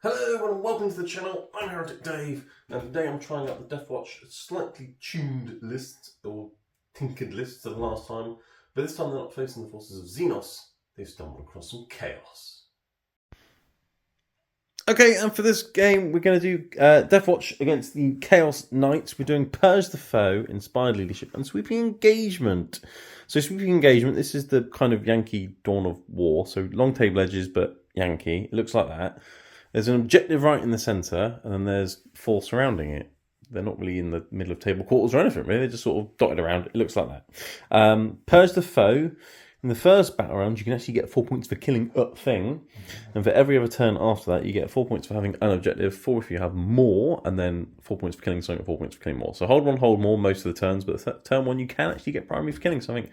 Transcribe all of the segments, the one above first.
Hello and welcome to the channel. I'm Heretic Dave, and today I'm trying out the Deathwatch slightly tuned list, or tinkered list to the last time, but this time they're not facing the forces of Xenos, they've stumbled across some chaos. Okay, and for this game we're going to do Deathwatch against the Chaos Knights. We're doing Purge the Foe, Inspired Leadership, and Sweeping Engagement. So Sweeping Engagement, this is the kind of Yankee Dawn of War, so long table edges but Yankee, it looks like that. There's an objective right in the centre, and then there's four surrounding it. They're not really in the middle of table quarters or anything, really. They're just sort of dotted around. It looks like that. Purge the Foe. In the first battle round, you can actually get 4 points for killing a thing. And for every other turn after that, you get 4 points for having an objective, 4 if you have more, and then 4 points for killing something, 4 points for killing more. So hold more most of the turns, but turn one you can actually get primary for killing something.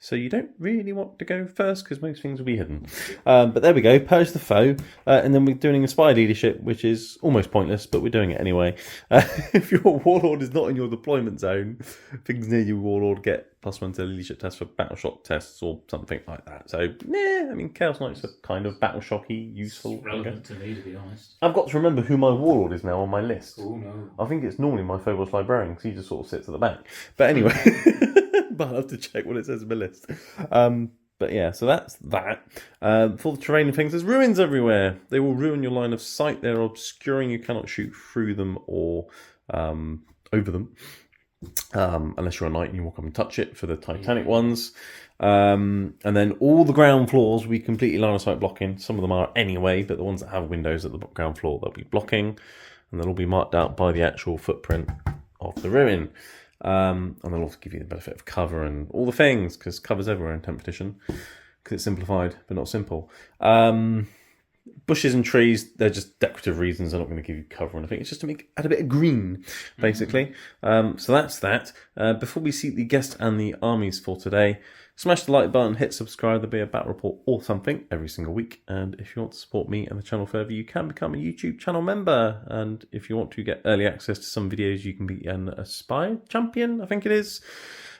So you don't really want to go first because most things will be hidden. But there we go, Purge the Foe. And then we're doing Inspired Leadership, which is almost pointless, but we're doing it anyway. If your Warlord is not in your deployment zone, things near your Warlord get +1 to leadership tests for battle shock tests or something like that. So, I mean, Chaos Knights are kind of battle shocky, useful. It's relevant to me, to be honest. I've got to remember who my Warlord is now on my list. Oh, no. I think it's normally my Phobos Librarian, because he just sort of sits at the back. But anyway... But I'll have to check what it says in my list. But yeah, so that's that. For the terrain and things, there's ruins everywhere. They will ruin your line of sight. They're obscuring. You cannot shoot through them or over them. Unless you're a knight and you walk up and touch it for the Titanic ones. And then all the ground floors we completely line of sight blocking. Some of them are anyway, but the ones that have windows at the ground floor, they'll be blocking. And they'll all be marked out by the actual footprint of the ruin. And they'll also give you the benefit of cover and all the things, because cover's everywhere in 10th edition, because it's simplified but not simple. Bushes and trees, they're just decorative reasons. They're not going to give you cover or anything. It's just to add a bit of green, basically. So that's that. Before we see the guest and the armies for today, smash the like button, hit subscribe. There'll be a battle report or something every single week. And if you want to support me and the channel further, you can become a YouTube channel member. And if you want to get early access to some videos, you can be an Aspire champion, I think it is.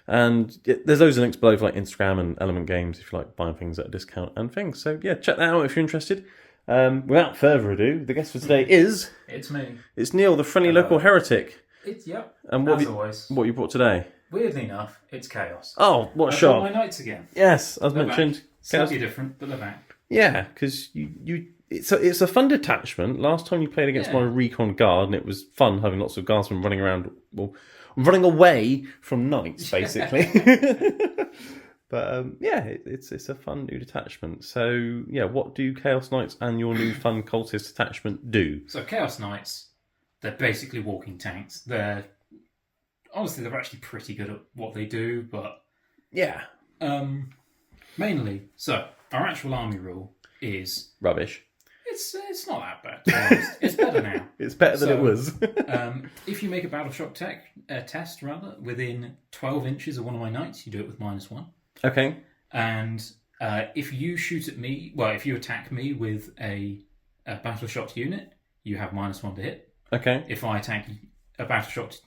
And there's those links below for like Instagram and Element Games if you like buying things at a discount and things. So yeah, check that out if you're interested. Without further ado, the guest for today is... It's me. It's Neil, the friendly local heretic. Yep, and always. What you brought today? Weirdly enough, it's Chaos. Oh, what a I've shock. got my knights again. Yes, as They're mentioned. back. Slightly different, but they're back. Yeah, because it's a fun detachment. Last time you played against my Recon Guard, and it was fun having lots of guardsmen running around, well, running away from knights, basically. But it's a fun new detachment. So yeah, what do Chaos Knights and your new fun cultist detachment do? So Chaos Knights, they're basically walking tanks. Honestly, they're actually pretty good at what they do, but yeah, mainly. So our actual army rule is rubbish. It's not that bad, to be honest. It's better now. It's better than it was. If you make a battle shock test within 12 inches of one of my knights, you do it with -1. Okay. And if you shoot at me, if you attack me with a battle shocked unit, you have -1 to hit. Okay. If I attack a battle shocked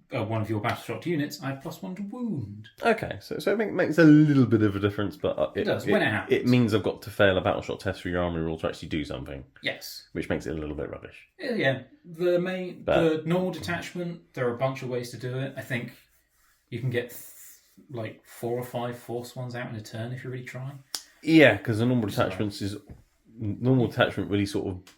one of your battle shocked units, I have +1 to wound. Okay, so it makes a little bit of a difference, but it does when it happens. It means I've got to fail a battle shock test for your army rule to actually do something. Yes. Which makes it a little bit rubbish. Yeah. The normal detachment, there are a bunch of ways to do it. I think you can get 4 or 5 force ones out in a turn if you really try. Yeah, because the normal detachment really sort of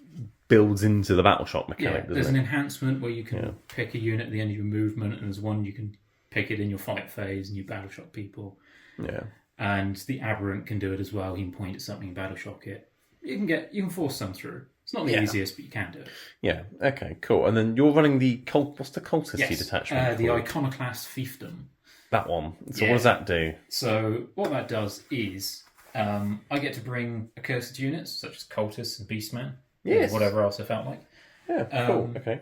builds into the battle shock mechanic. Yeah, there's an enhancement where you can pick a unit at the end of your movement, and there's one you can pick it in your fight phase and you battle shock people. Yeah. And the aberrant can do it as well. He can point at something and battle shock it. You can force some through. It's not the easiest, but you can do it. Yeah. Okay. Cool. And then you're running the what's the cultisty detachment? The Iconoclast Fiefdom. That one. So what does that do? So what that does is I get to bring accursed units such as cultists and beastmen. Yes. Or whatever else I felt like. Yeah. Cool. Okay.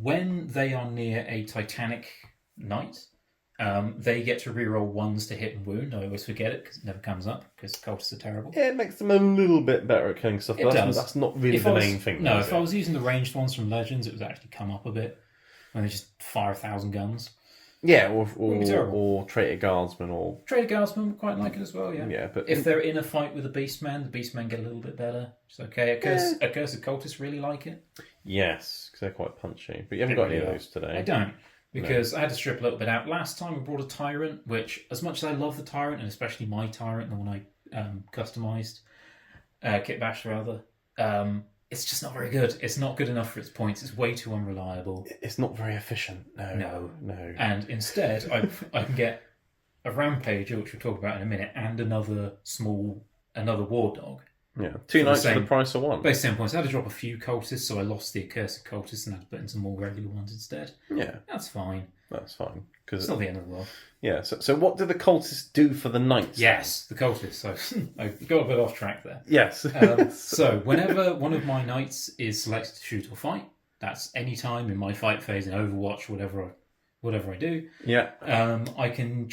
When they are near a Titanic knight, they get to reroll 1s to hit and wound. I always forget it because it never comes up because cultists are terrible. Yeah, it makes them a little bit better at killing stuff. That's not really the main thing. No, if I was using the ranged ones from Legends, it would actually come up a bit when they just fire 1,000 guns. Yeah, Wouldn't be terrible. or Traitor Guardsman or... Traitor Guardsman quite like it as well, yeah. Yeah, but... If they're in a fight with the Beastmen get a little bit better. It's okay. Accursed Cultists really like it. Yes, because they're quite punchy. But you haven't got any of those today. I don't. Because I had to strip a little bit out. Last time we brought a Tyrant, which, as much as I love the Tyrant, and especially my Tyrant, the one I customised, Kit Bash rather, it's just not very good. It's not good enough for its points. It's way too unreliable. It's not very efficient. No. And instead, I can get a Rampager, which we'll talk about in a minute, and another War Dog. Yeah, 2 knights for the price of 1. Based on points, I had to drop a few cultists, so I lost the Accursed Cultists and had to put in some more regular ones instead. Yeah. That's fine. It's not the end of the world. Yeah, so what do the cultists do for the knights? Yes, the cultists. So I got a bit off track there. Yes. So whenever one of my knights is selected to shoot or fight, that's any time in my fight phase in Overwatch, whatever I do. Yeah. I can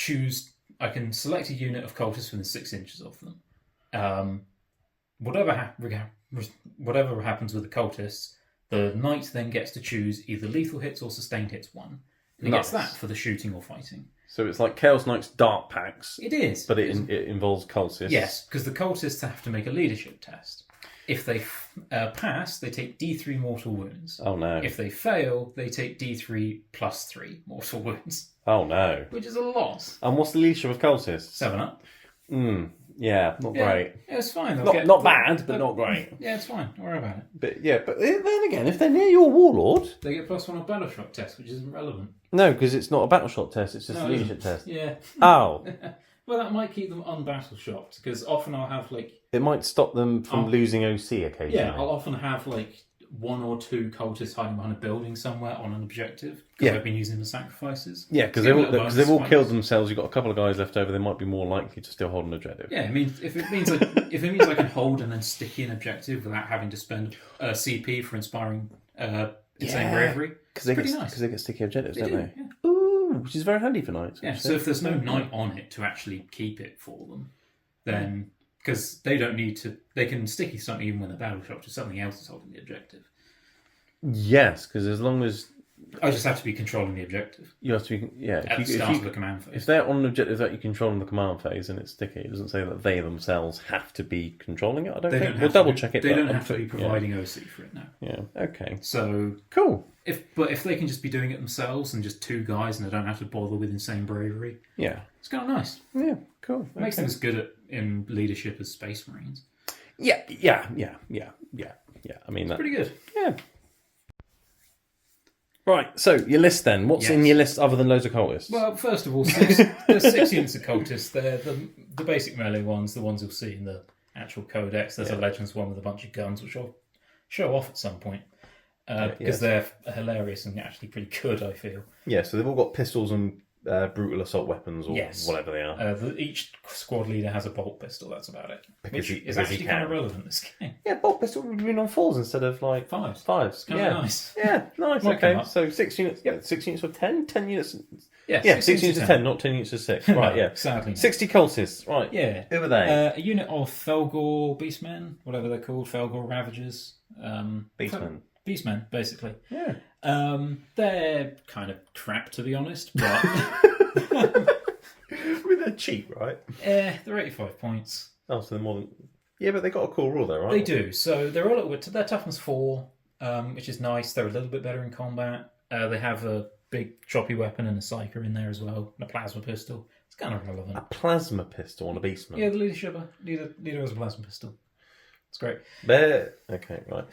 select a unit of cultists within 6 inches of them. Whatever happens with the cultists, the knight then gets to choose either lethal hits or sustained hits 1. And he gets that for the shooting or fighting. So it's like Chaos Knight's Dark Packs. It is. But it involves cultists. Yes, because the cultists have to make a leadership test. If they pass, they take D3 mortal wounds. Oh no. If they fail, they take D3 plus 3 mortal wounds. Oh no. Which is a lot. And what's the leadership of cultists? 7 up. Yeah, not great. Yeah, it's fine. Not bad, but not great. Yeah, it's fine. Don't worry about it. But then again, if they're near your warlord... They get +1 on battle shock test, which isn't relevant. No, because it's not a battle shock test, it's just a leadership test. Yeah. Oh. Well, that might keep them unbattle shocked, because often I'll have, It might stop them from losing OC occasionally. Yeah, I'll often have, 1 or 2 cultists hiding behind a building somewhere on an objective, because I've been using the sacrifices. Yeah, because they've all killed themselves. You've got a couple of guys left over. They might be more likely to still hold an objective. Yeah, if it means I can hold and then sticky an objective without having to spend CP for inspiring insane bravery, it's pretty nice. Because they get sticky objectives, don't they? Yeah. Ooh, which is very handy for knights. Yeah. So if there's no knight on it to actually keep it for them, then because they don't need to, they can sticky something even when they're battle shocked to something else is holding the objective. Yes, because as long as I just have to be controlling the objective. You have to be, at the start of the command phase. If they're on an objective that you control in the command phase and it's sticky, it doesn't say that they themselves have to be controlling it. I don't think. We'll double check it. They don't have to be providing OC for it now. Yeah. Okay. So cool. If they can just be doing it themselves and just 2 guys and they don't have to bother with insane bravery. Yeah. It's kind of nice. Yeah. Cool. It makes them as good in leadership as Space Marines. Yeah. I mean, that's pretty good. Yeah. Right, so your list then. What's in your list other than loads of cultists? Well, first of all, there's 6 units of cultists. They're the basic melee ones, the ones you'll see in the actual codex. There's a Legends one with a bunch of guns, which I'll show off at some point. Because they're hilarious and actually pretty good, I feel. Yeah, so they've all got pistols and brutal assault weapons or whatever they are. Each squad leader has a bolt pistol, that's about it. Which is actually kind of relevant in this game. Yeah, bolt pistol would be on 4s instead of 5s. 5s. It's kind of nice. Yeah, nice. Okay, so 6 units. Yeah, 6 units of 10? 10 units. Yeah, 6 units of 10, not 10 units of 6. Right, yeah. Sadly. 60 cultists. Right. Yeah. Who are they? A unit of Felgor Beastmen, whatever they're called, Felgor Ravagers. Beastmen. Beastmen, basically. Yeah. They're kind of crap, to be honest, but... I mean, they're cheap, right? They're 85 points. Oh, so they're more than... Yeah, but they got a cool rule there, right? They do. So they're a little bit... They're toughness 4, which is nice. They're a little bit better in combat. They have a big choppy weapon and a psyker in there as well, and a plasma pistol. It's kind of relevant. A plasma pistol on a beastman? Yeah, the leader has a plasma pistol. It's great. Okay, right.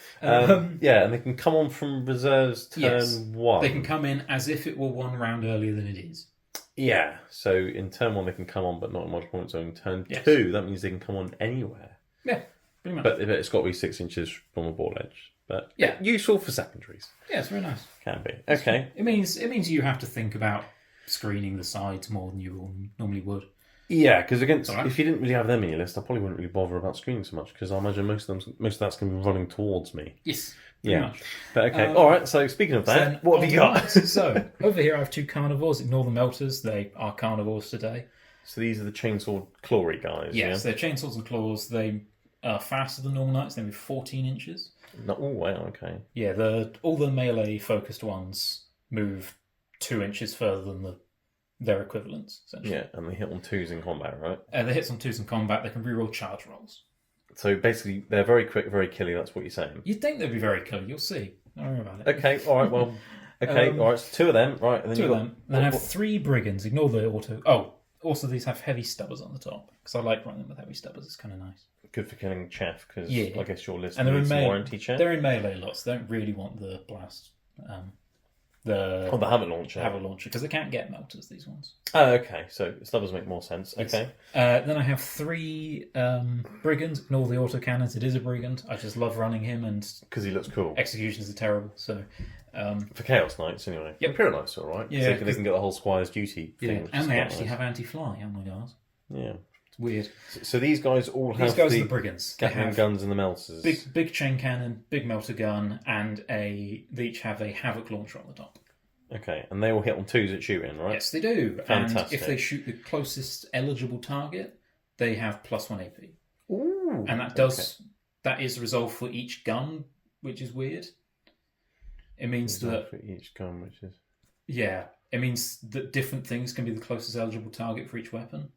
Yeah, and they can come on from reserves turn 1. They can come in as if it were 1 round earlier than it is. Yeah, so in turn 1 they can come on, but not in multiple points. So in turn 2, that means they can come on anywhere. Yeah, pretty much. But it's got to be 6 inches from a ball edge. But useful for secondaries. Yeah, it's very nice. Can be. Okay. It means you have to think about screening the sides more than you normally would. Yeah, because if you didn't really have them in your list, I probably wouldn't really bother about screening so much because I imagine most of that's going to be running towards me. Yes. Much. But okay, all right. So speaking of that, what have you got? So over here I have 2 carnivores. Ignore the melters; they are carnivores today. So these are the chainsaw clawy guys. Yes, they're chainsaws and claws. They are faster than normal knights. They move 14 inches. Oh wow, okay. Yeah, all the melee focused ones move 2 inches further than their equivalents, essentially. Yeah, and they hit on 2s in combat, right? They hit on 2s in combat, they can reroll charge rolls. So basically, they're very quick, very killy, that's what you're saying. You'd think they'd be very killer, you'll see. Don't worry about it. Okay, alright, well... Okay, alright, so 2 of them, right, and then Two you've of got... them. Then I have 3 brigands, ignore the auto... Oh, also these have heavy stubbers on the top, because I like running them with heavy stubbers, it's kind of nice. Good for killing chaff, because Yeah. I guess your list And needs more anti-chaff. they're in melee lots, they don't really want the blast... the Havoc Launcher. Havoc Launcher, because they can't get melters, these ones. Oh, okay, so stubbers make more sense. Okay. Then I have 3 brigands, ignore the autocannons, it is a brigand. I just love running him, and Because he looks cool. executions are terrible, so... For Chaos Knights, anyway. Yep. Imperial Knights are alright. Yeah, they can get the whole Squire's Duty thing. and they actually have anti-fly, oh my god. Yeah. It's weird. So these guys all have These guys are the brigands. They Gatling have guns and the melters. big chain cannon, big melter gun, and they each have a Havoc Launcher on the top. Okay, and they all hit on 2s at shooting, right? Yes, they do. Fantastic. And if they shoot the closest eligible target, they have +1 AP. Ooh. And that is resolved for each gun, which is weird. It means that for each gun, which is... Yeah, it means that different things can be the closest eligible target for each weapon.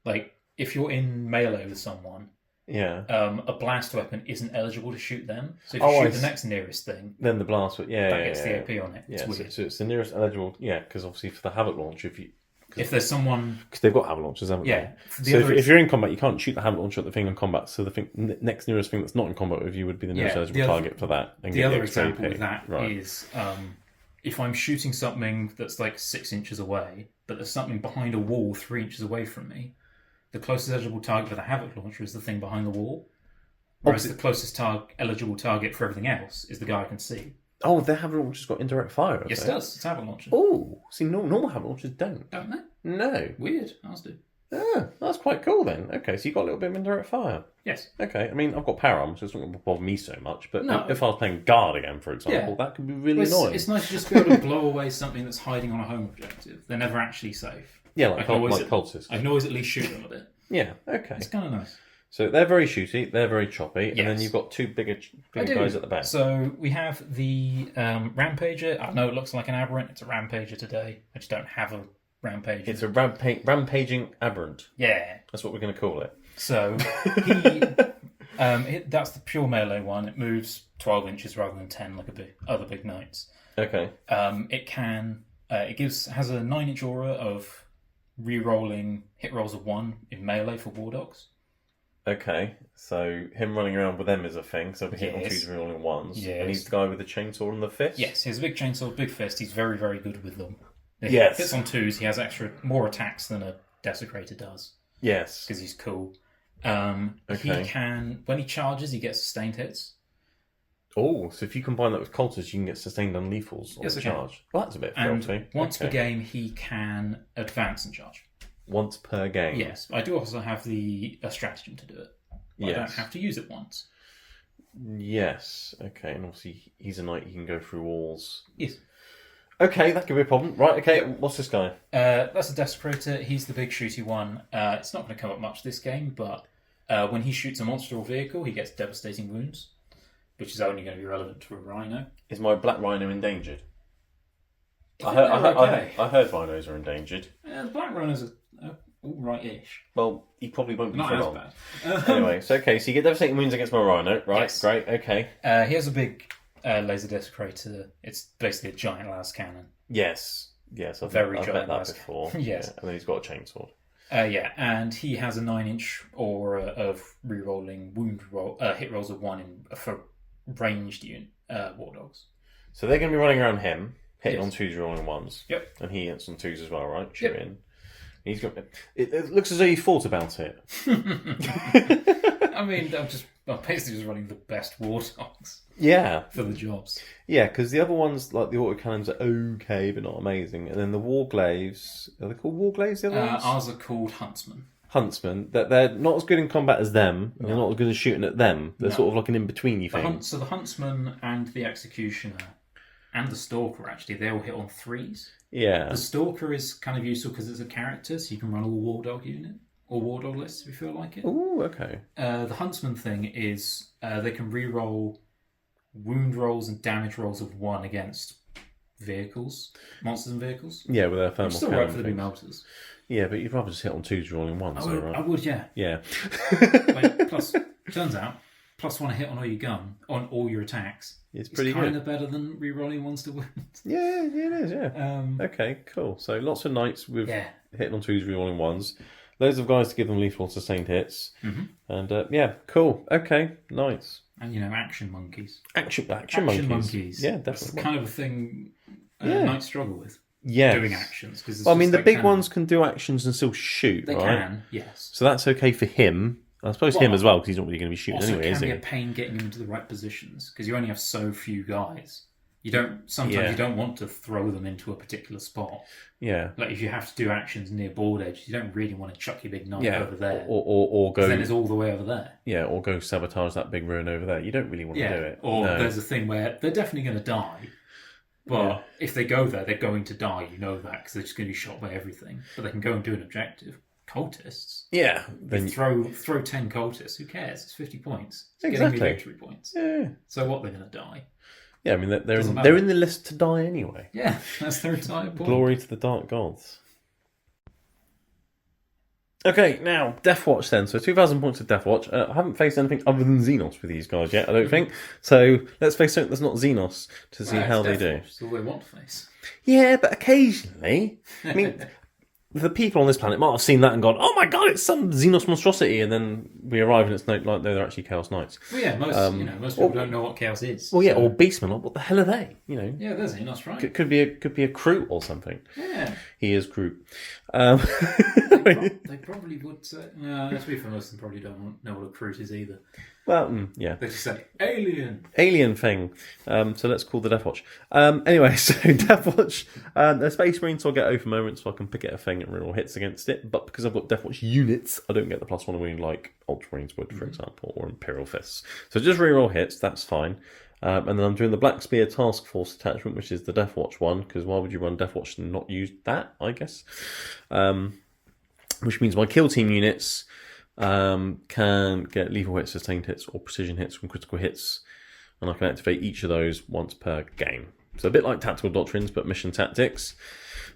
Like, if you're in melee with someone, Yeah. a blast weapon isn't eligible to shoot them. So if you shoot the next nearest thing, Then the blast, that gets the AP on it. It's Yeah, weird. so it's the nearest eligible, because obviously for the Havoc Launcher, If there's someone... Because they've got Havoc Launchers, haven't Yeah. they? So if you're in combat, you can't shoot the Havoc Launcher at the thing in combat, so the next nearest thing that's not in combat with you would be the nearest eligible target for that. And The get other extra example AP. with that is if I'm shooting something that's like 6 inches away, but there's something behind a wall 3 inches away from me, the closest eligible target for the Havoc Launcher is the thing behind the wall. Whereas the closest eligible target for everything else is the guy I can see. Oh, the Havoc Launcher's got indirect fire. Yes, it does. It's Havoc Launcher. Oh, see, normal Havoc Launchers don't. Don't they? No. Weird. Ours do. Ah, that's quite cool then. Okay, so you got a little bit of indirect fire. Yes. Okay, I mean, I've got power armor, so it's not going to bother me so much. But No. if I was playing guard again, for example, that could be really annoying. It's nice to just be able to blow away something that's hiding on a home objective. They're never actually safe. Yeah, like cultists. I can always at least shoot them a bit. Yeah, okay. It's kind of nice. So they're very shooty, they're very choppy, and then Yes. you've got 2 bigger guys at the back. So we have the Rampager. I know it looks like an Aberrant. It's a Rampager today. I just don't have a Rampager. It's a rampaging aberrant. Yeah. That's what we're going to call it. So that's the pure melee one. It moves 12 inches rather than 10 like other big knights. Okay. It has a 9-inch aura of re-rolling hit rolls of 1 in melee for war dogs. Okay, so him running around with them is a thing, so we hit on Yes. 2s rolling 1s. Yes. And he's the guy with the chainsaw and the fist? Yes, he has a big chainsaw, big fist. He's very, very good with them. If Yes. he hits on 2s, he has more attacks than a Desecrator does. Yes. Because he's cool. Okay. He can, when he charges, he gets sustained hits. Oh, so if you combine that with cultists, you can get sustained on lethals on Yes, the I can. charge. Well, that's a bit And filthy. once per Okay. game, he can advance and charge. Once per game? Yes, I do also have a stratagem to do it. But I don't Yes. have to use it once. Yes. Okay, and obviously he's a knight, he can go through walls. Yes. Okay, that could be a problem. Right, okay, what's this guy? That's a Desecrator. He's the big shooty one. It's not going to come up much this game, but when he shoots a monster or vehicle, he gets devastating wounds, which is only going to be relevant to a Rhino. Is my black rhino endangered? I Okay. heard rhinos are endangered. The Black Rhinos are all right-ish. Well, he probably won't be Not for as long. bad. Anyway, so you get devastating wounds against my rhino, right? Yes. Great, okay. He has a big laser Desecrator. It's basically a giant las cannon. Yes, I've Very bet giant that las before. Yes. Yeah, and then he's got a chainsaw. And he has a 9-inch aura of re-rolling hit rolls of 1 for ranged war dogs. So they're going to be running around him, hitting Yes. on 2s, rolling 1s. Yep. And he hits on 2s as well, right? Yep. Shooting. He's got. It looks as though he thought about it. I mean, I'm basically just running the best war dogs Yeah, for the jobs. yeah, because the other ones, like the autocannons, are okay, but not amazing. And then the warglaives, are they called warglaives? The other ones? Ours are called Huntsmen. Huntsmen. That they're not as good in combat as them, and they're not as good at shooting at them. They're No. sort of like an in between. You think? So the Huntsman and the Executioner and the Stalker, actually, they all hit on 3s. Yeah. The Stalker is kind of useful because it's a character, so you can run all war dog unit or war dog lists if you feel like it. Ooh, okay. The Huntsman thing is they can re-roll wound rolls and damage rolls of 1 against vehicles, monsters and vehicles. Yeah, with their thermal Which still cannon right for the big things. melters. Yeah, but you'd rather just hit on 2s rolling 1s, though, right? I would, yeah. Yeah. Plus, turns out, +1 a hit on all your gun, on all your attacks. It's pretty kind good. of better than re-rolling ones to wounds. Yeah, it is, yeah. Okay, cool. So lots of knights with hitting on 2s, re-rolling 1s. Loads of guys to give them lethal sustained hits. Mm-hmm. And, yeah, cool. Okay, nice. And, action monkeys. Action monkeys. Yeah, definitely. That's kind of a thing knights struggle with. Yeah. Doing actions. I mean, the big ones can do actions and still shoot, They right? can, yes. So that's okay for him. I suppose him as well, because he's not really going to be shooting anyway, is he? Also, it can be a pain getting him into the right positions, because you only have so few guys. Sometimes you don't want to throw them into a particular spot. Yeah. Like, if you have to do actions near board edge, you don't really want to chuck your big knight over there. Or go... then it's all the way over there. Yeah, or go sabotage that big ruin over there. You don't really want to do it. Or there's a thing where they're definitely going to die. But if they go there, they're going to die. You know that, because they're just going to be shot by everything. But they can go and do an objective. Cultists. Yeah. Then throw 10 cultists. Who cares? It's 50 points. It's exactly. getting me victory points. Yeah. So what? They're going to die. Yeah, I mean, they're in the list to die anyway. Yeah, that's their entire point. Glory to the dark gods. Okay, now, Deathwatch then. So 2,000 points of Deathwatch. I haven't faced anything other than Xenos with these guys yet, I don't think. So let's face something that's not Xenos to see how they do. It's all they want to face. Yeah, but occasionally, I mean, the people on this planet might have seen that and gone, "Oh my god, it's some Xenos monstrosity," and then we arrive and it's like they're actually Chaos Knights. Well, yeah, most people don't know what Chaos is. Well, yeah, or Beastmen. Like, what the hell are they? Yeah, there's Xenos, right? Could be a Kroot or something. Yeah, he is Kroot. They probably would say. Let's be fair, most of them probably don't know what a Kroot is either. Well, yeah. They just say alien thing. So let's call the Deathwatch. Anyway, so Deathwatch, the Space Marines will get over moments, so I can pick it a thing and reroll hits against it. But because I've got Deathwatch units, I don't get the +1 wound like Ultramarines would, for example, or Imperial Fists. So just reroll hits, that's fine. And then I'm doing the Black Spear Task Force attachment, which is the Deathwatch one, because why would you run Deathwatch and not use that, I guess? Which means my kill team units can get lethal hits, sustained hits, or precision hits from critical hits, and I can activate each of those once per game. So a bit like Tactical Doctrines, but mission tactics.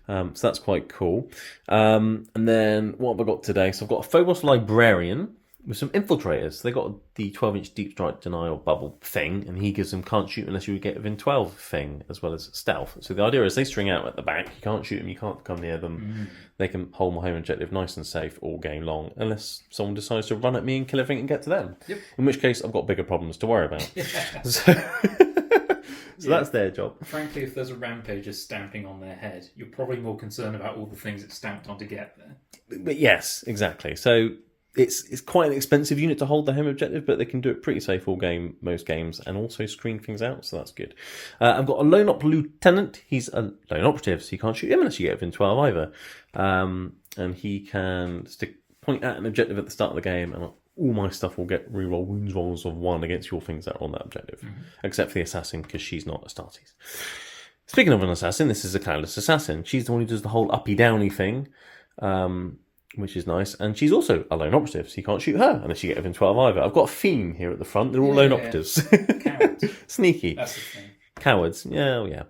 So that's quite cool. And then what have I got today? So I've got a Phobos Librarian with some infiltrators. They got the 12-inch deep strike denial bubble thing, and he gives them can't shoot unless you get within 12 thing, as well as stealth. So the idea is they string out at the back. You can't shoot them, you can't come near them. They can hold my home objective nice and safe all game long, unless someone decides to run at me and kill everything and get to them. Yep. In which case, I've got bigger problems to worry about. So that's their job. Frankly, if there's a rampager stamping on their head, you're probably more concerned about all the things it's stamped on to get there. But yes, exactly. So it's quite an expensive unit to hold the home objective, but they can do it pretty safe all game, most games, and also screen things out, so that's good. I've got a lone op lieutenant. He's a lone operative, so you can't shoot him unless you get within 12 either. And he can point at an objective at the start of the game, and all my stuff will get reroll wounds rolls of 1 against your things that are on that objective, except for the assassin, because she's not Astartes. Speaking of an assassin, this is a cloudless assassin. She's the one who does the whole uppy-downy thing, which is nice. And she's also a lone operative, so you can't shoot her unless you get within 12 either. I've got a theme here at the front. They're all lone operatives. Cowards. Sneaky. That's the thing. Cowards. Yeah, oh yeah.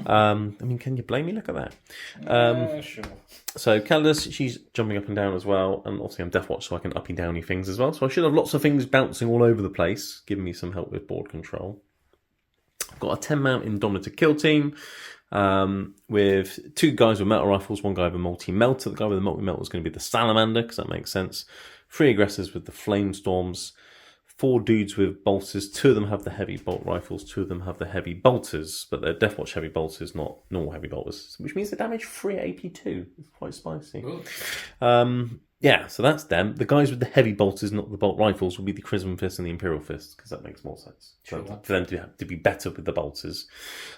I mean, can you blame me? Look at that. Sure. So Calidus, she's jumping up and down as well. And obviously I'm Deathwatch, so I can uppy downy things as well. So I should have lots of things bouncing all over the place, giving me some help with board control. I've got a 10-man Indomitor kill team. With 2 guys with metal rifles, 1 guy with a multi-melter. The guy with the multi-melter is going to be the Salamander, because that makes sense. 3 aggressors with the Flamestorms. 4 dudes with bolters. 2 of them have the heavy bolt rifles. 2 of them have the heavy bolters, but they're Deathwatch heavy bolters, not normal heavy bolters, which means they damage 3 AP2. It's quite spicy. Yeah, so that's them. The guys with the heavy bolters, not the bolt rifles, will be the Chrism Fist and the Imperial Fist, because that makes more sense. Sure. For them to be better with the bolters.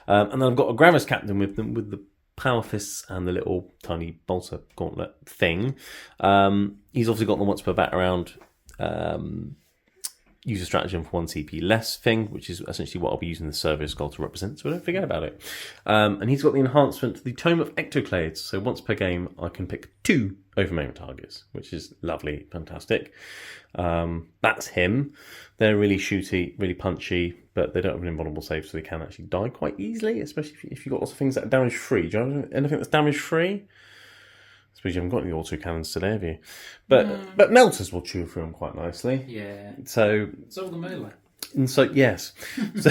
And then I've got a Gravis Captain with them, with the Power Fists and the little tiny bolter gauntlet thing. He's obviously got them once per bat around. use a stratagem for 1 CP less thing, which is essentially what I'll be using the Servitor Skull to represent, so don't forget about it. And he's got the enhancement to the Tome of Ectoclades, so once per game I can pick 2 overmain targets, which is lovely, fantastic. That's him. They're really shooty, really punchy, but they don't have an invulnerable save, so they can actually die quite easily, especially if you've got lots of things that are damage free. Do you have anything that's damage free? I suppose you haven't got any autocannons today, have you? But melters will chew through them quite nicely. Yeah. So all the melee. And so yes, so,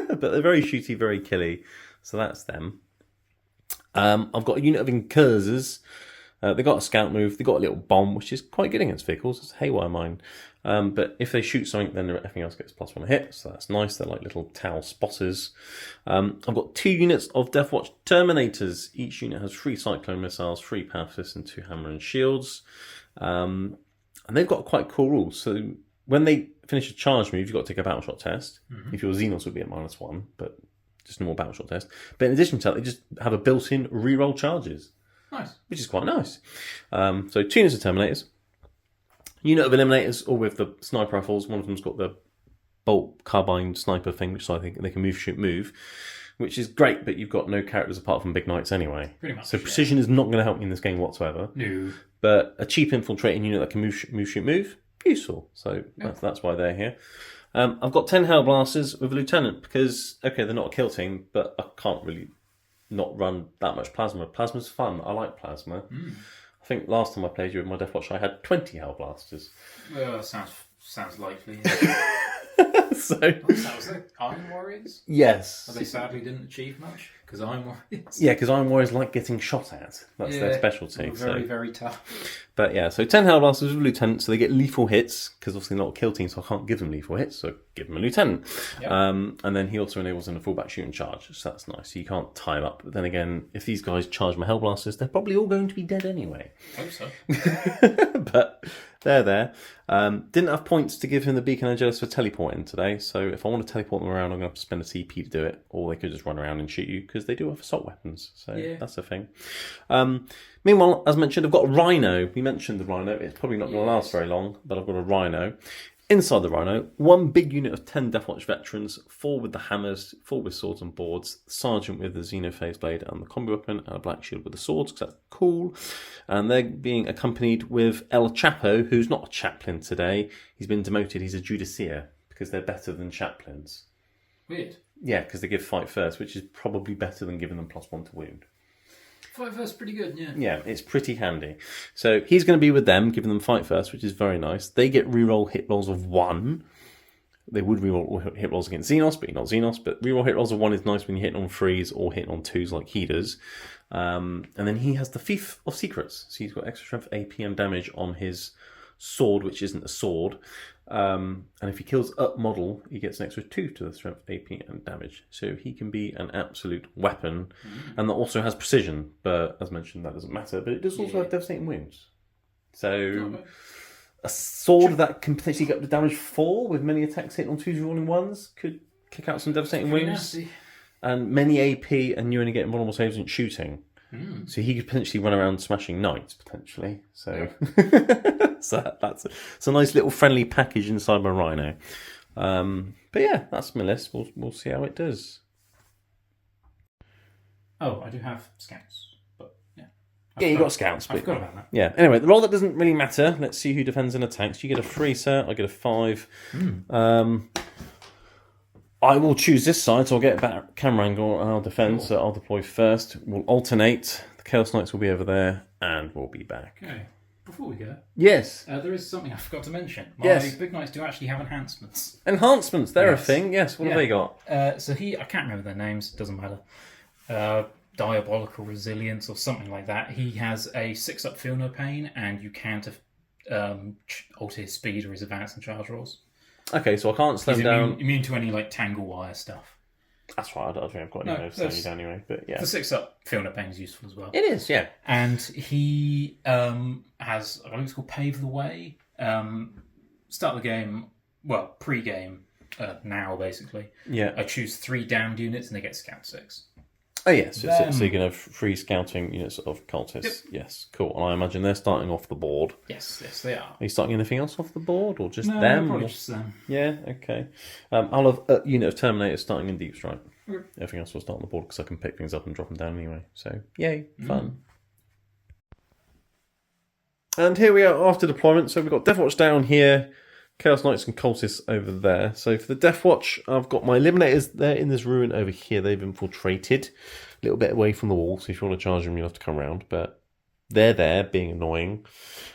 but they're very shooty, very killy. So that's them. I've got a unit of incursors. They got a scout move. They got a little bomb, which is quite good against vehicles. It's a haywire mine. But if they shoot something, then everything else gets +1 hit. So that's nice. They're like little towel spotters. I've got 2 units of Deathwatch Terminators. Each unit has 3 Cyclone missiles, 3 power fists, and 2 hammer and shields. And they've got quite cool rules. So when they finish a charge move, you've got to take a battle shot test. Mm-hmm. If your Xenos would be at -1, but just a normal battle shot test. But in addition to that, they just have a built-in reroll charges. Nice. Which is quite nice. So 2 units of Terminators. Unit of Eliminators, all with the sniper rifles. One of them's got the bolt carbine sniper thing, which I think they can move, shoot, move. Which is great, but you've got no characters apart from Big Knights anyway. Pretty much. So precision is not going to help me in this game whatsoever. No. But a cheap infiltrating unit that can move, shoot, move, useful. So that's why they're here. I've got 10 Hellblasters with a Lieutenant because, okay, they're not a kill team, but I can't really not run that much plasma. Plasma's fun. I like plasma. I think last time I played you with my Deathwatch, I had 20 Hellblasters. Well, sounds likely. So that was the Iron Warriors? Yes. But they sadly didn't achieve much because Iron Warriors. Yeah, because Iron Warriors like getting shot at. That's their specialty. Very, very tough. But yeah, so 10 Hellblasters with a Lieutenant, so they get lethal hits, because obviously they're not a kill team, so I can't give them lethal hits, so give them a Lieutenant. Yep. And then he also enables them to fallback shoot and charge, so that's nice. So you can't tie them up. But then again, if these guys charge my Hellblasters, they're probably all going to be dead anyway. Hope so. But they're there. Didn't have points to give him the Beacon Angelus for teleporting today, so if I want to teleport them around, I'm going to have to spend a CP to do it, or they could just run around and shoot you, because they do have assault weapons, so that's the thing. Meanwhile, as mentioned, I've got a Rhino. We mentioned the Rhino. It's probably not going to last very long, but I've got a Rhino. Inside the Rhino, 1 big unit of 10 Deathwatch veterans, 4 with the hammers, 4 with swords and boards, Sergeant with the Xenophase blade and the combi weapon, and a Black Shield with the swords, because that's cool. And they're being accompanied with El Chapo, who's not a chaplain today. He's been demoted. He's a Judicia, because they're better than chaplains. Weird. Yeah, because they give fight first, which is probably better than giving them +1 to wound. Fight first, pretty good, yeah. Yeah, it's pretty handy. So he's going to be with them, giving them fight first, which is very nice. They get reroll hit rolls of 1. They would reroll hit rolls against Xenos, but not Xenos. But reroll hit rolls of 1 is nice when you're hitting on 3s or hitting on 2s like he does. And then he has the Thief of Secrets. So he's got extra strength, AP, and damage on his sword, which isn't a sword. And if he kills up model, he gets an extra 2 to the strength, AP, and damage. So he can be an absolute weapon. And that also has precision. But as mentioned, that doesn't matter. But it does also have devastating wounds. So a sword that can potentially get up to damage 4 with many attacks hitting on 2s rolling 1s could kick out some devastating wounds. Nasty. And many AP, and you only get vulnerable saves and shooting. So he could potentially run around smashing knights, potentially. So, so that's a nice little friendly package inside my Rhino. But yeah, that's my list. We'll see how it does. Oh, I do have scouts, but yeah. You got scouts. I forgot about that. Yeah. Anyway, the roll that doesn't really matter. Let's see who defends and attacks. You get a 3, sir. I get a 5. I will choose this side, so I'll get a better camera angle and I'll defend, so I'll deploy first. We'll alternate. The Chaos Knights will be over there, and we'll be back. Okay. Before we go, yes, there is something I forgot to mention. My Big Knights do actually have enhancements. Enhancements, they're a thing, yes. What have they got? So I can't remember their names, doesn't matter. Diabolical Resilience or something like that. He has a 6-up Feel No Pain, and you can't alter his speed or his advance and charge rolls. Okay, so I can't slow him down. Immune to any tangle wire stuff. That's right. I don't think I've got any of those down anyway. But yeah, the 6-up Feel No Pain is useful as well. It is, yeah. And he has, I believe it's called Pave the Way. Start the game, well, pre-game now basically. Yeah. I choose 3 downed units and they get Scout 6. Oh yes, Then- so you can have 3 scouting units of cultists. Yep. Yes, cool. And I imagine they're starting off the board. Yes, they are. Are you starting anything else off the board, or just No, them? probably or- just them. Yeah, okay. I'll have a unit of Terminators starting in Deep Strike. Okay. Everything else will start on the board because I can pick things up and drop them down anyway. So, yay, fun. And here we are after deployment. So we've got Deathwatch down here, Chaos Knights and Cultists over there. So for the Deathwatch, I've got my Eliminators there in this ruin over here. They've infiltrated a little bit away from the wall. So if you want to charge them, you'll have to come around. But they're there, being annoying.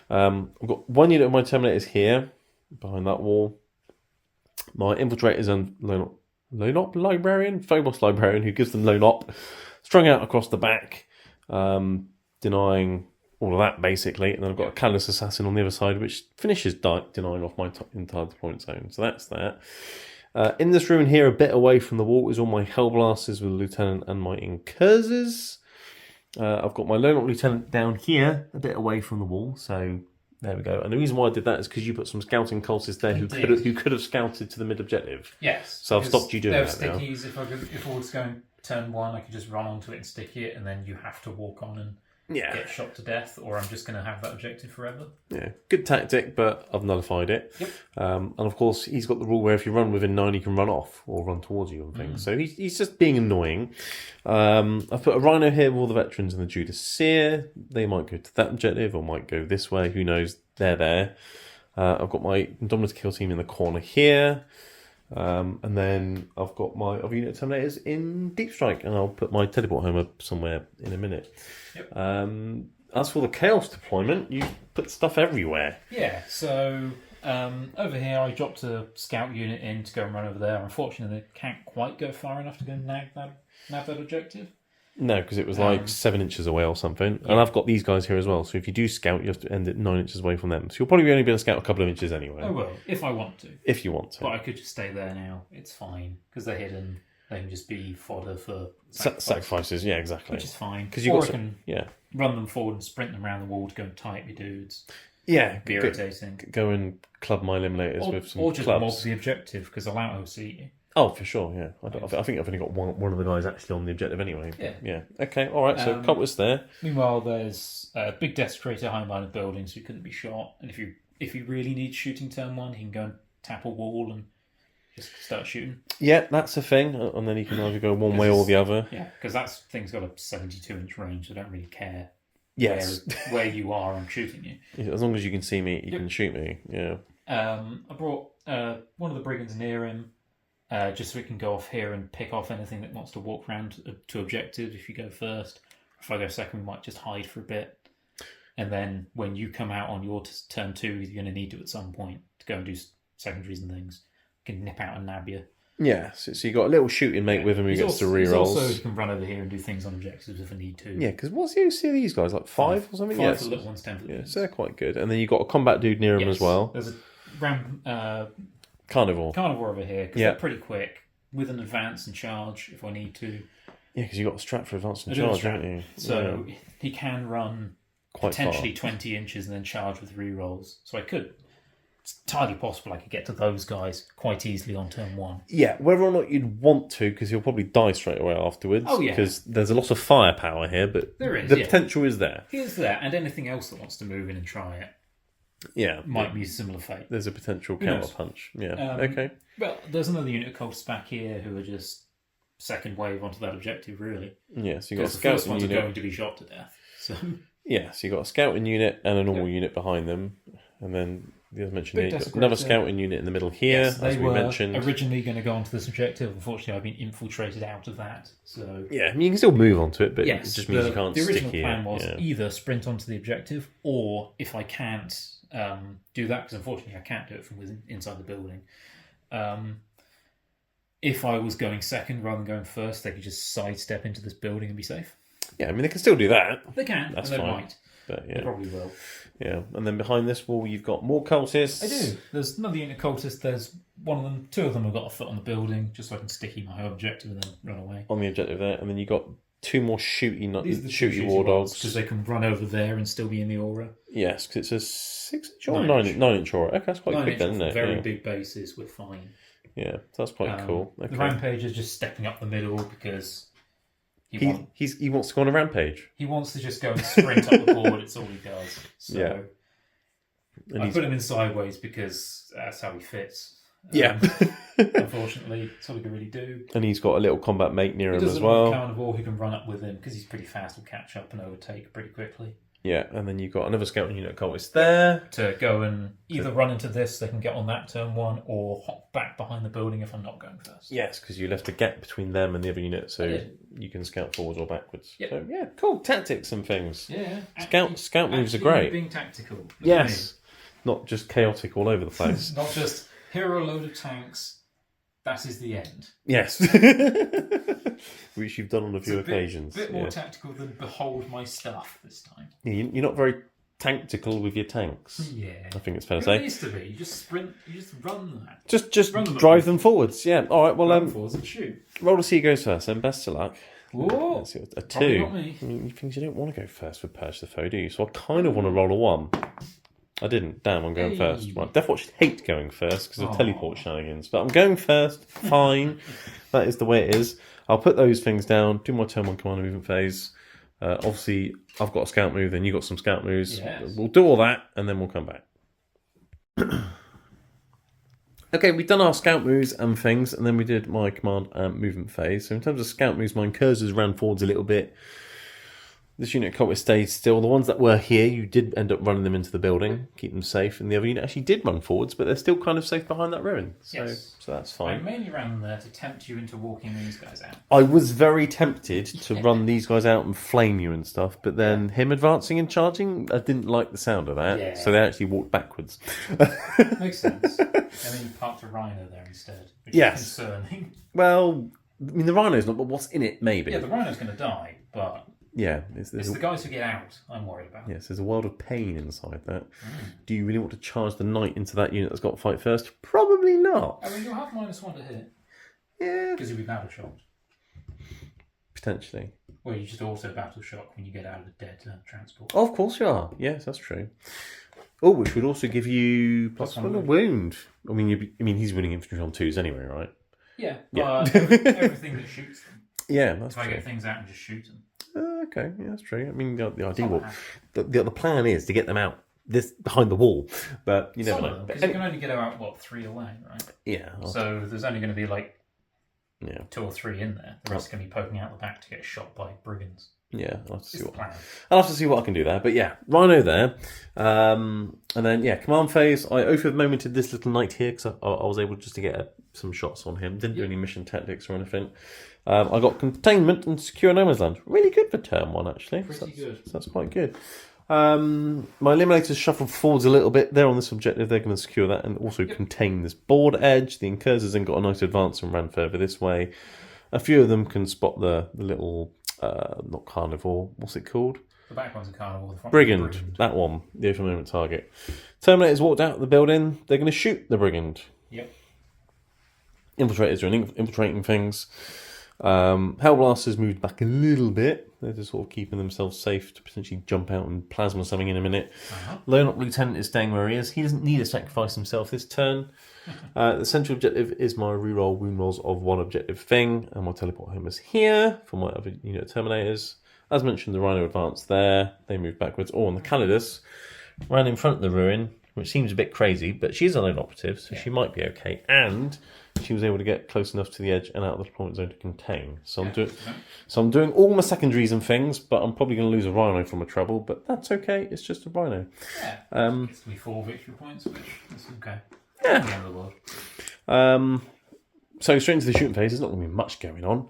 I've got 1 unit of my Terminators here, behind that wall. My Infiltrators and Lone-Op Librarian? Phobos Librarian, who gives them Lone-Op, strung out across the back, denying all of that, basically. And then I've got a Callous Assassin on the other side, which finishes denying off my entire deployment zone. So that's that. In this ruin here, a bit away from the wall, is all my Hellblasters with Lieutenant and my Incursors. I've got my Lone-Op Lieutenant down here, a bit away from the wall, so there we go. And the reason why I did that is because you put some scouting cultists there who could have scouted to the mid-objective. Yes. So I've stopped you doing that now. stickies. If I was going turn 1, I could just run onto it and sticky it, and then you have to walk on and get shot to death, or I'm just going to have that objective forever. Yeah, good tactic, but I've nullified it. Yep. And of course, he's got the rule where if you run within 9, he can run off or run towards you and things. So he's just being annoying. I've put a Rhino here with all the veterans and the Judas Seer. They might go to that objective or might go this way. Who knows? They're there. I've got my Indomitus Kill Team in the corner here. And then I've got my other unit of Terminators in Deep Strike, and I'll put my Teleport Homer somewhere in a minute. Yep. As for the Chaos deployment, you put stuff everywhere. Yeah, so over here I dropped a scout unit in to go and run over there. Unfortunately, they can't quite go far enough to go and nab that objective. No, because it was like 7 inches away or something. Yeah. And I've got these guys here as well. So if you do scout, you have to end it 9 inches away from them. So you'll probably only be able to scout a couple of inches anyway. I will, if I want to. If you want to. But I could just stay there now. It's fine. Because they're hidden. They can just be fodder for sacrifices. Yeah, exactly. Which is fine. Because you can run them forward and sprint them around the wall to go and tie up your dudes. Yeah. Be irritating. Go and club my Eliminators with some Or just clubs. mob the objective, because they'll out-OC you. Oh, for sure, yeah. I think I've only got one of the guys actually on the objective anyway. Yeah. Okay, all right, so Cultists there. Meanwhile, there's a big Desecrator high line of buildings who couldn't be shot. And if you really need shooting turn 1, he can go and tap a wall and just start shooting. Yeah, that's a thing. And then he can either go one way or the other. Yeah, because that thing's got a 72-inch range. I don't really care where you are on shooting you. As long as you can see me, you can shoot me. Yeah. I brought one of the Brigands near him. Just so we can go off here and pick off anything that wants to walk around to objective if you go first. If I go second, we might just hide for a bit. And then when you come out on your turn 2, you're going to need to at some point to go and do secondaries and things. You can nip out and nab you. Yeah, so you got a little shooting mate with him who gets to rerolls. Also, you can run over here and do things on objectives if I need to. Yeah, because what's the OC of these guys? Like 5 or something? 5 for the little ones, 10 for the big ones. So they're quite good. And then you got a combat dude near him as well. There's a Carnivore over here, because they're pretty quick. With an advance and charge if I need to. Yeah, because you've got a strat for advance and charge, haven't you? So he can run quite potentially 20 inches and then charge with rerolls. So it's entirely possible I could get to those guys quite easily on turn 1. Yeah, whether or not you'd want to, because he'll probably die straight away afterwards. Oh, yeah. Because there's a lot of firepower here, but there is, the potential is there. He is there, and anything else that wants to move in and try it. Yeah. Might be a similar fate. There's a potential counter punch. Yeah. Okay. Well, there's another unit of cultists back here who are just second wave onto that objective, really. Yeah, so you got a the scouting first ones unit. are going to be shot to death. So yeah, so you got a scouting unit and a normal unit behind them, and then the other mentioned you've got another scouting unit in the middle here, yes, as we mentioned. Originally going to go onto this objective. Unfortunately, I've been infiltrated out of that. So yeah, I mean, you can still move onto it, but it just means you can't stick here. The original plan was either sprint onto the objective, or if I can't do that, because unfortunately I can't do it from inside the building. If I was going second rather than going first, they could just sidestep into this building and be safe. Yeah, I mean, they can still do that. They can, That's and they fine. might. But yeah, they probably will. Yeah, and then behind this wall, you've got more cultists. I do. There's another unit of cultists. There's two of them have got a foot on the building, just so I can sticky my objective and then run away. On the objective there, and then you got 2 more shooty war war dogs. Because they can run over there and still be in the aura. Yes, because it's a 6-inch or 9-inch aura. Okay, that's quite big then, isn't it? Very big bases, we're fine. Yeah, that's quite cool. Okay. The Rampage is just stepping up the middle because He wants to go on a rampage. He wants to just go and sprint up the board. It's all he does. So Yeah. And I put him in sideways because that's how he fits. Yeah. Unfortunately, that's all he can really do. And he's got a little combat mate near him as He well. doesn't have a carnivore who can run up with him because he's pretty fast. Will catch up and overtake pretty quickly. Yeah, and then you've got another scouting unit cultist there. To go and either run into this, they can get on that turn one, or hop back behind the building if I'm not going first. Yes, because you left a gap between them and the other unit, so you can scout forwards or backwards. Yep. So yeah, cool tactics and things. Yeah, scout moves are great. Being tactical. Yes, not just chaotic all over the place. Not just here are a load of tanks. That is the end. Yes, which you've done on a few occasions. A bit more tactical than behold my stuff this time. Yeah, you're not very tactical with your tanks. Yeah, I think it's fair to say. It needs to be. You just sprint. You just run that. Just drive them forwards. Yeah. All right. Well, run forwards and shoot. Roll to see who goes first. Then best of luck. Whoa. Let's see a 2. Not me. You think you don't want to go first with Purge the Foe, do you? So I kind of want to roll a 1. I didn't. Damn, I'm going first. Right, Deathwatch hate going first because of teleport shenanigans. But I'm going first. Fine. That is the way it is. I'll put those things down, do my turn 1 command movement phase. Obviously, I've got a scout move, then you've got some scout moves. Yes. We'll do all that, and then we'll come back. Okay, we've done our scout moves and things, and then we did my command and movement phase. So in terms of scout moves, my cursors ran forwards a little bit. This unit cultist stayed still. The ones that were here, you did end up running them into the building, keep them safe, and the other unit actually did run forwards, but they're still kind of safe behind that ruin. So, so that's fine. I mainly ran them there to tempt you into walking these guys out. I was very tempted to run these guys out and flame you and stuff, but then him advancing and charging, I didn't like the sound of that, so they actually walked backwards. Makes sense. And then you parked a rhino there instead, which is concerning. Well, I mean, the rhino's not, but what's in it, maybe. Yeah, the rhino's going to die, but... Yeah, it's the guys who get out I'm worried about. Yes, there's a world of pain inside that. Do you really want to charge the knight into that unit that's got to fight first? Probably not. I mean, you'll have -1 to hit. Yeah. Because you'll be battle shocked. Potentially. Well, you just auto battle shock when you get out of the dead transport. Oh, of course you are. Yes, that's true. Oh, which would also give you +1 a wound. I mean, he's winning infantry on 2s anyway, right? Yeah. Everything that shoots them. Yeah, that's true. If I get things out and just shoot them. Okay, yeah, that's true. I mean, the idea, the plan is to get them out behind the wall, but you never know. Because you can only get out 3 away, right? Yeah. So there's only going to be 2 or 3 in there. The rest can be poking out the back to get shot by brigands. Yeah, I'll have to see what I can do there. But yeah, Rhino there, and then command phase. I momented this little knight here because I was able just to get some shots on him. Didn't do any mission tactics or anything. I got containment and secure no man's land. Really good for turn 1, actually. Pretty good. So that's quite good. My eliminators shuffled forwards a little bit. They're on this objective. They're going to secure that and also contain this board edge. The incursors then got a nice advance and ran further this way. A few of them can spot the little, not carnivore, what's it called? The back one's a carnivore. The front Brigand. That one, the open movement target. Terminators walked out of the building. They're going to shoot the brigand. Yep. Infiltrators are infiltrating things. Hellblasters moved back a little bit. They're just sort of keeping themselves safe to potentially jump out and plasma something in a minute. Lone Up Lieutenant is staying where he is. He doesn't need to sacrifice himself this turn. The central objective is my reroll wound rolls of 1 objective thing, and my teleport home is here for my other unit of Terminators. As mentioned, the Rhino advanced there. They moved backwards. And the Calidus ran in front of the ruin, which seems a bit crazy, but she's a lone operative, so she might be okay. And she was able to get close enough to the edge and out of the deployment zone to contain. So I'm doing all my secondaries and things, but I'm probably going to lose a Rhino from a trouble, but that's okay. It's just a Rhino. Yeah. It's going to be 4 victory points, which is okay. Yeah. At the end of the world. So straight into the shooting phase. There's not going to be much going on,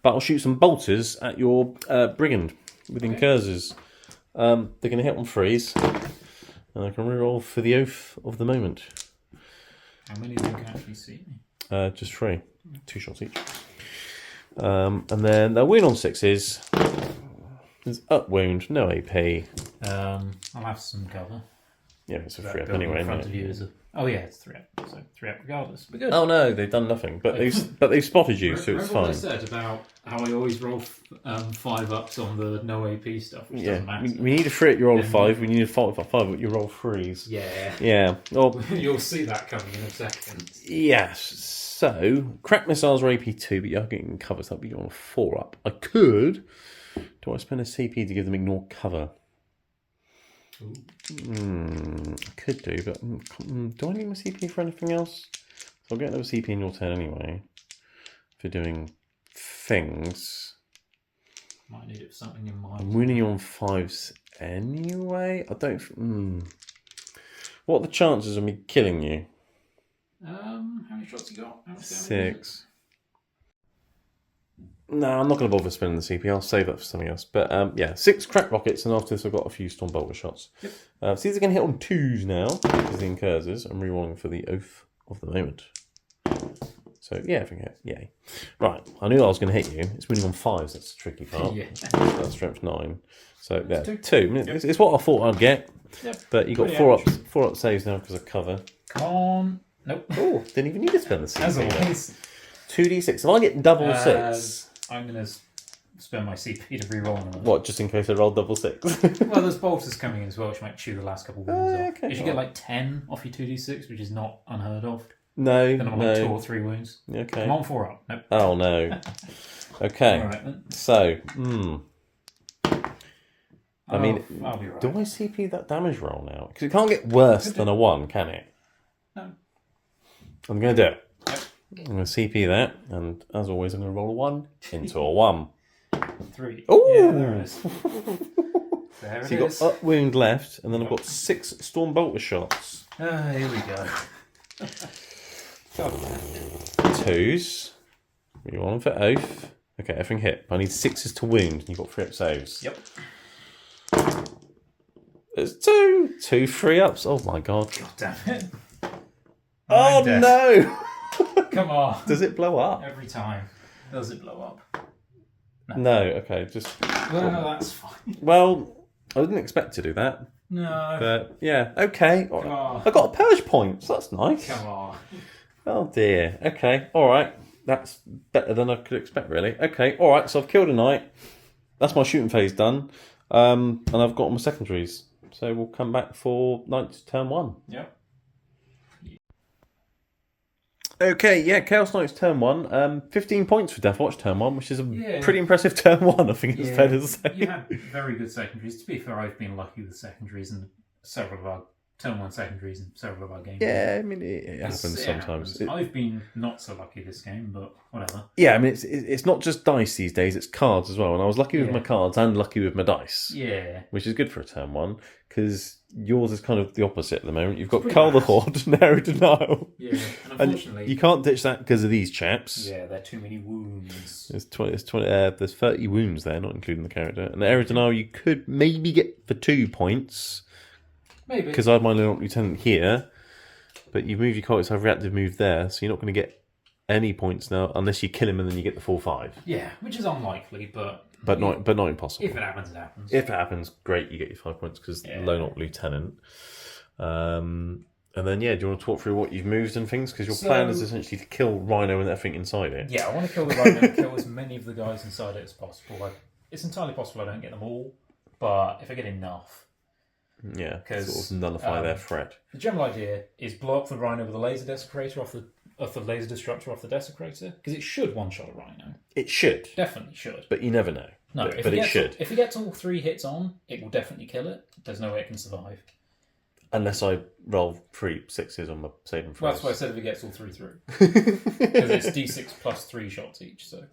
but I'll shoot some bolters at your brigand with incursors. They're going to hit on 3s, and I can reroll for the oath of the moment. How many of them can actually see me? Just 3. 2 shots each. And then they'll win on 6s. There's up wound, no AP. I'll have some cover. Yeah, it's a 3 up anyway. In front of you is it's 3 up. So 3 up regardless. But good. Oh no, they've done nothing. But they've spotted you, so it's fine. What I said about how I always roll 5 ups on the no AP stuff, which doesn't matter. We need a 3 at your roll of 5. We need a 5 at 5 at your roll of 3s. Yeah. Yeah. Well, you'll see that coming in a second. Yes. So, crack missiles are AP2, but you're getting cover, so that'll be on a 4-up. I could. Do I spend a CP to give them ignore cover? I could do, but do I need my CP for anything else? So I'll get another CP in your turn anyway for doing things. Might need it for something in mind. I'm winning you on 5s anyway. I don't. What are the chances of me killing you? How many shots you got? How much damage? 6. No, I'm not going to bother spending the CP. I'll save that for something else. But yeah, 6 crack rockets, and after this, I've got a few storm bolter shots. Yep. So these are going to hit on 2s now, which is the incursors. I'm rerolling for the oath of the moment. So yeah, I think yay. Right, I knew I was going to hit you. It's winning on 5s. That's the tricky part. Yeah. That's strength 9. So yeah, 2. Yep. It's what I thought I'd get. Yep. But you got Pretty 4 up saves now because of cover. Come on. Nope. Oh, didn't even need to spend the CP. As always. 2d6. If I get double 6. I'm going to spend my CP to reroll on them. What, just in case I roll double 6? Well, there's bolters coming in as well, which might chew the last couple of wounds off. Okay, You should get like 10 off your 2d6, which is not unheard of. No, Then I'm on like 2 or 3 wounds. Okay. Come on, 4 up. Nope. Oh, no. Okay. Alright then. So, I mean, I'll be right. do I CP that damage roll now? Because it can't get worse than a 1, can it? No. I'm going to do it. Yep. I'm going to CP that, and as always, I'm going to roll a 1 into a 1. 3. Ooh! Yeah, there it is. There So it you've is. got up wound left, and then I've got 6 storm bolter shots. Here we go. 2s. You want them for oath. Okay, everything hit. I need 6s to wound, and you've got 3 up saves. Yep. There's 2 3-ups. Oh my god. God damn it. Oh Death. no! Come on. Does it blow up? Every time. Does it blow up? No, okay, just. Well, no, that's fine. Well, I didn't expect to do that. No. But yeah, okay. Come on. I got a purge point, so that's nice. Come on. Oh dear. Okay, alright. That's better than I could expect, really. Okay, alright, so I've killed a knight. That's my shooting phase done. And I've got all my secondaries. So we'll come back for Knight's turn 1. Yep. Okay, yeah, Chaos Knight's turn 1. 15 points for Deathwatch turn 1, which is a Yeah. pretty impressive turn 1, I think it's fair to say. You had very good secondaries. To be fair, I've been lucky with secondaries and several of our turn 1 secondaries in several of our games. Yeah, I mean, it happens sometimes. happens. I've been not so lucky this game, but whatever. Yeah, I mean, it's not just dice these days, it's cards as well. And I was lucky with Yeah. my cards and lucky with my dice, Yeah. which is good for a turn 1, because yours is kind of the opposite at the moment. You've got pretty Carl the bad. Horde and Arrow Denial. Yeah. And unfortunately, You can't ditch that because of these chaps. yeah, there are too many wounds. There's 20, there's 30 wounds there, not including the character. And the Arrow Denial you could maybe get for 2 points, Maybe. because I had my Lieutenant here, but you move your cultist, have reactive move there, so you're not going to get any points now unless you kill him and then you get the full 5. Yeah, which is unlikely, but Not impossible. if it happens, it happens. If it happens, great, you get your 5 points because Yeah. Lone Op Lieutenant. And then, yeah, do you want to talk through what you've moved and things? Because your plan is essentially to kill Rhino and everything inside it. Yeah, I want to kill the Rhino and kill as many of the guys inside it as possible. It's entirely possible I don't get them all, but if I get enough. Yeah, 'Cause, sort of nullify their threat. The general idea is blow up the Rhino with a laser desecrator off the laser disruptor off the desecrator, because it should one-shot a Rhino. It should, Definitely should. but you never know. No, but it should. If it gets all 3 hits on, it will definitely kill it. There's no way it can survive. Unless I roll 3 6s on my saving throws. Well, that's why I said if it gets all 3 through. Because it's D6 plus 3 shots each, so...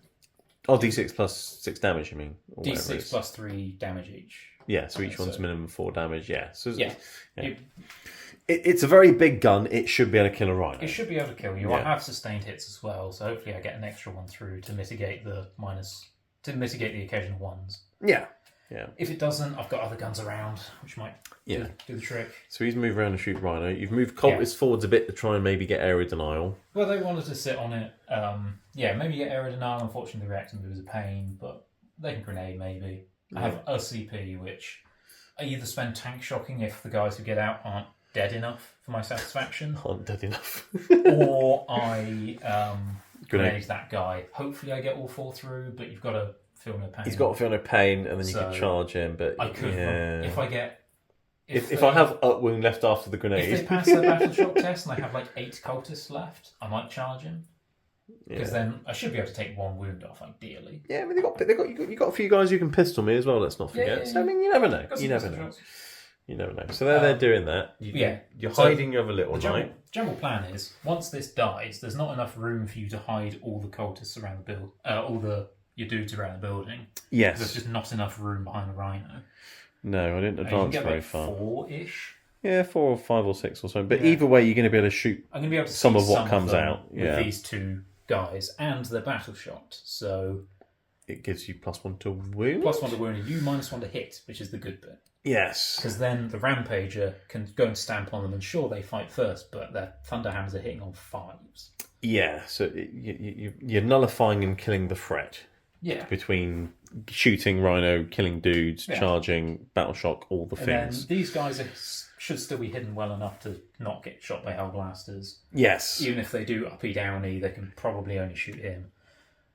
Oh, D6 plus 6 damage, you mean? Or whatever it D6 is. plus 3 damage each. Yeah, so each Okay, one's so- minimum 4 damage, yeah. So Yeah. It's a very big gun. It should be able to kill a Rhino. It should be able to kill you. Yeah. I have sustained hits as well, so hopefully I get an extra one through to mitigate the occasional ones. Yeah. If it doesn't, I've got other guns around, which might do the trick. So he's moved around and shoot Rhino. You've moved Cultist forwards a bit to try and maybe get area denial. Well, they wanted to sit on it. Maybe get area denial. Unfortunately, the reactor move is a pain, but they can grenade maybe. I have a CP, which I either spend tank shocking if the guys who get out aren't dead enough for my satisfaction, Aren't dead enough. or I grenade that guy. Hopefully, I get all 4 through, but you've got to feel no pain. He's got to feel no pain, and then you So, can charge him. But I could if I get if I have up wound left after the if they grenade, pass their battle shock test and I have like 8 cultists left, I might charge him. Because then I should be able to take 1 wound off, ideally. Yeah, I mean, you got a few guys who can pistol me as well. Let's not forget. Yeah. So I mean, you never know. You never know. You never know. So they're doing that. You're hiding your other little knight. General plan is once this dies, there's not enough room for you to hide all the cultists around the build, your dudes around the building. Yes. There's just not enough room behind the rhino. No, I didn't advance you can get very like far. 4-ish. Yeah, 4 or 5 or 6 or something. But either way, you're going to be able to shoot. I'm going to be able to some see of what comes out with these 2 guys, and they're battle shot. So it gives you +1 to wound. +1 to wound, and you -1 to hit, which is the good bit. Yes. Because then the Rampager can go and stamp on them, and sure, they fight first, but their Thunderhammers are hitting on 5s. Yeah, so you're nullifying and killing the threat. Yeah. Between shooting rhino, killing dudes, charging, battle shock, all the things. Then these guys should still be hidden well enough to not get shot by Hellblasters. Yes. Even if they do uppy downy, they can probably only shoot him.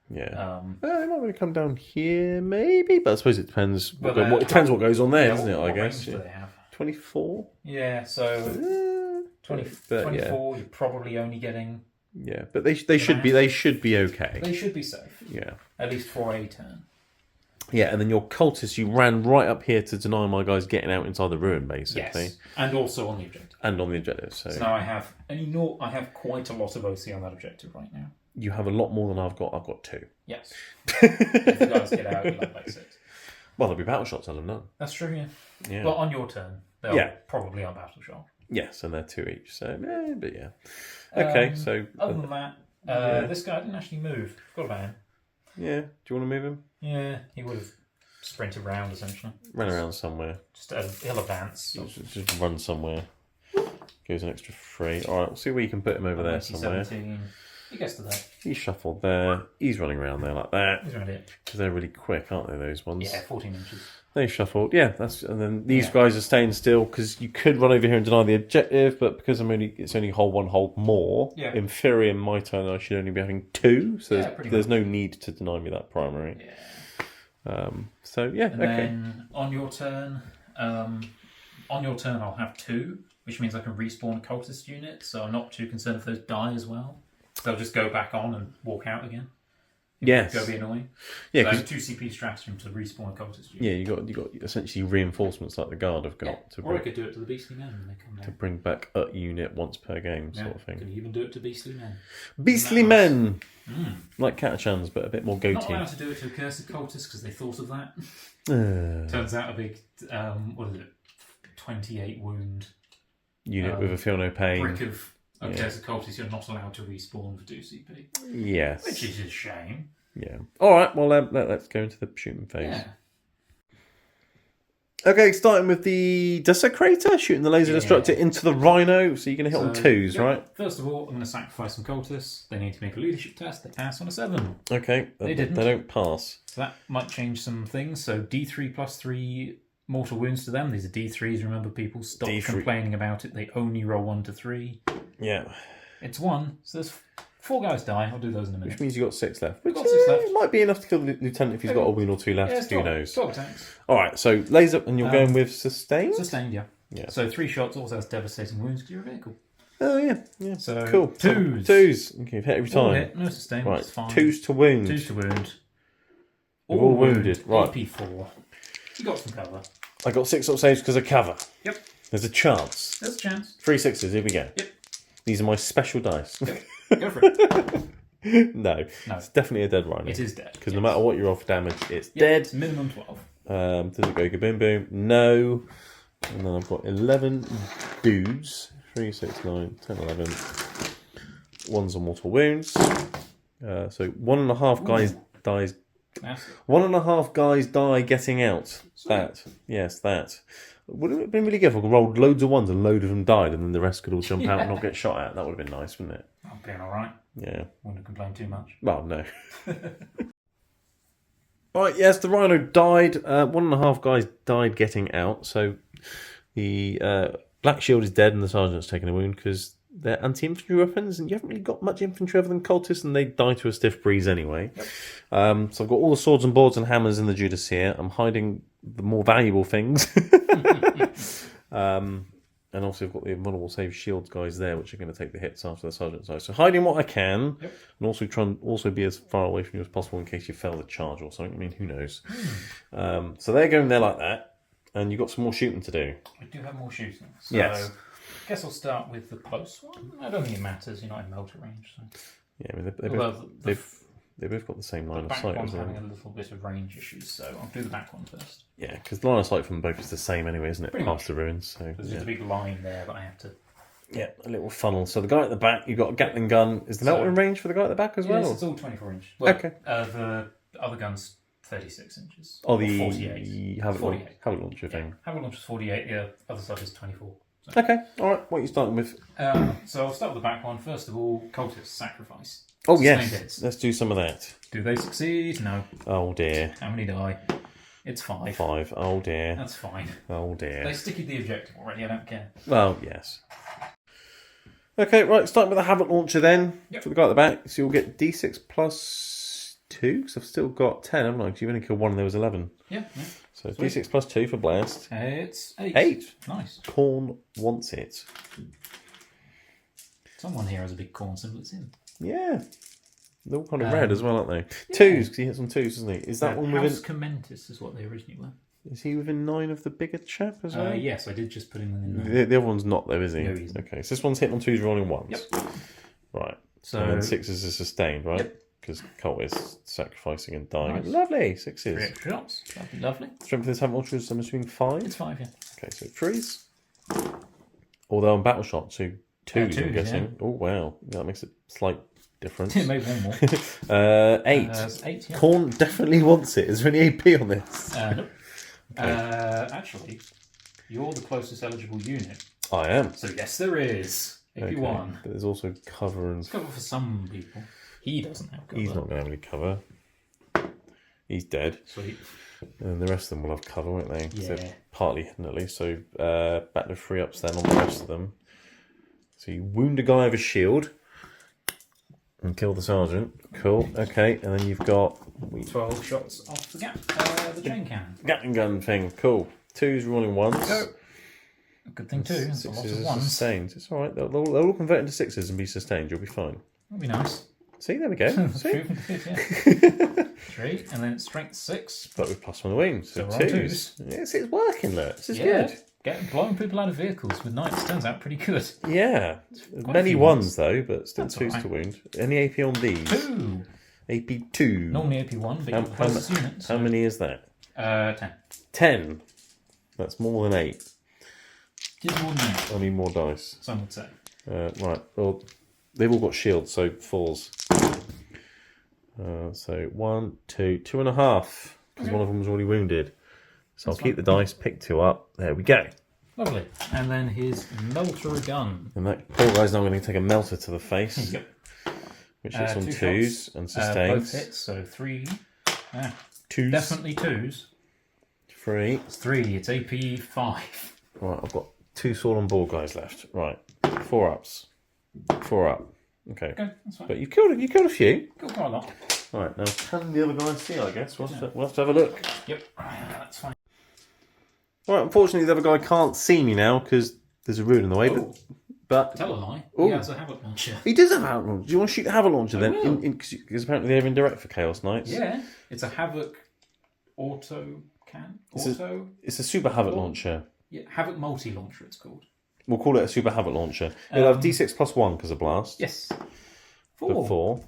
Yeah. They might want to come down here, maybe, but I suppose it depends. It depends what goes on there, doesn't it? I guess. What range do they have? 24. Yeah. So 24. You're probably only getting. Yeah, but they should be okay. They should be safe. Yeah. At least for a turn. Yeah, and then your cultists, you ran right up here to deny my guys getting out inside the ruin, basically. Yes, and also on the objective. So now I have I have quite a lot of OC on that objective right now. You have a lot more than I've got. I've got 2. Yes. If the guys get out, you'll have like 6. Well, there'll be battle shots, I don't know. That's true, yeah. But on your turn, they'll probably on battle shot. Yes, and they're 2 each. So, but yeah. Okay, so other than that, this guy didn't actually move. Forgot about him. Yeah. Do you want to move him? Yeah, he would have sprinted around essentially. Run around somewhere. He'll advance. Just run somewhere. Goes an extra 3. All right, we'll see where you can put him over there somewhere. 17. He gets to there. He's shuffled there. He's running around there like that. He's around it. Because they're really quick, aren't they? Those ones. Yeah, 14 inches. They shuffled. Yeah, and then these guys are staying still because you could run over here and deny the objective, but because it's only hold 1 hold more. Yeah. In theory, in my turn, I should only be having 2, so there's no need to deny me that primary. Yeah. And then on your turn, I'll have 2, which means I can respawn a cultist unit. So I'm not too concerned if those die as well. They'll just go back on and walk out again. Yes. Go be annoying. Yeah, so I have 2 CP stratagem to respawn a cultist unit. Yeah, you got essentially reinforcements like the guard have got or I could do it to the beastly men when they come down. to bring back a unit once per game, sort of thing. Could even do it to beastly men. Beastly men, like Catachans, but a bit more goatee. Not allowed to do it to accursed cultists because they thought of that. Turns out a big 28 wound unit with a feel no pain. Brick of accursed cultists. You're not allowed to respawn for 2 CP. Yes, which is a shame. Yeah. All right. Well, let's go into the shooting phase. Yeah. Okay, starting with the Desecrator, shooting the laser destructor into the Rhino. So you're going to hit on 2s, right? First of all, I'm going to sacrifice some cultists. They need to make a leadership test. They pass on a 7. Okay. They didn't. They don't pass. So that might change some things. So D3 plus 3 mortal wounds to them. These are D3s. Remember, people stop complaining about it. They only roll 1 to 3. Yeah. It's 1. So there's 4 guys die. I'll do those in a minute. Which means you've got 6 left. Which got 6 left. Might be enough to kill the lieutenant if he's got a wound or 2 left. Yeah, Who knows? 12 attacks. All right. So laser, and you're going with sustained. Sustained, yeah. So 3 shots also has devastating wounds because you're a vehicle. Oh yeah. So cool. 2s. 2s. Okay, hit every time. Hit, no sustained. Right. It's fine. 2s to wound. 2s to wound. All wounded. Right. AP4. You got some cover. I got 6 up saves because of cover. Yep. There's a chance. There's a chance. 3 6s. Here we go. Yep. These are my special dice. Go for it. No, it's definitely a dead Rhino. It is dead. Because no matter what you roll for damage, it's dead. It's minimum 12. Does it go kaboom boom? No. And then I've got 11 dudes. 3, 6, 9, 10, 11. One's on mortal wounds. So 1.5 guys dies. Nasty. 1.5 guys die getting out. That. Yes, that. Would it have been really good if I rolled loads of 1s and a load of them died and then the rest could all jump out and not get shot at? That would have been nice, wouldn't it? That would have been alright. Yeah. Wouldn't complain too much. Well, no. Right, yes, the Rhino died. 1.5 guys died getting out. So the Black Shield is dead and the Sergeant's taken a wound because they're anti-infantry weapons and you haven't really got much infantry other than cultists and they die to a stiff breeze anyway. Yep. So I've got all the swords and boards and hammers in the Judas here. I'm hiding the more valuable things. And also I've got the invulnerable save shields guys there, which are going to take the hits after the sergeant side. So hiding what I can, and also try and also be as far away from you as possible in case you fail the charge or something. I mean, who knows? So they're going there like that, and you've got some more shooting to do. I do have more shooting. So Yes. I guess I'll start with the close one. I don't think it matters. You're not in melter range. So. Yeah, I mean, they both got the same line The of back sight. one's having a little bit of range issues, so I'll do the back one first. Yeah, because the line of sight from both is the same anyway, isn't it? Pretty Past the ruins. So There's just a big line there that I have to... yeah, a little funnel. So the guy at the back, you've got a Gatling gun. Is the melter in range for the guy at the back as well? Yes, it's all 24 inch. Well, Okay. The other gun's 36 inches. Oh, Or the 48. Havoc 48. launcher thing. Havoc launch is 48, the other side is 24. So. Okay, alright, what are you starting with? So I'll start with the back one. First of all, cultist sacrifice. Oh, Sustained yes, hits. let's do some of that. Do they succeed? No. Oh dear. How many die? It's 5. 5. Oh dear. That's fine. Oh dear. They stickied the objective already, I don't care. Well, yes. Okay, right, starting with the Havoc launcher then. Yep. For the guy at the back. So you'll get D6 plus 2, because I've still got 10, haven't I? Because you've only killed one and there was 11. Yeah. So Sweet. D6 plus 2 for blast. It's 8. 8. Nice. Corn wants it. Someone here has a big corn symbol, it's him. Yeah. They're all kind of red as well, aren't they? Yeah. 2s, because he hits on 2s, doesn't he? Is that one House within... Commentus is what they originally were. Is he within 9 of the bigger chap as well? Yes, I did just put him in The other one's not though, is he? No, he isn't. Okay, so this one's hitting on 2s, rolling 1s. Yep. Right. So And then 6s is sustained, right? Yep. Because Colt is sacrificing and dying. Nice. Lovely, 3 6s. extra shots. That'd be lovely. Strength of this Havoc launcher is, I'm assuming, 5? It's 5, yeah. Okay, so 3s. Although on battle shot, so 2s, I'm 2s, guessing. yeah. Oh, wow. That makes a slight difference. Maybe one more. 8. It's 8, yeah. Corn definitely wants it. Is there any AP on this? Nope. Actually, you're the closest eligible unit. I am. So yes, there is. If you Okay, won. but there's also cover and... It's cover for some people. He doesn't have cover. He's not going to have any cover. He's dead. Sweet. And the rest of them will have cover, won't they? Yeah. So partly hidden at least. So back to 3 ups then on the rest of them. So you wound a guy with a shield and kill the sergeant. Cool. Okay, and then you've got 12 shots off the gap. The chain cannon. Gatling gun thing. Cool. 2s rolling 1s. Go. Good thing too. That's a lot 6s of are ones. sustained. It's all right. They'll all convert into 6s and be sustained. You'll be fine. That'd be nice. See, there we go. See? 3, and then it's strength 6. But with +1 the wings. So So we're on 2s. Yes, it's working. Look, this is Yeah. good. Blowing people out of vehicles with knights turns out pretty good. Yeah, Quite a many few 1s though, but still That's 2s alright. to wound. Any AP on these? 2. AP 2. Normally AP1, but you're the closest unit. How So. many is that? 10. 10. That's more than 8. Gives more than that, I need more dice. some would say. Right, well, they've all got shields, so 4s. So 1, 2, 2.5. Because one of them was already wounded. So I'll keep the dice, pick 2 up. There we go. Lovely. And then his melter gun. And that poor guy's now going to take a melter to the face. Yep. Which hits on 2 2s shots. and sustains. Both hits, so 3. 2s. Definitely 2s. 3. It's 3, it's AP 5. Right, I've got 2 sword on board guys left. Right, 4 ups. 4 up. Okay. Okay, that's fine. But you've killed a few. Got quite a lot. Right, now can the other guys see, I guess? We'll have to have a look. Yep, that's fine. Right, unfortunately the other guy can't see me now because there's a rune in the way. Oh. But Tell a lie. Ooh. He has a Havoc launcher. he does have a Havoc launcher. Do you want to shoot the Havoc launcher then? will. Because apparently they're indirect for Chaos Knights. Yeah, it's a Havoc auto can. Auto? It's a super Havoc launcher. Yeah, Havoc multi launcher it's called. We'll call it a super Havoc launcher. It'll have D6 plus 1 because of blast. Yes. For 4.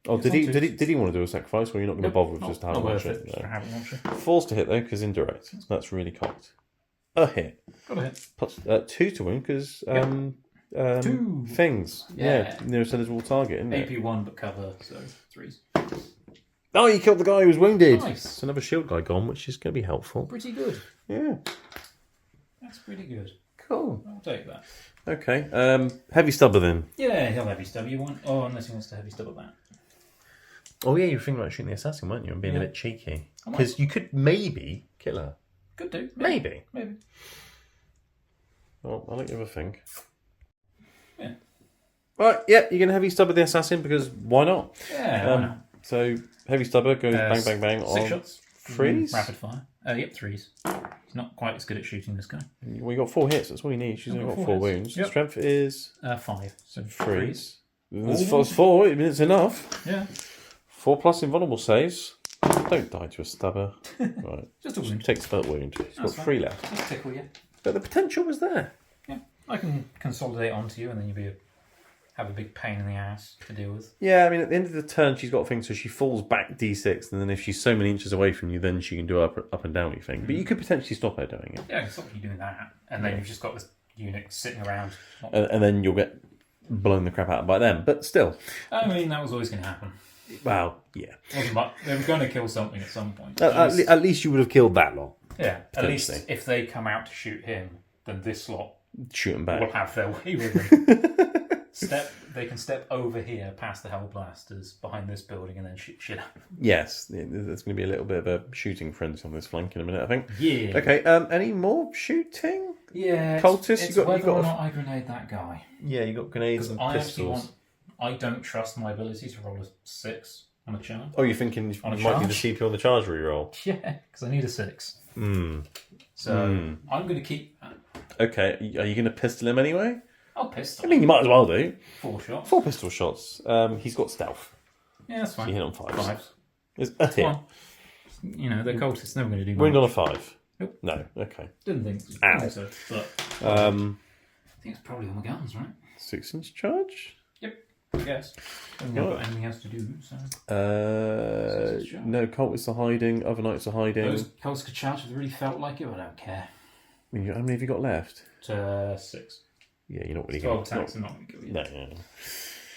Oh, It's did on he? 2s. Did he want to do a sacrifice, or are you not going to bother with just a Havoc not worth launcher? it. Just a Havoc launcher. 4s to hit though, because indirect. That's really cocked. A hit. Got a hit. Plus, 2 to win because 2. things. Yeah. Nearest eligible target, isn't it? AP1 but cover, so 3s. Oh, you killed the guy who was wounded. Nice. It's another shield guy gone, which is going to be helpful. Pretty good. Yeah. That's pretty good. Cool. I'll take that. Okay. Heavy stubber then. Yeah, he'll heavy stub. You want? Oh, unless he wants to heavy stub at that. Oh yeah, you were thinking about shooting the assassin, weren't you? And being a Yeah. bit cheeky. I might. Because you could maybe kill her. Could do. Maybe. Maybe. Well, I'll let you have a think. Yeah. Right, yeah, you're going to heavy stubber the assassin because why not? Yeah. Why not? So heavy stubber goes bang, bang, bang 6 on shots. Threes? Rapid fire. Yep, 3s. He's not quite as good at shooting, this guy. Well, you got 4 hits. That's all you need. She's only got 4 wounds. Yep. Strength is 5. So 3s. It's 4. It's enough. Yeah. 4+ invulnerable saves. Don't die to a stabber. Right. Just a wound. Take spelt wound. She's got 3 left. Just tickle you. But the potential was there. Yeah. I can consolidate onto you, and then you'll have a big pain in the ass to deal with. Yeah, I mean, at the end of the turn, she's got a thing, so she falls back d6, and then if she's so many inches away from you, then she can do up and downy thing. But you could potentially stop her doing it. Yeah, I can stop you doing that, and then you've just got this unit sitting around. And then you'll get blown the crap out by them. But still. I mean, that was always going to happen. Well, yeah. Wasn't much. They were going to kill something at some point. At least you would have killed that lot. Yeah, at least if they come out to shoot him, then this lot shoot him back. will have their way with him. They can step over here past the Hellblasters behind this building and then shoot shit up. Yes, there's going to be a little bit of a shooting frenzy on this flank in a minute, I think. Yeah. Okay, any more shooting? Yeah. Cultists? It's whether or not I grenade that guy. Yeah, you got grenades and pistols. I don't trust my ability to roll a 6 on a charge. Oh, you're thinking you might need the CP on the charge reroll? Yeah, because I need a 6. So I'm going to keep. Okay, are you going to pistol him anyway? I'll pistol. I mean, you might as well do. 4 shots. 4 pistol shots. He's got stealth. Yeah, that's fine. So you hit on 5s. 5s. It's a hit. Well, you know, the cultists never going to do much. Wound on a 5. Nope. No. Okay. Didn't think so. But I think it's probably on the guns, right? 6-inch charge. Yep. I guess. I haven't got anything else to do. So. No, cultists are hiding. Other knights are hiding. Those cultists could charge if they really felt like it. I don't care. I mean, how many have you got left? 6. Yeah, you're not really 12 attacks are not going to kill you. No.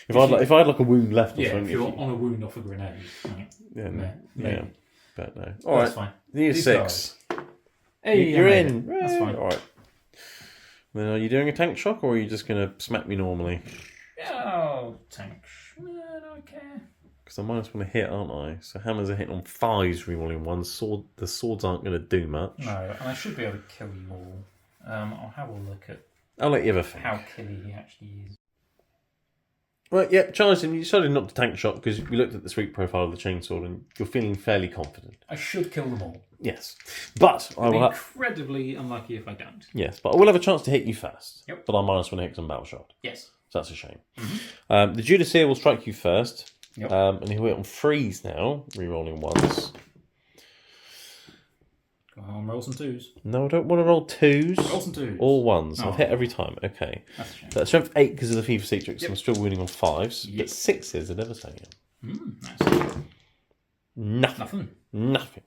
If I had like a wound left or something. If you're on a wound off a grenade. Right? Yeah. But no. All right. That's fine. Need 6. Hey, you're in. That's fine. All right. Then are you doing a tank shock or are you just going to smack me normally? Oh, tank. I don't care. Because I'm -1 to hit, aren't I? So hammers are hitting on 5s, rerolling 1s. The swords aren't going to do much. No, and I should be able to kill you all. I'll have a look at I'll let you have a think. how killy he actually is. Right, yeah, challenged him. You decided not to tank shot because we looked at the sweep profile of the chainsaw and you're feeling fairly confident. I should kill them all. Yes. But I I'll be will incredibly unlucky if I don't. Yes, but I will have a chance to hit you first. Yep. But I'm -1 to hit because I'm battle shot. Yes. So that's a shame. The Judiceer will strike you first. Yep. And he'll hit on 3s now, rerolling 1s. Go on, roll some 2s. No, I don't want to roll 2s. Roll some 2s. All 1s. Oh. I've hit every time. Okay. That's a shame. But strength 8 because of the Fever Secret, so Yep. I'm still winning on 5s. Yep. But 6s are devastating. Nice. Nothing. Nothing. Nothing.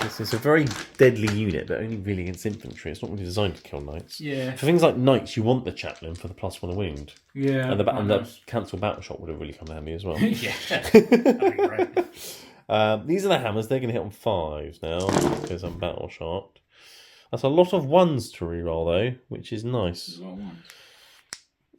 This is a very deadly unit, but only really against infantry. It's not really designed to kill knights. Yeah. For things like knights, you want the chaplain for the +1 wound. Yeah. And the cancel battle shot would have really come handy as well. Yeah. That'd be great. These are the hammers. They're going to hit on 5s now because I'm battle shot. That's a lot of 1s to reroll though, which is nice. Roll 1s.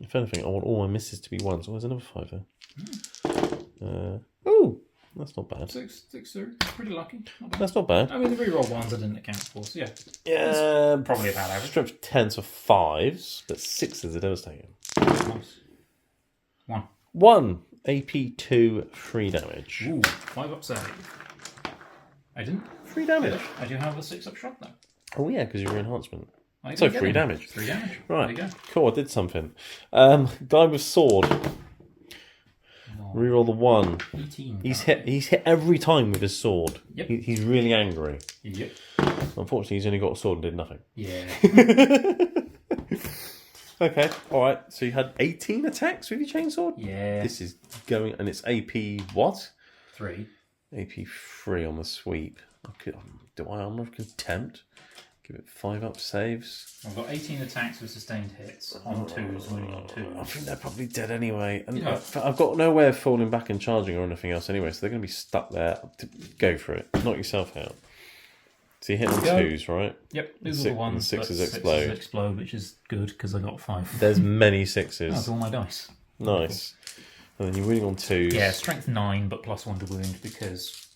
If anything, I want all my misses to be 1s. Oh, there's another 5 there. Oh, that's not bad. 6 through. Pretty lucky. Not bad. That's not bad. I mean, the reroll 1s I didn't account for, so yeah. Yeah, Probably about average. Strength 10s for 5s, but 6s are devastating. Nice. 1. 1 AP2 3 damage. Ooh, 5 up save. I didn't. 3 damage. I do have a 6 up shot though. Oh yeah, because you're enhancement. I So didn't get 3 him. damage. 3 damage. Right. There you go. Cool, I did something. Guy with sword. Oh, Reroll the 1. 18. He's hit every time with his sword. Yep. He's really angry. Yep. Unfortunately, he's only got a sword and did nothing. Yeah. Okay, alright. So you had 18 attacks with your chainsword? Yeah. This is going, and it's AP what? 3. AP 3 on the sweep. Do I armor of contempt? Give it 5 up saves. I've got 18 attacks with sustained hits on 2s, winning on 2s. I think they're probably dead anyway. And Yeah. I've got no way of falling back and charging or anything else anyway, so they're going to be stuck there. Go for it. Knock yourself out. So you hit on 2s, right? Yep, these are Six- the ones. and but 6s explode. 6s explode, which is good because I got 5. There's many 6s. That's all my dice. Nice. And then you're winning on 2s. Yeah, strength 9, but +1 to wound because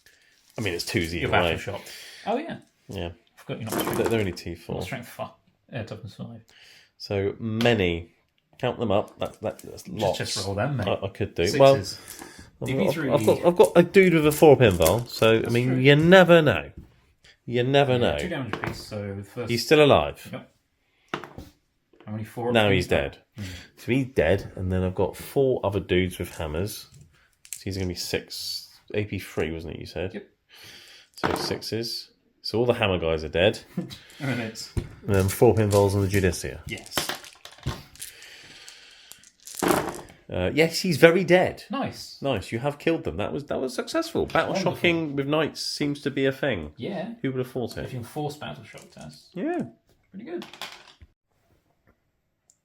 I mean, it's 2s either you're battle way. shot. Oh yeah, Yeah. forgot you're not strength. They're only T4. Strength 5. Toughness 5. So many. Count them up. That's lots. Just roll them, mate. I could do. 6s. Well, DP3. I've got a dude with a 4 pinball, so I mean, true. you never know. You never know. 2 damage apiece, so the first... He's still alive. Yep. How many? 4? Now he's dead. So he's dead, and then I've got 4 other dudes with hammers. So he's going to be 6. AP3, wasn't it, you said? Yep. So 6s. So all the hammer guys are dead. And it's... And then 4 pinballs on the Judicia. Yes. Yes, he's very dead. Nice. Nice, you have killed them. That was successful. Battle shocking with knights seems to be a thing. Yeah. Who would have thought If it? you can force battle shock test. Yeah. Pretty good.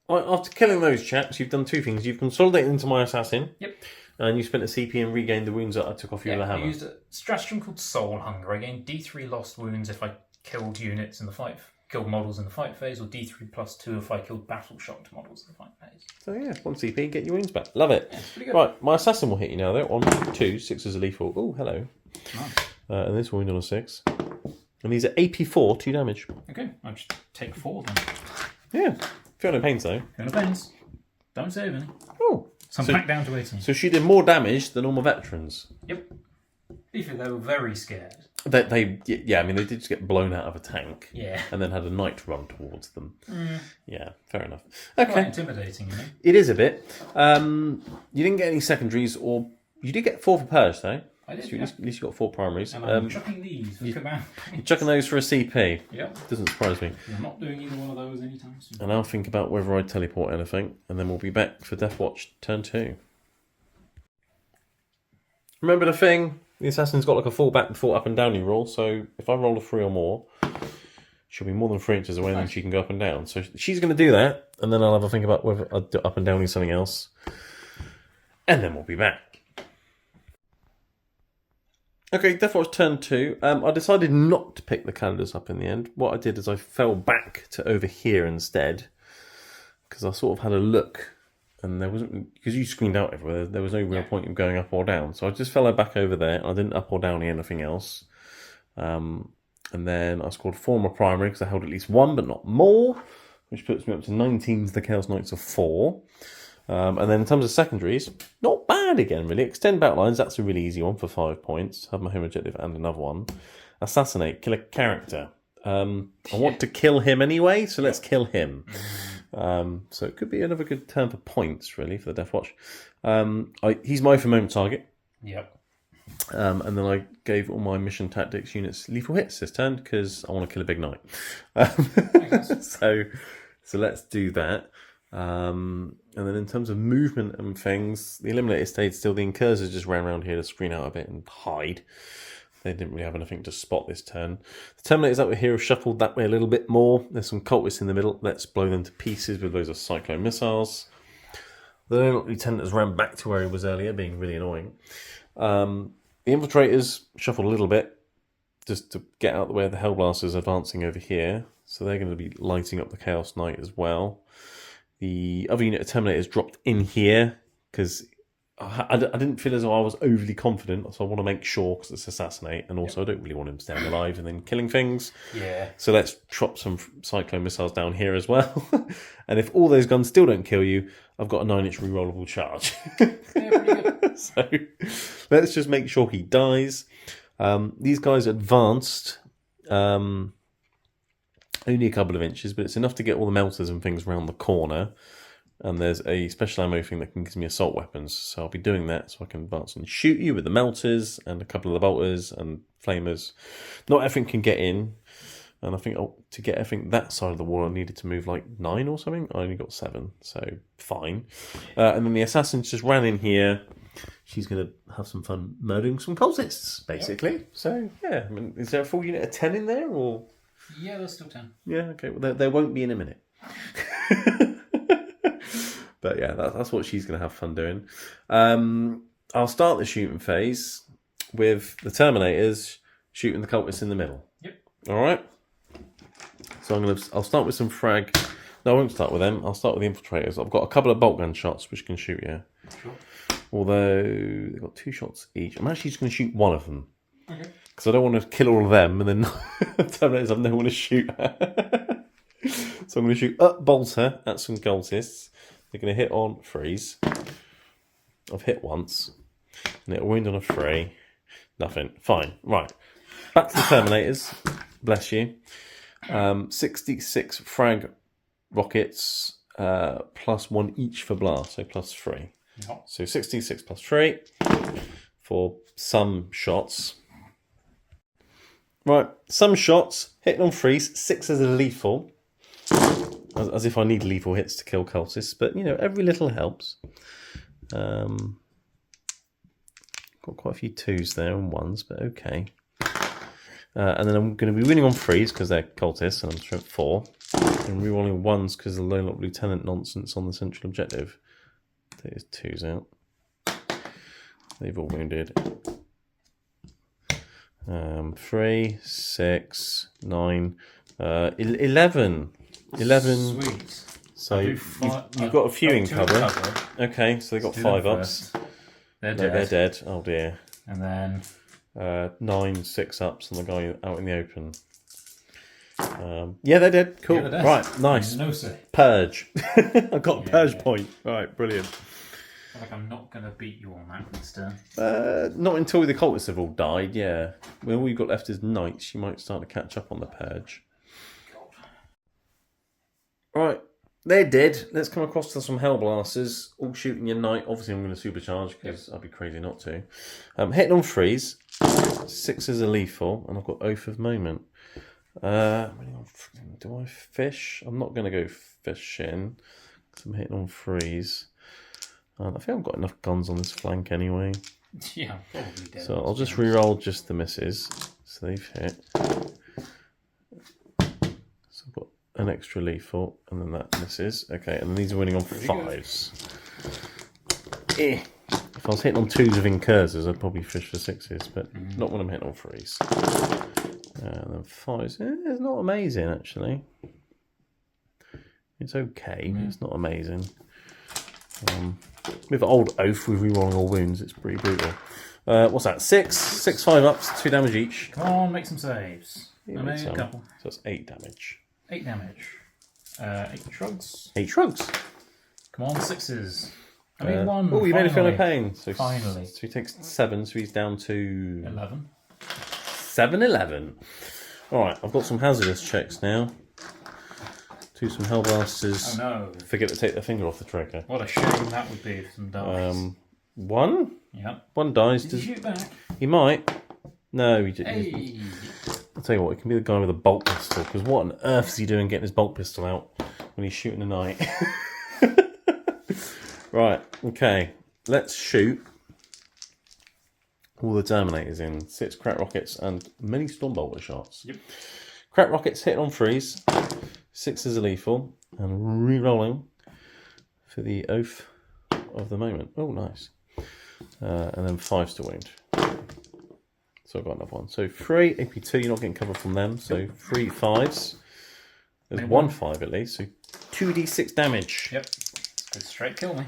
Right, after killing those chaps, you've done 2 things. You've consolidated into my assassin. Yep. And you spent a CP and regained the wounds that I took off you with a hammer. I used a stratagem called Soul Hunger. I gained D3 lost wounds if I killed units in the fight, killed models in the fight phase, or D3 plus 2 if I killed battle shocked models in the fight phase. So yeah, 1 CP, get your wounds back. Love it. Yeah, pretty good. Right, my assassin will hit you now though. On 2, 6 is a lethal. Oh, hello. Nice. And this wound on a 6. And these are AP4, 2 damage. Okay, I'll just take 4 then. Yeah. Feel no pains though. Going to bends. Don't save any. Oh. So I'm back down to 18. So she did more damage than all my veterans. Yep. If they were very scared. They yeah, I mean, they did just get blown out of a tank. Yeah. And then had a knight run towards them. Yeah, fair enough. Quite Okay. intimidating, you know. It is a bit. You didn't get any secondaries, or you did get 4 for purge though. I did, So yeah. at least you got 4 primaries. And I'm chucking these for command. You're chucking those for a CP. Yep. Doesn't surprise me. I'm not doing either one of those anytime soon. And I'll think about whether I teleport anything, and then we'll be back for Deathwatch turn 2. Remember the thing? The assassin's got like a full back and full up and down roll, so if I roll a 3 or more, she'll be more than 3 inches away, and then she can go up and down. So she's going to do that, and then I'll have a think about whether I'll do up and down something else, and then we'll be back. Okay, Deathwatch turn 2. I decided not to pick the calendars up in the end. What I did is I fell back to over here instead, because I sort of had a look, and there wasn't, because you screened out everywhere, there was no real point in going up or down. So I just fell back over there, and I didn't up or down anything else. And then I scored 4 more primary, because I held at least 1, but not more, which puts me up to 19 to the Chaos Knights of 4. And then in terms of secondaries, not bad again, really. Extend battle lines, that's a really easy one for 5 points. Have my home objective and another one. Assassinate, kill a character. I want to kill him anyway, so let's kill him. So it could be another good turn for points, really, for the Deathwatch. He's my for moment target. Yep. And then I gave all my mission tactics units lethal hits this turn, because I want to kill a big knight. So let's do that. And then in terms of movement and things, the Eliminator stayed still. The Incursors just ran around here to screen out a bit and hide. They didn't really have anything to spot this turn. The Terminators that were here have shuffled that way a little bit more. There's some cultists in the middle. Let's blow them to pieces with loads of Cyclone missiles. The Lieutenant has ran back to where he was earlier, being really annoying. The Infiltrators shuffled a little bit, just to get out the way of the Hellblasters advancing over here. So they're going to be lighting up the Chaos Knight as well. The other unit of Terminators dropped in here because I didn't feel as though I was overly confident, so I want to make sure because it's Assassinate, and also I don't really want him staying alive and then killing things. Yeah. So let's drop some Cyclone missiles down here as well. And if all those guns still don't kill you, I've got a 9-inch rerollable charge. Yeah, pretty good. So let's just make sure he dies. These guys advanced only a couple of inches, but it's enough to get all the melters and things around the corner. And there's a special ammo thing that can give me assault weapons. So I'll be doing that so I can advance and shoot you with the melters and a couple of the bolters and flamers. Not everything can get in. And I think to get everything that side of the wall, I needed to move like 9 or something. I only got 7, so fine. And then the assassins just ran in here. She's going to have some fun murdering some cultists, basically. Yep. So, yeah. I mean, is there a full unit of 10 in there? Or? Yeah, there's still 10. Yeah, okay. Well, there won't be in a minute. But yeah, that's what she's going to have fun doing. I'll start the shooting phase with the Terminators shooting the cultists in the middle. Yep. All right. So I'll start with some frag. No, I won't start with them. I'll start with the Infiltrators. I've got a couple of bolt gun shots which can shoot you. Sure. Although they've got 2 shots each. I'm actually just going to shoot one of them. Okay. Because I don't want to kill all of them and then Terminators have no one to shoot at. So I'm going to shoot up bolter at some cultists. They're going to hit on freeze. I've hit once. And it'll wound on a 3. Nothing. Fine. Right. Back to the Terminators. Bless you. 66 frag rockets, plus 1 each for blast, so plus 3. Yep. So 66 plus 3 for some shots. Right, some shots, hitting on 3s, 6 as a lethal. As if I need lethal hits to kill cultists, but you know, every little helps. Got quite a few 2s there and 1s, but okay. And then I'm going to be winning on 3s because they're cultists, and I'm strength 4. And rerolling 1s because of the Lone Lock Lieutenant nonsense on the central objective. Take his 2s out. They've all wounded. 3, 6, 9, 11. 11. Sweet. So you've got a few in cover. Okay, so they've got 5 ups. They're No, dead. they're dead. Oh dear. And then 9 6 ups on the guy out in the open. Yeah, they're dead. Cool. Yeah, they're dead. Right, nice. No say. Purge. I've got a purge yeah. point. Right, brilliant. I feel like I'm not going to beat you on that this turn. Not until the cultists have all died, yeah. When all you've got left is knights, you might start to catch up on the purge. Right, they're dead. Let's come across to some Hellblasters, all shooting your knight. Obviously, I'm going to supercharge because I'd be crazy not to. Hitting on 3s, 6 is a lethal, and I've got Oath of Moment. Do I fish? I'm not going to go fishing because I'm hitting on 3s. I think I've got enough guns on this flank anyway. Yeah, probably dead. So I'll just re-roll just the misses. So they've hit. So I've got an extra lethal, and then that misses. Okay, and then these are winning on 5s. If I was hitting on 2s with incursors, I'd probably fish for 6s, but not when I'm hitting on 3s. And then 5s. It's not amazing, actually. It's okay, but it's not amazing. With Old Oath, with re-rolling all wounds, it's pretty brutal. What's that? 6 5 ups, 2 damage each. Come on, make some saves. Yeah, I made a couple. So that's 8 damage. 8 damage. 8 shrugs. 8 shrugs. Come on, 6s. I made 1. Oh, you made a feel no finally. pain. So Finally. So he takes 7, so he's down to 11. 7-11. Alright, I've got some hazardous checks now. Do some Hellblasters. Oh no. Forget to take their finger off the trigger. What a shame that would be if some dies. 1? Yep. 1 dies. Did you shoot back? He might. No, he didn't. Hey. I'll tell you what, it can be the guy with a bolt pistol, because what on earth is he doing getting his bolt pistol out when he's shooting a knight? Right, okay. Let's shoot all the Terminators in. 6 crack rockets and many Stormbolter shots. Yep. Crack rockets hit on 3s. 6 is a lethal. And re-rolling for the Oath of the Moment. Oh, nice. And then 5s to wound. So I've got another one. So 3 AP2, you're not getting cover from them. So 3 5s. There's 1 5 at least. So 2d6 damage. Yep. Good straight kill me.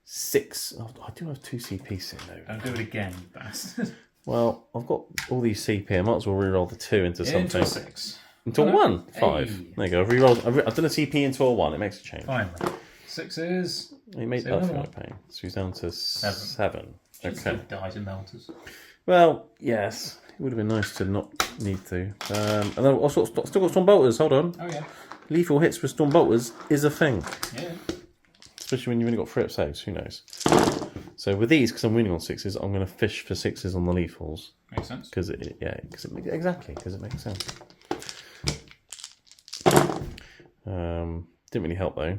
6. Oh, I do have 2 CP sitting there. Don't do it again, you bastard. Well, I've got all these CP. I might as well re-roll the 2 into something. Into a 6. Into a 1. 5. Hey. There you go. I've done a CP into a 1. It makes a change. Finally. 6s. He made Say that another for no one. pain. So he's down to 7. Okay. Died in melters. Well, yes. It would have been nice to not need to. And then I've also still got Stormbolters. Hold on. Oh yeah. Lethal hits with Stormbolters is a thing. Yeah. Especially when you've only got 3 up saves. Who knows? So with these, because I'm winning on 6s, I'm going to fish for 6s on the lethals. Makes sense. Because it makes sense. Didn't really help though.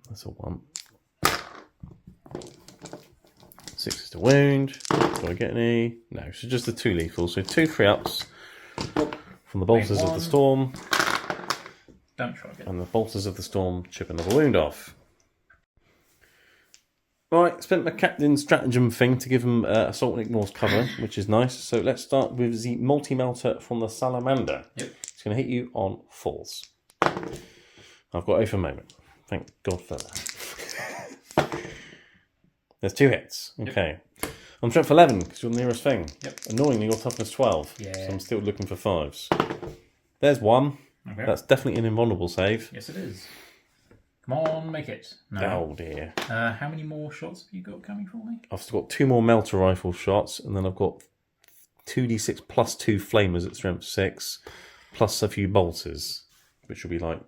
That's a 1. 6 to wound. Do I get any? No. So just the 2 lethals. So 2 3 ups from the bolters of the storm. Don't try again. And the bolters of the storm chip another wound off. Right, spent my captain's stratagem thing to give him assault and ignores cover, which is nice. So let's start with the multi-melter from the Salamander. Yep. It's going to hit you on 4s. I've got Oath of Moment. Thank God for that. There's 2 hits. Okay. Yep. I'm strength 11 because you're the nearest thing. Yep. Annoyingly, you're toughness 12. Yeah. So I'm still looking for 5s. There's 1. Okay. That's definitely an invulnerable save. Yes, it is. Come on, make it. No. Oh dear. How many more shots have you got coming for me? I've still got 2 more melter rifle shots, and then I've got 2d6 plus 2 flamers at strength 6, plus a few bolters, which will be like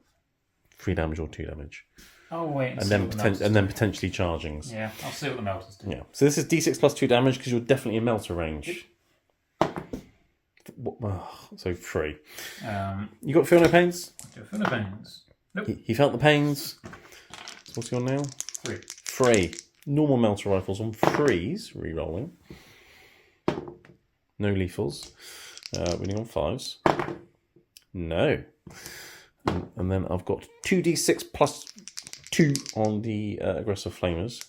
3 damage or 2 damage. Oh wait, and then potentially chargings. Yeah, I'll see what the melters do. Yeah. So this is d6 plus 2 damage because you're definitely in melter range. So 3. You got feel no pains? Feel no pains. Nope. He felt the pains. So what's he on now? 3. 3. Normal melter rifles on 3s, re-rolling. No lethals. Winning on 5s. No. And then I've got 2d6 plus 2 on the aggressive flamers,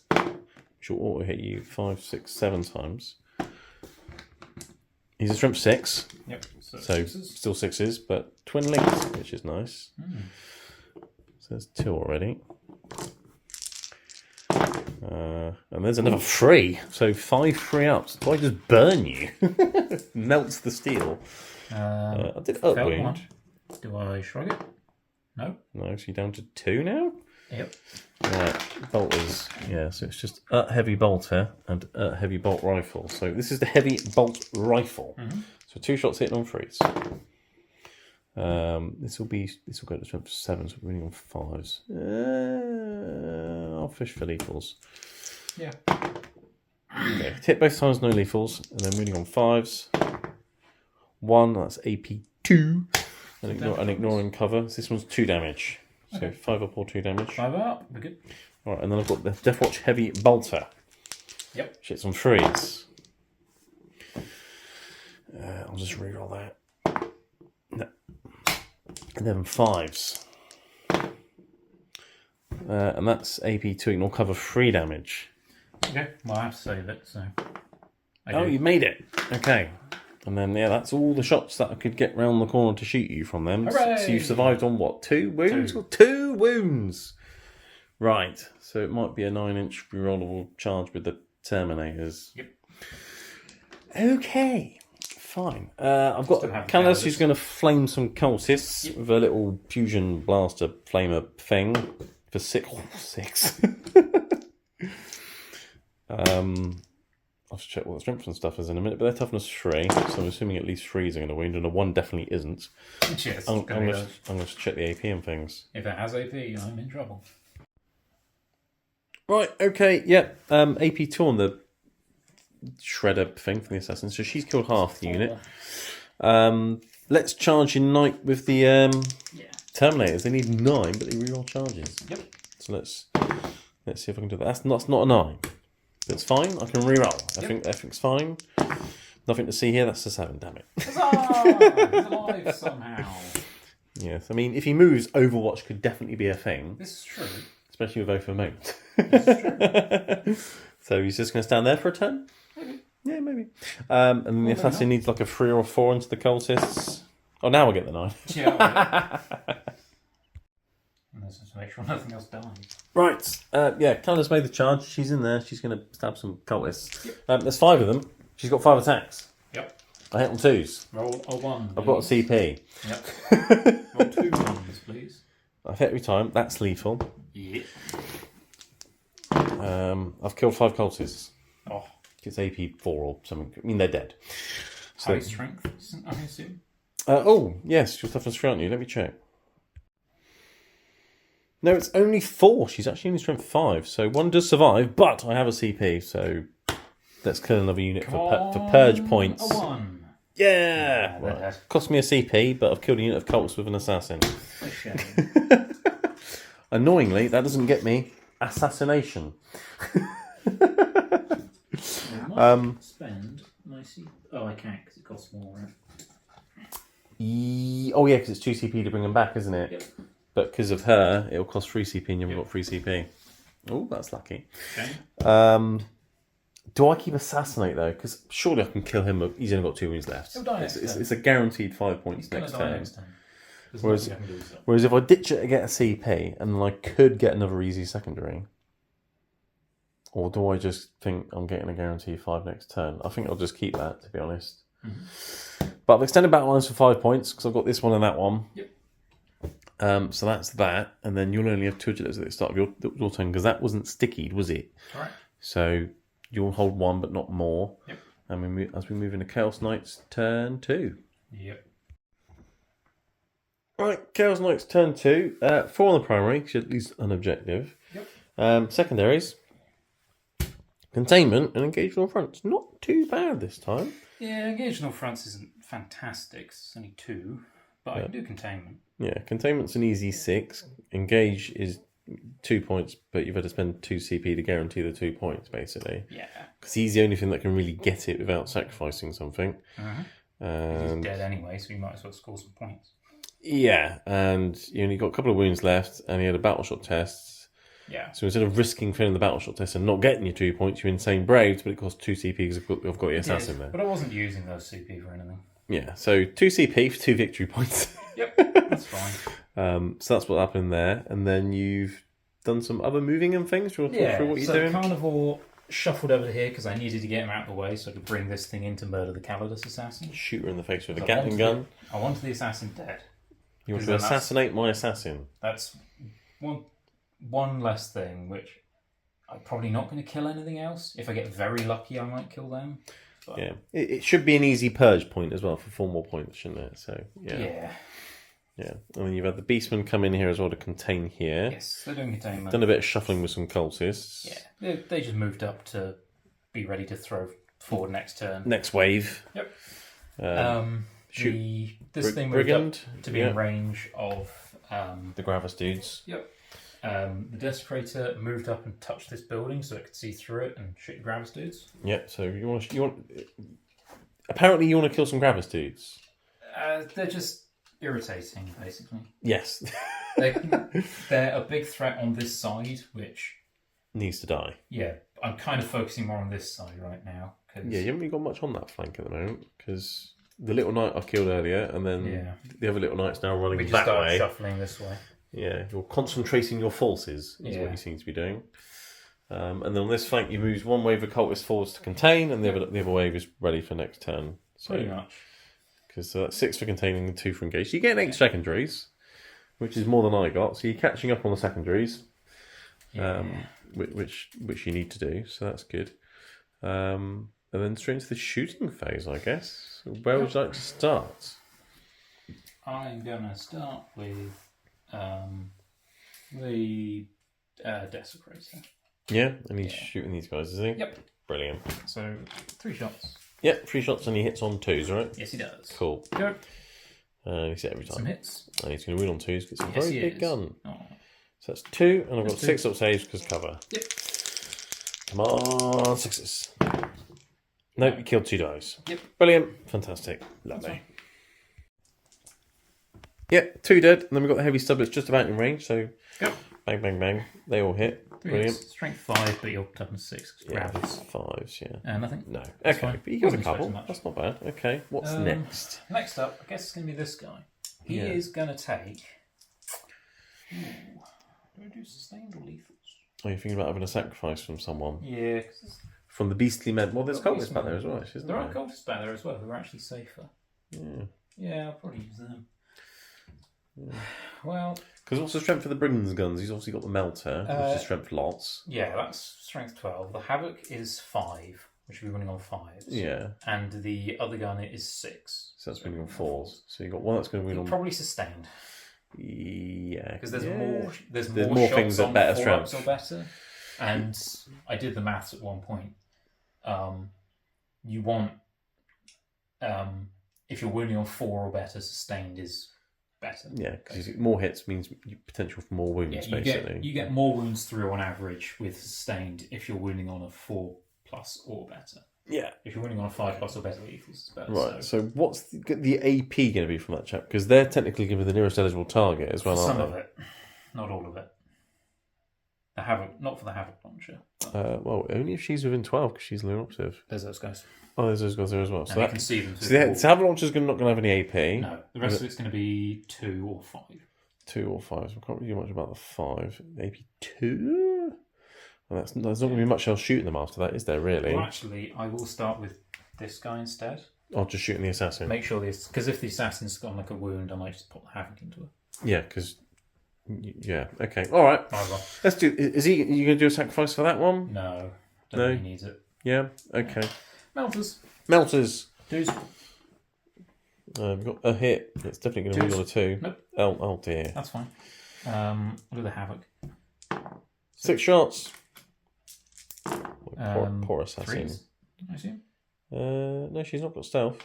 which will auto hit you 5, 6, 7 times. He's a strength 6. Yep. So sixes. still 6s, but twin links, which is nice. So there's 2 already. And there's another 3. So 5 free ups. Do I just burn you? Melts the steel. I did up wound. One. Do I shrug it? No. No, so you're down to 2 now? Yep. Bolters. Yeah, so it's just heavy bolter and heavy bolt rifle. So this is the heavy bolt rifle. So 2 shots hitting on 3s. This will go to strength 7, so we're winning on 5s. I'll fish for lethals. Yeah. Okay, hit both times, no lethals, and then winning on 5s. 1, that's AP 2. And ignoring cover. So this one's 2 damage. So okay. 5 up or 2 damage. 5 up, we're good. Alright, and then I've got the Deathwatch Heavy Bolter. Yep. Shit's on 3s. I'll just reroll that. No. And then 5s. And that's AP 2, ignore cover 3 damage. Okay, well I have to save it, so... You made it! Okay. And then, yeah, that's all the shots that I could get round the corner to shoot you from them. Hooray! So you survived on what? 2 wounds? 2. 2 wounds! Right. So it might be a 9-inch rerollable charge with the Terminators. Yep. Okay. Fine. I've got Candace who's going to flame some cultists with a little fusion blaster flamer thing for 6. Oh, 6. I'll just check what the strength and stuff is in a minute, but their toughness 3, so I'm assuming at least 3s are going to wound, and a 1 definitely isn't. Yes, I'm going to check the AP and things. If it has AP, I'm in trouble. Right, okay, yep. AP 2 on the shredder thing from the assassin, so she's killed half the unit. Let's charge in Knight with the Terminators. They need 9, but they reroll charges. Yep. So let's see if I can do that. That's not a 9. It's fine. I can reroll. I think everything's fine. Nothing to see here. That's a 7. Damn it. Huzzah! He's alive somehow. Yes, I mean, if he moves, Overwatch could definitely be a thing. This is true. Especially with both remote. This is true. So he's just going to stand there for a turn? Maybe. Yeah, maybe. And then the assassin needs like a 3 or 4 into the cultists. Oh, now I'll get the 9. Yeah. And just to make sure nothing else dies. Right. Candace made the charge. She's in there. She's going to stab some cultists. Yep. There's 5 of them. She's got 5 attacks. Yep. I hit on 2s. Roll a 1. I've got a CP. Yep. Roll 2 1s, please. I've hit every time. That's lethal. Yep. I've killed 5 cultists. Oh. It's AP 4 or something. I mean, they're dead. High strength, I assume? Yes. You're toughness 3, aren't you? Let me check. No, it's only 4. She's actually only strength 5. So 1 does survive, but I have a CP, so let's kill another unit for purge points. A 1. Yeah! Right. Cost me a CP, but I've killed a unit of cultists with an assassin. A shame. Annoyingly, that doesn't get me assassination. Spend my CP. Oh, I can't because it costs more, right? Because it's 2 CP to bring them back, isn't it? Yep. But because of her, it'll cost 3 CP and you haven't got 3 CP. Oh, that's lucky. Okay. Do I keep Assassinate, though? Because surely I can kill him. He's only got 2 wounds left. He'll die next turn. It's a guaranteed 5 points next turn. Whereas if I ditch it to get a CP, and then I could get another easy secondary, or do I just think I'm getting a guaranteed 5 next turn? I think I'll just keep that, to be honest. Mm-hmm. But I've extended battle lines for 5 points, because I've got this one and that one. Yep. So that's that, and then you'll only have 2 agilities at the start of your turn because that wasn't stickied, was it? Right. So you'll hold 1, but not more. Yep. And as we move into Chaos Knight's turn 2. Yep. Right, Chaos Knight's turn 2. 4 on the primary, which is at least an objective. Yep. Secondaries. Containment and engage on fronts. Not too bad this time. Yeah, engage on fronts isn't fantastic. It's only 2, but I can do containment. Yeah, containment's an easy 6. Engage is 2 points, but you've had to spend 2 CP to guarantee the 2 points, basically. Yeah. Because he's the only thing that can really get it without sacrificing something. He's dead anyway, so we might as well score some points. Yeah, and you only got a couple of wounds left, and he had a battle shot test. Yeah. So instead of risking failing the battle shot test and not getting your 2 points, you're insane braved, but it costs 2 CP because I've got the assassin there. But I wasn't using those CP for anything. Yeah, so 2 CP for 2 victory points. Yep, that's fine. So that's what happened there, and then you've done some other moving and things. Do you want to talk through what you're doing? Carnivore shuffled over here because I needed to get him out of the way so I could bring this thing in to murder the Calidus assassin. Shoot her in the face with a Gatling gun. I wanted the assassin dead. You want to assassinate my assassin. That's one less thing, which I'm probably not going to kill anything else. If I get very lucky, I might kill them. But... Yeah, it should be an easy purge point as well for 4 more points, shouldn't it? So yeah. And then you've had the Beastmen come in here as well to contain here. Yes, they're doing containment. Done a bit of shuffling with some cultists. Yeah, they just moved up to be ready to throw forward next turn. Next wave. Yep. Shoot. This thing moved up to be in range of the Gravis dudes. Yep. The Desecrator moved up and touched this building so it could see through it and shoot the Gravis dudes. Yeah. So you want. Apparently, you want to kill some Gravis dudes. They're just irritating, basically. Yes. They're a big threat on this side, which needs to die. Yeah, I'm kind of focusing more on this side right now. Cause... Yeah, you haven't really got much on that flank at the moment because the little knight I killed earlier, and then the other little knight's now running that way. Shuffling this way. Yeah, you're concentrating your forces is what you seem to be doing. And then on this flank, you move 1 wave of cultists forwards to contain, and the other wave is ready for next turn. So, pretty much. Because that's 6 for containing and 2 for engage. You get 8 secondaries, which is more than I got. So you're catching up on the secondaries, which you need to do. So that's good. And then straight into the shooting phase, I guess. Where would you like to start? I'm going to start with the Desecrator. Yeah, and he's shooting these guys, is he? Yep. Brilliant. So 3 shots. Yep, 3 shots and he hits on 2s, right? Yes, he does. Cool. Go. He's hit every time. Some hits. And he's going to win on 2s because it's a very big gun. Oh. So that's 2, and I've got 6 up saves because cover. Yep. Come on, 6s. Nope, you killed 2 dice. Yep. Brilliant. Fantastic. Lovely. Yep, 2 dead, and then we've got the heavy stublets just about in range, so bang, bang, bang. They all hit. Brilliant. Strength 5, but you're up to 6. Yeah, 5s, yeah. Nothing? No. That's okay, fine. but you got a Wasn't couple. expecting much. That's not bad. Okay, what's next? Next up, I guess it's going to be this guy. He is going to take... Ooh. Do I do sustained or lethals? Are you thinking about having a sacrifice from someone? Yeah, because... From the beastly men. Well, there's cultists back there as well, isn't there? There are cultists back there as well who are actually safer. Yeah. Yeah, I'll probably use them. Yeah. Well... Because what's the strength for the Britain's guns? He's obviously got the Melter, which is strength lots. Yeah, that's strength 12. The Havoc is 5, which will be running on 5s. Yeah. And the other gun is 6. So that's running on 4s. So you've got one that's going to win on... Probably sustained. Yeah. Because there's more shots things on at better 4 strength. or better. And I did the maths at one point. You want... if you're wounding on 4 or better, sustained is better. Yeah, because more hits means potential for more wounds, basically. You get more wounds through on average with sustained if you're wounding on a 4+ or better. Yeah. If you're wounding on a 5+ or better, lethals is better. Right, so what's the AP going to be from that chap? Because they're technically going to be the nearest eligible target as well, aren't they? Some of it. Not all of it. The Havoc, not for the Havoc launcher. Well, only if she's within 12, because she's an operative. There's those guys. Oh, there's those guys there as well. And So you can see them. So the Avalanche's not going to have any AP. No, the rest of it's going to be 2 or 5. 2 or 5. So I can't really do much about the 5. AP 2? Well, there's not going to be much else shooting them after that, is there, really? Well, actually, I will start with this guy instead. Oh, just shooting the assassin. Make sure this... Because if the assassin's got like a wound, I might just pop the Havoc into it. Yeah, because Yeah. Okay. All right. Either. Let's do. Is he? Are you going to do a sacrifice for that one? No. Don't No? think he needs it. Yeah. Okay. Melters. Melters. Twos. We've got a hit. It's definitely going to win on a 2. Nope. Oh dear. That's fine. We'll do the Havoc. 6 shots. Poor assassin. 3s, I assume. No, she's not got stealth.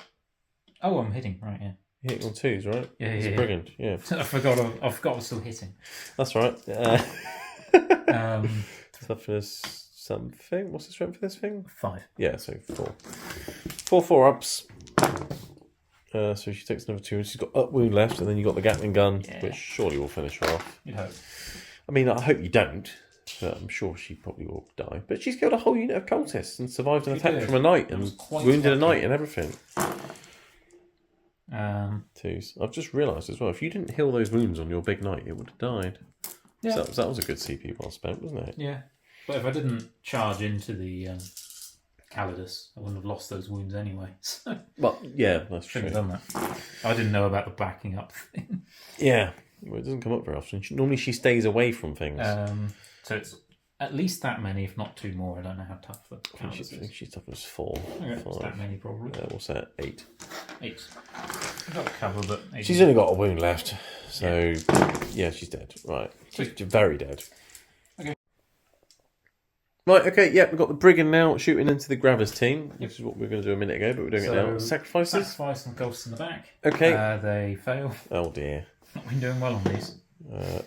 Oh, I'm hitting. Right, yeah. You're hitting on 2s, right? Yeah, It's yeah. brilliant. Yeah. I forgot I was still hitting. That's right. Um, Toughness something. What's the strength for this thing? 5. Yeah, so 4. 4 ups. So she takes another 2. She's got up wound left, and then you got the Gatling gun, which surely will finish her off. You'd hope. I mean, I hope you don't, but I'm sure she probably will die. But she's killed a whole unit of cultists and survived an attack from a knight and wounded a knight and everything. 2s. I've just realised as well, if you didn't heal those wounds on your big knight, it would have died. Yeah. So that was a good CP well spent, wasn't it? Yeah. But if I didn't charge into the Calidus, I wouldn't have lost those wounds anyway. So Well, yeah, that's true. shouldn't have done that. I didn't know about the backing up thing. Yeah, well, it doesn't come up very often. Normally she stays away from things. So it's at least that many, if not 2 more. I don't know how tough the I think Calidus is. she's tough as 4. Okay, it's 5. that many probably. What's that? 8. 8. I've got cover, but 8. She's only got a wound left, so yeah, she's dead. Right, she's very dead. Okay. Right, okay, yeah, we've got the Brigand now shooting into the Gravis team, which is what we were going to do a minute ago, but we're doing it now. Sacrifices? Sacrifice and ghosts in the back. Okay. They fail. Oh dear. Not been doing well on these.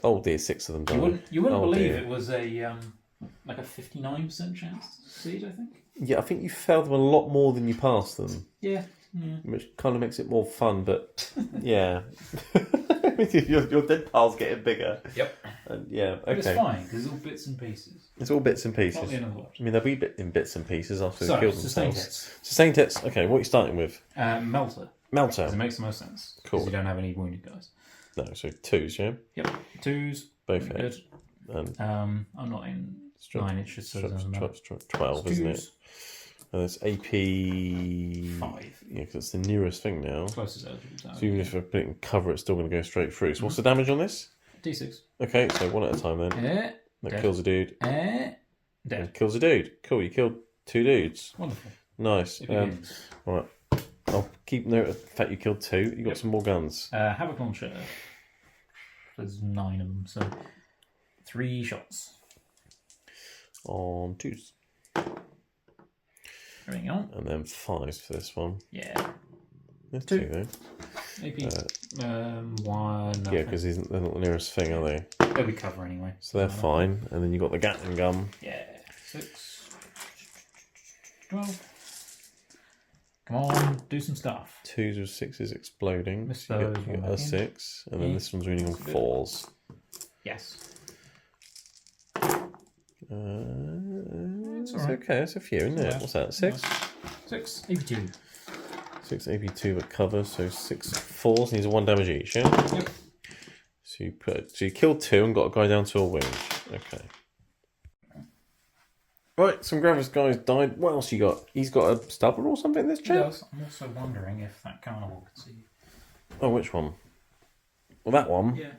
Oh dear, 6 of them died. You wouldn't believe dear. it was a like a 59% chance to succeed, I think. Yeah, I think you failed them a lot more than you passed them, Yeah. which kind of makes it more fun, but yeah. your dead pile's getting bigger. Yep. And yeah, okay. But it's fine, because it's all bits and pieces. It's all bits and pieces. Not the end of the world. I mean, they'll be in bits and pieces after So, they kill sustained themselves. hits. Sustained hits. Okay, what are you starting with? Melter. Melter. Because it makes the most sense. Cool. Because you don't have any wounded guys. No, so 2s, yeah? Yep. 2s. Both good. hit. And I'm not in 9 inches, so it doesn't matter. 12, isn't it? And it's AP 5. Yeah, because it's the nearest thing now. Closest eligible. So even if I put it in cover, it's still going to go straight through. So what's the damage on this? D6. Okay, so 1 at a time then. That Dead. kills a dude. Dead. That kills a dude. Cool, you killed 2 dudes. Wonderful. Nice. It begins. Alright. I'll keep note of the fact you killed 2. You got some more guns. Havoc Launcher. There's 9 of them, so 3 shots. On 2s. There we go. And then 5s for this one. Yeah. There's 2. 2 though. AP 1. Yeah, because they're not the nearest thing, are they? They'll be cover anyway. So they're fine. And then you got the Gatling gun. Yeah. 6. 12. Come on, do some stuff. 2s with 6s exploding. Miss So you those, get one a back in. 6. And then this one's winning on 4s. Yes. It's alright. okay. It's a few, isn't it? alright. What's that? 6? 6. AP2. 6 AP2 but cover, so 6 4s needs a 1 damage each, yeah? Yep. So you killed 2 and got a guy down to a wound. Okay. Right, some Gravis guys died. What else you got? He's got a stubber or something, this chap? Yes, I'm also wondering if that carnival could see. Oh, which one? Well, that one. Yeah.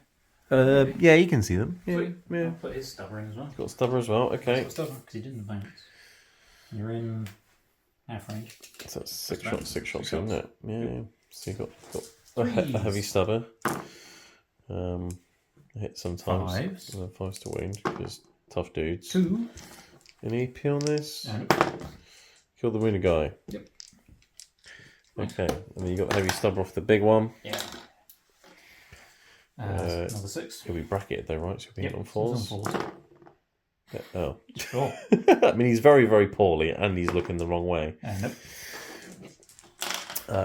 Yeah, you can see them. Yeah, Sweet. yeah. I'll put his stubber in as well. Got a stubber as well. Okay. He's got stubber because he didn't advance. You're in half range. So that's 6 shots, 6 shots, Six isn't shots. it? Yeah. So you got a heavy stubber. Hit sometimes. 5s. 5s to wound because tough dudes. 2. Any EP on this? Nope. Kill the wounded guy. Yep. Okay, and then you got the heavy stubber off the big one. Yeah. Another 6. He'll be bracketed though, right? So he'll be Yep. hitting on 4s. He's on 4s. Yeah, oh. Sure. I mean, he's very, very poorly and he's looking the wrong way. Nope.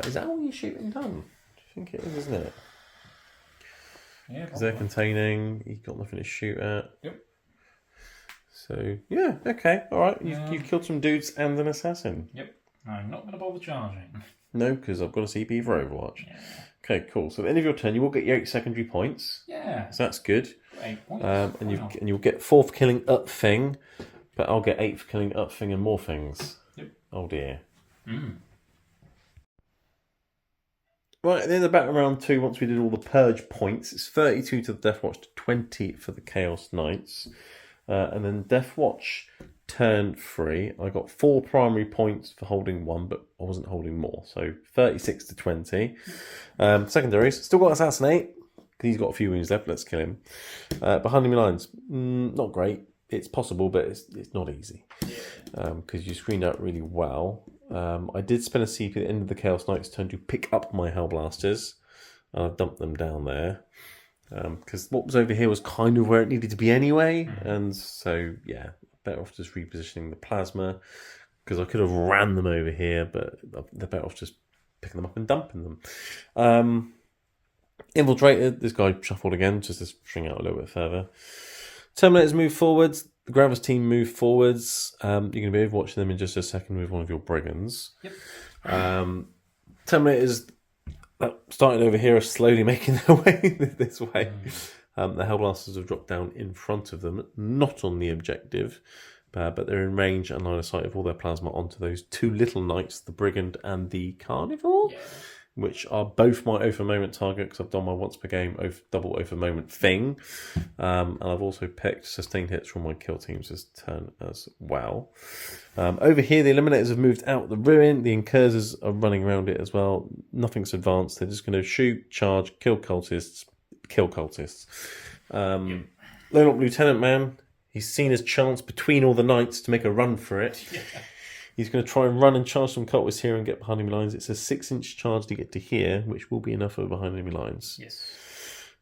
Is that all your shooting done? Do you think it is, isn't it? Yeah. Because they're containing, you've got nothing to shoot at. Yep. So, yeah, okay, alright. You've killed some dudes and an assassin. Yep. I'm not going to bother charging. No, because I've got a CP for Overwatch. Yeah. Okay, cool. So at the end of your turn, you will get your 8 secondary points. Yeah. So that's good. 8 points. And you'll get 4 for killing up thing, but I'll get 8 for killing up thing and more things. Yep. Oh dear. Mm. Right, at the end of battle round 2, once we did all the purge points, it's 32 to the Deathwatch to 20 for the Chaos Knights. And then Deathwatch turn 3. I got 4 primary points for holding 1, but I wasn't holding more. So 36 to 20. Secondaries, still got Assassinate. He's got a few wounds left. Let's kill him. Behind enemy lines, not great. It's possible, but it's not easy. Because you screened out really well. I did spend a CP at the end of the Chaos Knight's turn to pick up my Hellblasters. And I've dumped them down there. Because what was over here was kind of where it needed to be anyway. And so, yeah, better off just repositioning the Plasma. Because I could have ran them over here, but they're better off just picking them up and dumping them. Infiltrated, this guy shuffled again, just to string out a little bit further. Terminators move forwards. The Gravis team move forwards. You're going to be overwatching them in just a second with one of your Brigands. Yep. Terminators starting over here are slowly making their way this way. The Hellblasters have dropped down in front of them, not on the objective, but they're in range and line of sight of all their plasma onto those 2 little knights, the Brigand and the Carnivore. Yeah. Which are both my over moment target because I've done my once per game double over moment thing. And I've also picked sustained hits from my kill teams this turn as well. Over here, the Eliminators have moved out the ruin. The Incursors are running around it as well. Nothing's advanced. They're just going to shoot, charge, kill cultists. Lone Up Lieutenant Man, he's seen his chance between all the knights to make a run for it. Yeah. He's going to try and run and charge some cultists here and get behind enemy lines. It's a 6-inch charge to get to here, which will be enough for behind enemy lines. Yes.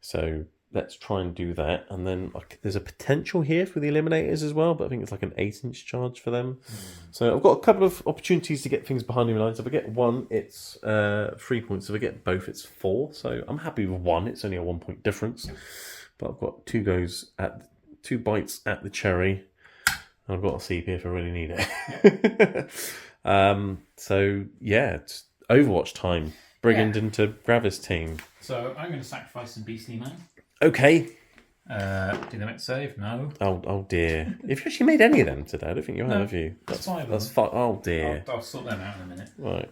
So let's try and do that. And then there's a potential here for the Eliminators as well, but I think it's like an 8-inch charge for them. So I've got a couple of opportunities to get things behind enemy lines. If I get 1, it's 3 points. If I get both, it's 4. So I'm happy with 1. It's only a 1-point difference. But I've got 2 bites at the cherry. I've got a CP if I really need it. So, yeah, it's Overwatch time. Brigand into Gravis team. So, I'm going to sacrifice some Beastly Man. Okay. Do they make save? No. Oh dear. Have you actually made any of them today? I don't think you have you? That's 5 That's 5. Oh dear. I'll sort them out in a minute. Right.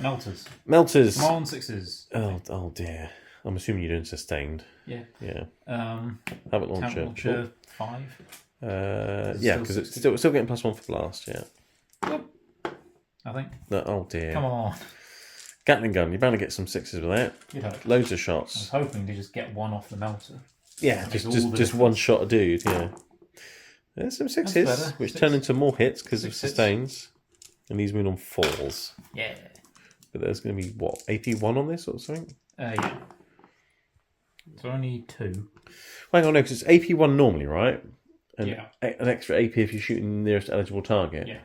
Melters. Come on, 6s. Oh dear. I'm assuming you're doing sustained. Yeah. Yeah. Have it launcher 5. Yeah, because it's still getting +1 for blast, yeah. Yep. I think. No, oh dear. Come on. Gatling gun, you're bound to get some 6s with that. You'd hope. Loads of I was shots. hoping to just get 1 off the melter. Yeah, just one shot a dude, yeah. There's some 6s, which turn into more hits because of sustains. And these win on 4s. Yeah. But there's going to be, what, AP 1 on this or something? Yeah. So only 2. Hang on, no, because it's AP 1 normally, right? And yeah. An extra AP if you're shooting the nearest eligible target. Yeah.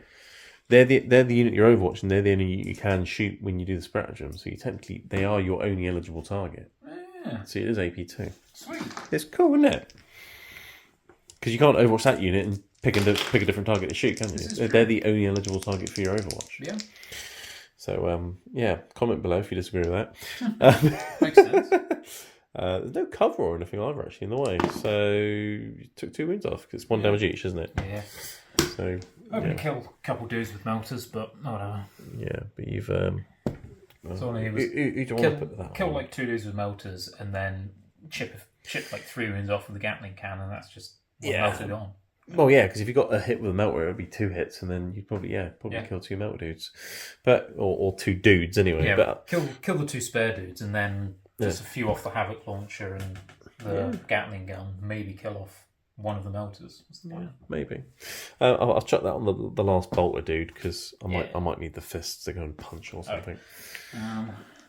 They're the unit you're overwatching. They're the only unit you can shoot when you do the stratagem. So they are your only eligible target. Yeah. So it is AP2. Sweet. It's cool, isn't it? Because you can't overwatch that unit and pick a different target to shoot, can you? They're the only eligible target for your Overwatch. Yeah. So yeah, comment below if you disagree with that. Makes sense. There's no cover or anything either actually in the way, so you took 2 wounds off because it's 1 damage each, isn't it? Yeah. So I'm going to kill a couple dudes with melters, but whatever. Yeah, but you've so all I was you don't want to put that kill on. like 2 dudes with melters and then chip like 3 wounds off with the Gatling cannon. That's just one melter gone. Well, yeah, because if you got a hit with a melter, it would be 2 hits, and then you'd probably kill 2 melter dudes, but or 2 dudes anyway. Yeah, but kill the 2 spare dudes, and then just a few off the Havoc launcher and the Gatling gun. Maybe kill off one of the melters. What's the point? Maybe. I'll chuck that on the last bolter dude because I might need the fists to go and punch or something.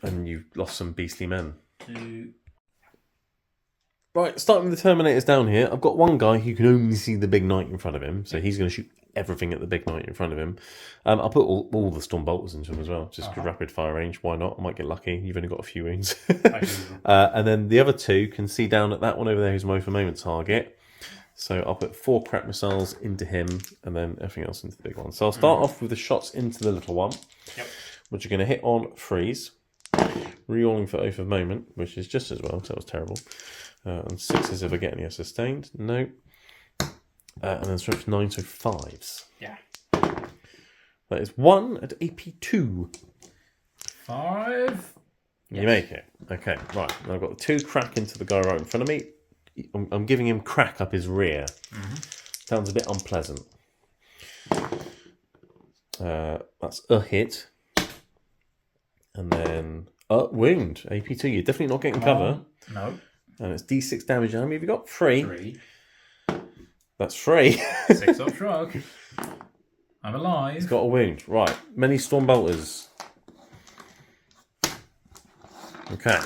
And you've lost some beastly men. Right, starting with the Terminators down here, I've got one guy who can only see the big knight in front of him, so he's going to shoot everything at the big knight in front of him. I'll put all the storm bolters into him as well, just for rapid fire range. Why not? I might get lucky. You've only got a few wounds. And then the other 2 can see down at that one over there who's my for moment target. So I'll put 4 crack missiles into him and then everything else into the big one. So I'll start off with the shots into the little one, which are going to hit on freeze, re-rolling for oath of moment, which is just as well, because that was terrible. And 6s if I get any sustained. No. And then strength 9, so 5s. Yeah. That is 1 at AP2. 5. Yes. You make it. Okay, right. Now I've got the 2 crack into the guy right in front of me. I'm giving him crack up his rear. Sounds a bit unpleasant. That's a hit. And then wound. AP2. You're definitely not getting cover. No. And it's D6 damage. How many have you got? 3. 3. That's 3. 6 off shrug. I'm alive. He's got a wound. Right. Many storm bolters. Okay.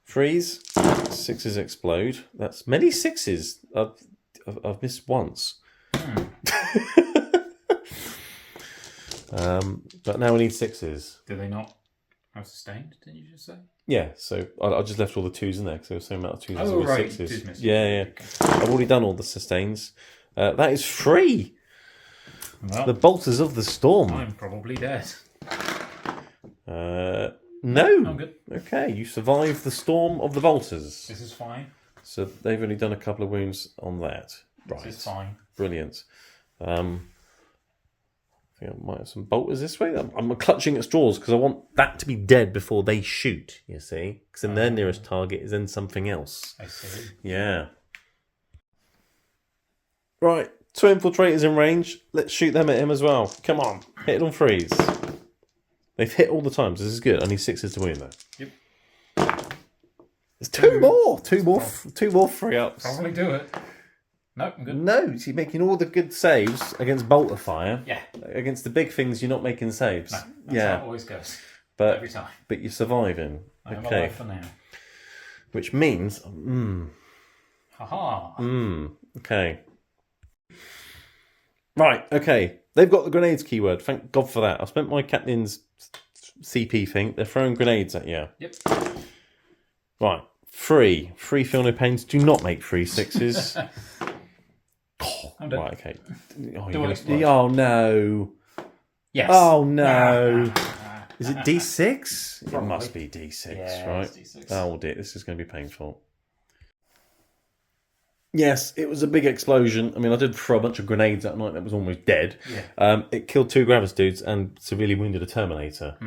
Freeze. 6s explode. That's many 6s. I've missed once. But now we need 6s. Do they not have sustained? Didn't you just say? Yeah, so I just left all the 2s in there because there was the same amount of 2s as there Oh, were right. 6s. Yeah. I've already done all the sustains. That is free. Well, The bolters of the storm. I'm probably dead. No. I'm good. Okay, you survived the storm of the bolters. This is fine. So they've only done a couple of wounds on that. Right. This is fine. Brilliant. I think I might have some bolters this way. I'm clutching at straws because I want that to be dead before they shoot, you see. Because then their nearest target is then something else. I see. Yeah. Right. 2 infiltrators in range. Let's shoot them at him as well. Come on. Hit it on freeze. They've hit all the times. This is good. I need 6s to win though. Yep. There's 2 more. 2 more free ups. Probably do it. Nope, I'm good. No, you're making all the good saves against bolter fire. Yeah. Against the big things, you're not making saves. No, that's how it always goes. But Every time. But you're surviving. I'm Okay. alive for now. Which means, Haha. okay. Right. Okay. They've got the grenades keyword. Thank God for that. I spent my captain's CP thing. They're throwing grenades at you. Yep. Right. 3. 3 feel no pains. Do not make 3 6s. I'm dead. Right. Okay. Do I explode? Oh no. Yes. Oh no. Is it D6? It Probably. must be D6, Yeah, right? it's D6. Oh dear, this is going to be painful. Yes, it was a big explosion. I mean, I did throw a bunch of grenades that night that was almost dead. Yeah. It killed 2 Gravis dudes and severely wounded a Terminator.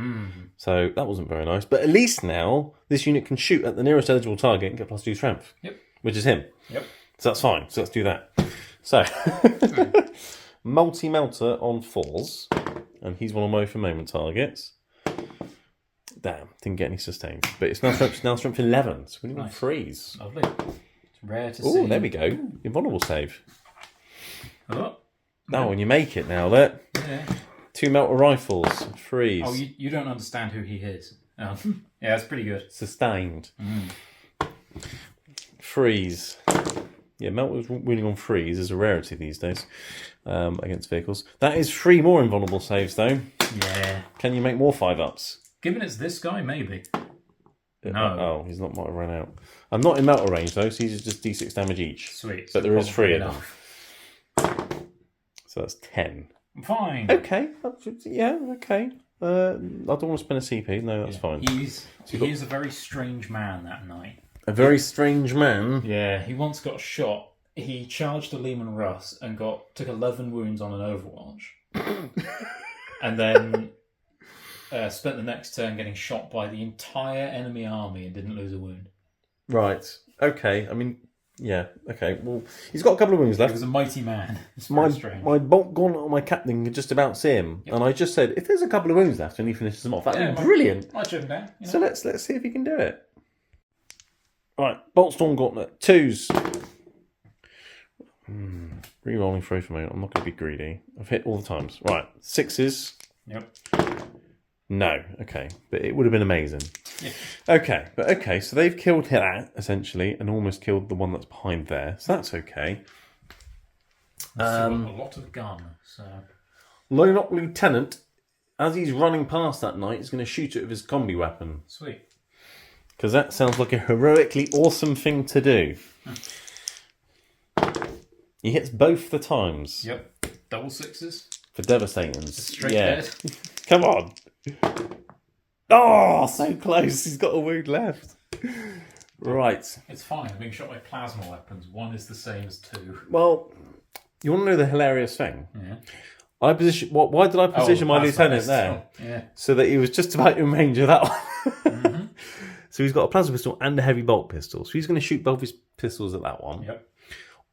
So that wasn't very nice. But at least now, this unit can shoot at the nearest eligible target and get +2 strength. Yep. Which is him. Yep. So that's fine. So let's do that. So, multi-melter on 4s. And he's one of my away from moment targets. Damn, didn't get any sustained. But it's now strength 11. So we need 3s. Lovely. It's rare to see. Oh, there we go. Invulnerable save. Hello? Oh, and you make it now, look. Yeah. 2 melter rifles, 3s. Oh, you don't understand who he is. Yeah, that's pretty good. Sustained. 3s. Yeah, melter wounding on 3s is a rarity these days against vehicles. That is 3 more invulnerable saves, though. Yeah. Can you make more 5-ups? Given it's this guy, maybe. No. Oh, he's not might have run out. I'm not in melter range, though, so he's just D6 damage each. Sweet. But there is 3 of them. enough. So that's 10. I'm fine. Okay. Yeah, okay. I don't want to spend a CP. No, that's fine. He is a very strange man that night. A very strange man. Yeah, he once got shot. He charged a Lehman Russ and took 11 wounds on an Overwatch. And then spent the next turn getting shot by the entire enemy army and didn't lose a wound. Right. Okay. I mean, yeah. Okay. Well, he's got a couple of wounds left. He was a mighty man. It's very strange. My bolt gauntlet on my captain could just about see him, and I just said, if there's a couple of wounds left and he finishes them off, that'd be brilliant. Might shoot him down. You know? So let's see if he can do it. Right, Bolt Storm Gauntlet 2s. Re-rolling through for me. I'm not going to be greedy. I've hit all the times. Right, 6s. Yep. No, okay, but it would have been amazing. Yeah. Okay, so they've killed that essentially, and almost killed the one that's behind there. So that's okay. A lot of gun. So Lone Op Lieutenant, as he's running past that knight, is going to shoot it with his combi weapon. sweet. Because that sounds like a heroically awesome thing to do. He hits both the times. Yep. Double 6s. For devastating. Straight dead. Come on. Oh, so close. He's got a wound left. Right. It's fine. I'm being shot by plasma weapons. One is the same as 2. Well, you want to know the hilarious thing? Yeah. Why did I position my lieutenant there? Yeah. So that he was just about in range of that one. Mm-hmm. So he's got a plasma pistol and a heavy bolt pistol. So he's going to shoot both his pistols at that one. Yep.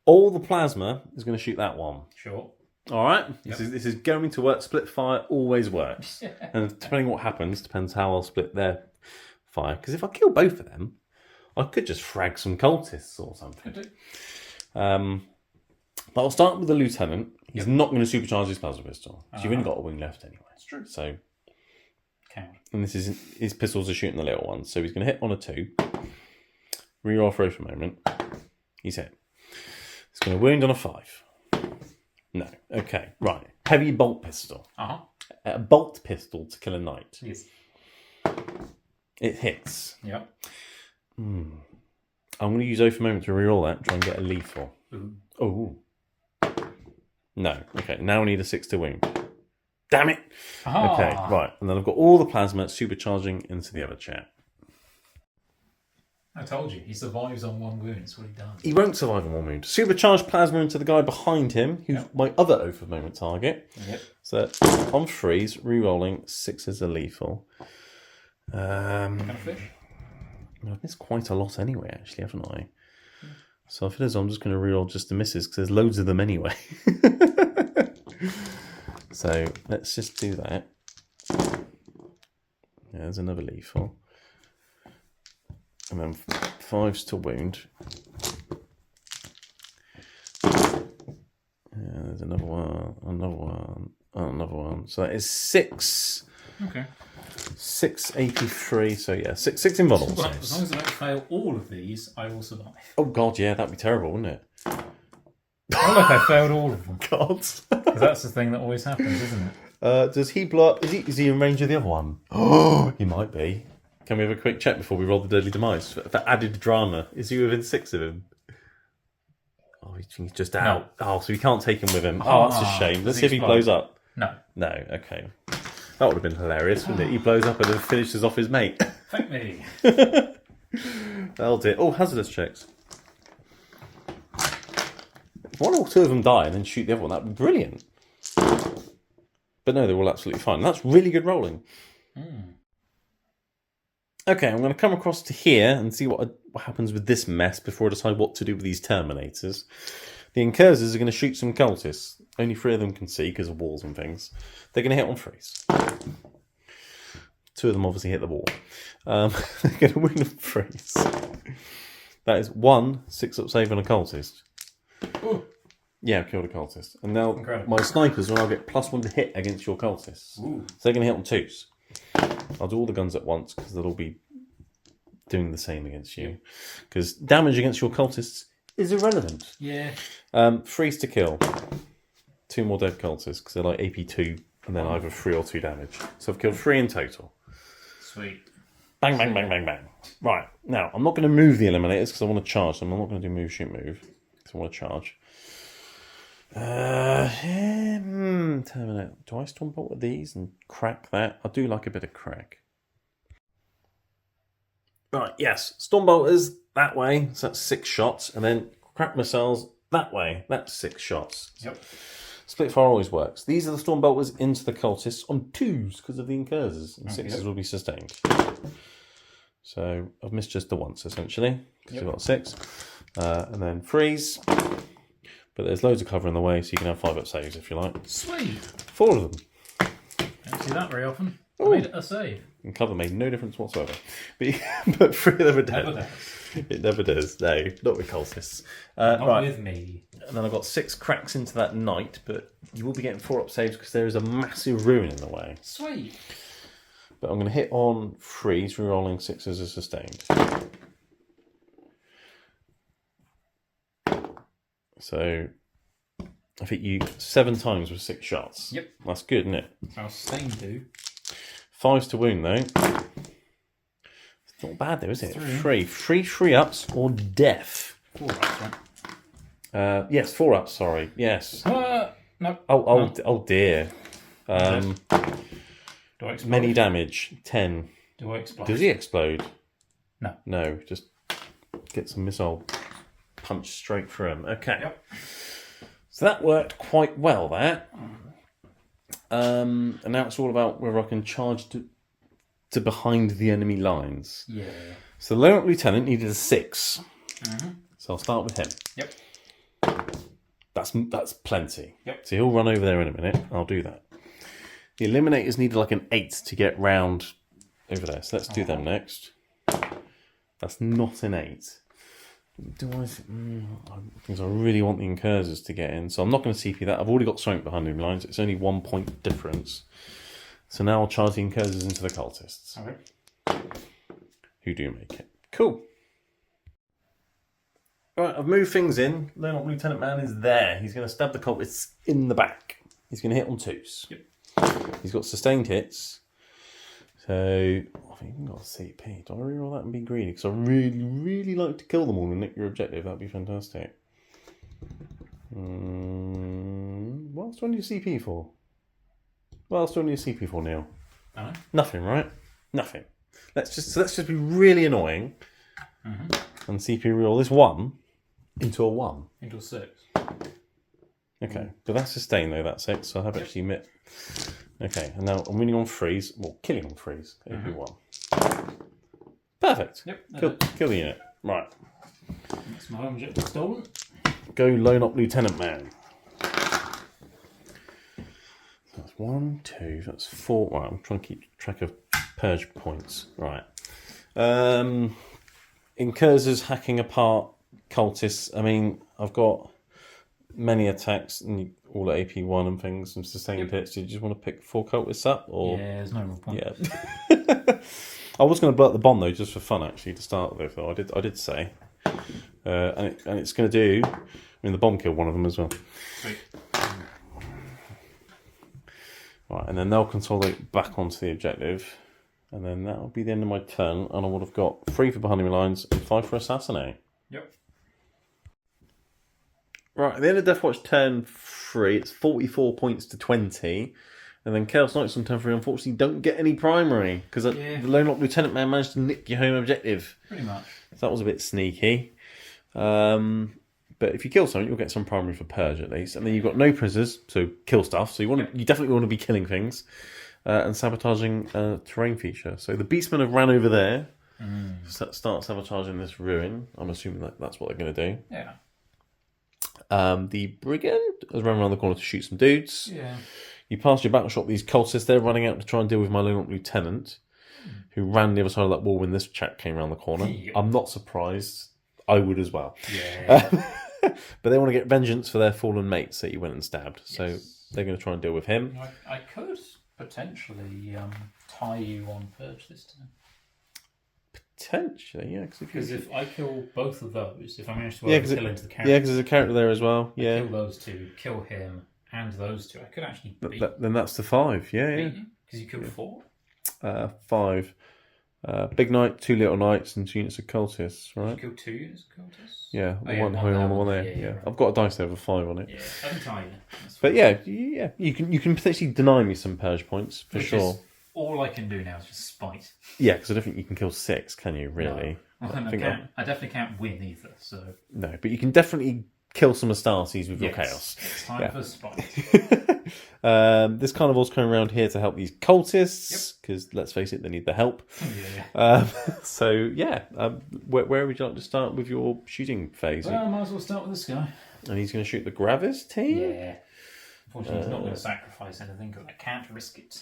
All the plasma is going to shoot that one. Sure. All right? Yep. This is going to work. Split fire always works. And depending on what happens, depends how I'll split their fire. Because if I kill both of them, I could just frag some cultists or something. But I'll start with the lieutenant. He's not going to supercharge his plasma pistol. So you've only got a wing left anyway. That's true. So, Count. and this is his pistols are shooting the little ones. So he's going to hit on a 2. Reroll throw for a moment. He's hit. He's going to wound on a 5. No. Okay. Right. Heavy bolt pistol. A bolt pistol to kill a knight. Yes. It hits. Yep. I'm going to use O for a moment to reroll that. Try and get a lethal. Ooh. Oh. No. Okay. Now I need a 6 to wound. Damn it. Okay. Right. And then I've got all the plasma supercharging into the other chair. I told you, he survives on 1 wound. That's what he does. He won't survive on 1 wound. Supercharged plasma into the guy behind him, who's my other O for a moment target. Yep. So on freeze, re-rolling 6 as a lethal. Kind of fish? I've missed quite a lot anyway, actually, haven't I? So if it is, I'm just going to re-roll just the misses because there's loads of them anyway. So let's just do that. Yeah, there's another lethal. And then 5s to wound. Yeah, there's another one, another one. So that is 6. Okay. 683. So yeah, six invulnerable Well, saves. as long as I don't fail all of these, I will survive. Oh god, yeah, that'd be terrible, wouldn't it? Oh look, I failed all of them. God. Because that's the thing that always happens, isn't it? Does he blow up? Is he in range of the other one? Oh, he might be. Can we have a quick check before we roll the deadly demise for added drama? Is he within 6 of him? Oh, he's just out. No. Oh, so we can't take him with him. Oh, that's a shame. Let's see if he blows up. No. No, okay. That would have been hilarious, wouldn't it? He blows up and then finishes off his mate. Thank me. That'll do it. Oh, hazardous checks. If 1 or 2 of them die and then shoot the other one, that'd be brilliant. But no, they're all absolutely fine. That's really good rolling. Okay, I'm going to come across to here and see what happens with this mess before I decide what to do with these Terminators. The Incursors are going to shoot some cultists. Only 3 of them can see because of walls and things. They're going to hit on freeze. 2 of them obviously hit the wall. They're going to win on freeze. That is 1 6-up save on a cultist. Ooh. Yeah, killed a cultist. And now Incredible. my snipers will now get +1 to hit against your cultists. Ooh. So they're going to hit on 2s. I'll do all the guns at once because they'll all be doing the same against you. Because damage against your cultists is irrelevant. Yeah. Freeze to kill. 2 more dead cultists because they're like AP2 and then either 3 or 2 damage. So I've killed 3 in total. Sweet. Bang, bang, bang, bang, bang. Right. Now, I'm not going to move the Eliminators because I want to charge them. I'm not going to do move, shoot, move because I want to charge. Terminate. Do I Stormbolt with these and crack that? I do like a bit of crack. Right, yes. Stormbolters that way, so that's 6 shots. And then crack missiles that way, that's 6 shots. Yep. Split fire always works. These are the Stormbolters into the cultists on 2s because of the Incursors. And 6s will be sustained. So I've missed just the once, essentially, because we've got 6. And then freeze. But there's loads of cover in the way, so you can have 5-up saves if you like. Sweet. 4 of them. Don't see that very often. I Ooh. made a save. And cover made no difference whatsoever. But 3 of them are dead. Never does. It never does. No, not with cultists. Not Right. with me. And then I've got 6 cracks into that knight, but you will be getting 4-up saves because there is a massive ruin in the way. Sweet. But I'm going to hit on freeze, rerolling 6 as a sustained. So I've hit you 7 times with 6 shots. Yep. That's good, isn't it? I'll sustain do. 5s to wound though. It's not bad though, is it? 3. 3 ups or death. 4 ups, right? Yes, 4 ups. Sorry. Yes. No. Oh dear. Do I explode? Many damage. 10. Do I explode? Does he explode? No. No. Just get some missile punch straight through him. Okay. Yep. So that worked quite well. That. And now it's all about whether I can charge to behind the enemy lines. Yeah. So the Lieutenant Lieutenant needed a 6. Mm-hmm. So I'll start with him. Yep. That's plenty. Yep. So he'll run over there in a minute. I'll do that. The Eliminators needed like an 8 to get round over there. So let's do them next. That's not an 8. Do I think I really want the Incursors to get in, so I'm not going to CP that. I've already got something behind enemy lines. It's only 1 point difference. So now I'll charge the Incursors into the Cultists. Okay. Who do make it? Cool. Alright, I've moved things in. Lieutenant Man is there. He's going to stab the Cultists in the back. He's going to hit on 2s. Yep. He's got sustained hits. So, I've even got a CP. Do I reroll that and be greedy? Because I really, really like to kill them all and nick your objective. That'd be fantastic. What else do I need a CP for? What else do I need a CP for, Neil? Nothing, right? Nothing. Let's just be really annoying and CP reroll this 1 into a 1. Into a 6. Okay, but that's sustained though, that 6, so I have actually met. Okay, and now I'm winning on freeze. Well, killing on freeze. AP1. Perfect. Yep. Kill the unit. Right. That's my home objective stolen. Go Lone Op Lieutenant Man. That's 1, 2, that's 4. Right, I'm trying to keep track of purge points. Right. Incursors hacking apart cultists. I mean, I've got many attacks and all at AP1 and things, some sustained hits. Do you just want to pick 4 cultists up? Or Yeah, there's no real point. Yeah. I was going to blow up the bomb though, just for fun actually, to start with. Though I did say, and it's going to do. I mean, the bomb killed one of them as well. Sweet. Right, and then they'll consolidate back onto the objective, and then that'll be the end of my turn, and I would have got 3 for behind enemy lines and 5 for assassinate. Yep. Right, at the end of Deathwatch turn 3, it's 44 points to 20. And then Chaos Knights on turn 3, unfortunately, don't get any primary. Because the Lone Lock Lieutenant Man managed to nick your home objective. Pretty much. So that was a bit sneaky. But if you kill something, you'll get some primary for Purge at least. And then you've got no prisoners, so kill stuff. So you definitely want to be killing things. And sabotaging terrain feature. So the Beastmen have ran over there. Start sabotaging this ruin. I'm assuming that's what they're going to do. Yeah. The Brigand has run around the corner to shoot some dudes. Yeah. You pass your battle shot, these cultists, they're running out to try and deal with my Lone Lieutenant, who ran the other side of that wall when this chap came around the corner. Yep. I'm not surprised. I would as well. Yeah. But they want to get vengeance for their fallen mates that you went and stabbed. So they're going to try and deal with him. I could potentially tie you on Purge this time. Potentially, yeah. Because if I kill both of those, if I manage to kill into the character... Yeah, because there's a character there as well. Yeah. Kill those 2, kill him, and those 2. I could actually beat then that's the 5, yeah. Because you killed 4? 5. Big Knight, 2 Little Knights, and 2 units of cultists, right? You killed 2 units of cultists? Yeah, one there. Yeah. I've got a dice there with 5 on it. Yeah, I can tie you. But yeah, you can potentially deny me some purge points for sure. All I can do now is just spite. Yeah, because I don't think you can kill 6, can you? Really? No. I definitely can't win either. So no, but you can definitely kill some Astartes with your chaos. It's time for spite. This carnival's coming around here to help these cultists because let's face it, they need the help. Where would you like to start with your shooting phase? Well, I might as well start with this guy. And he's going to shoot the Gravis team. Yeah. Unfortunately, he's not going to sacrifice anything because I can't risk it.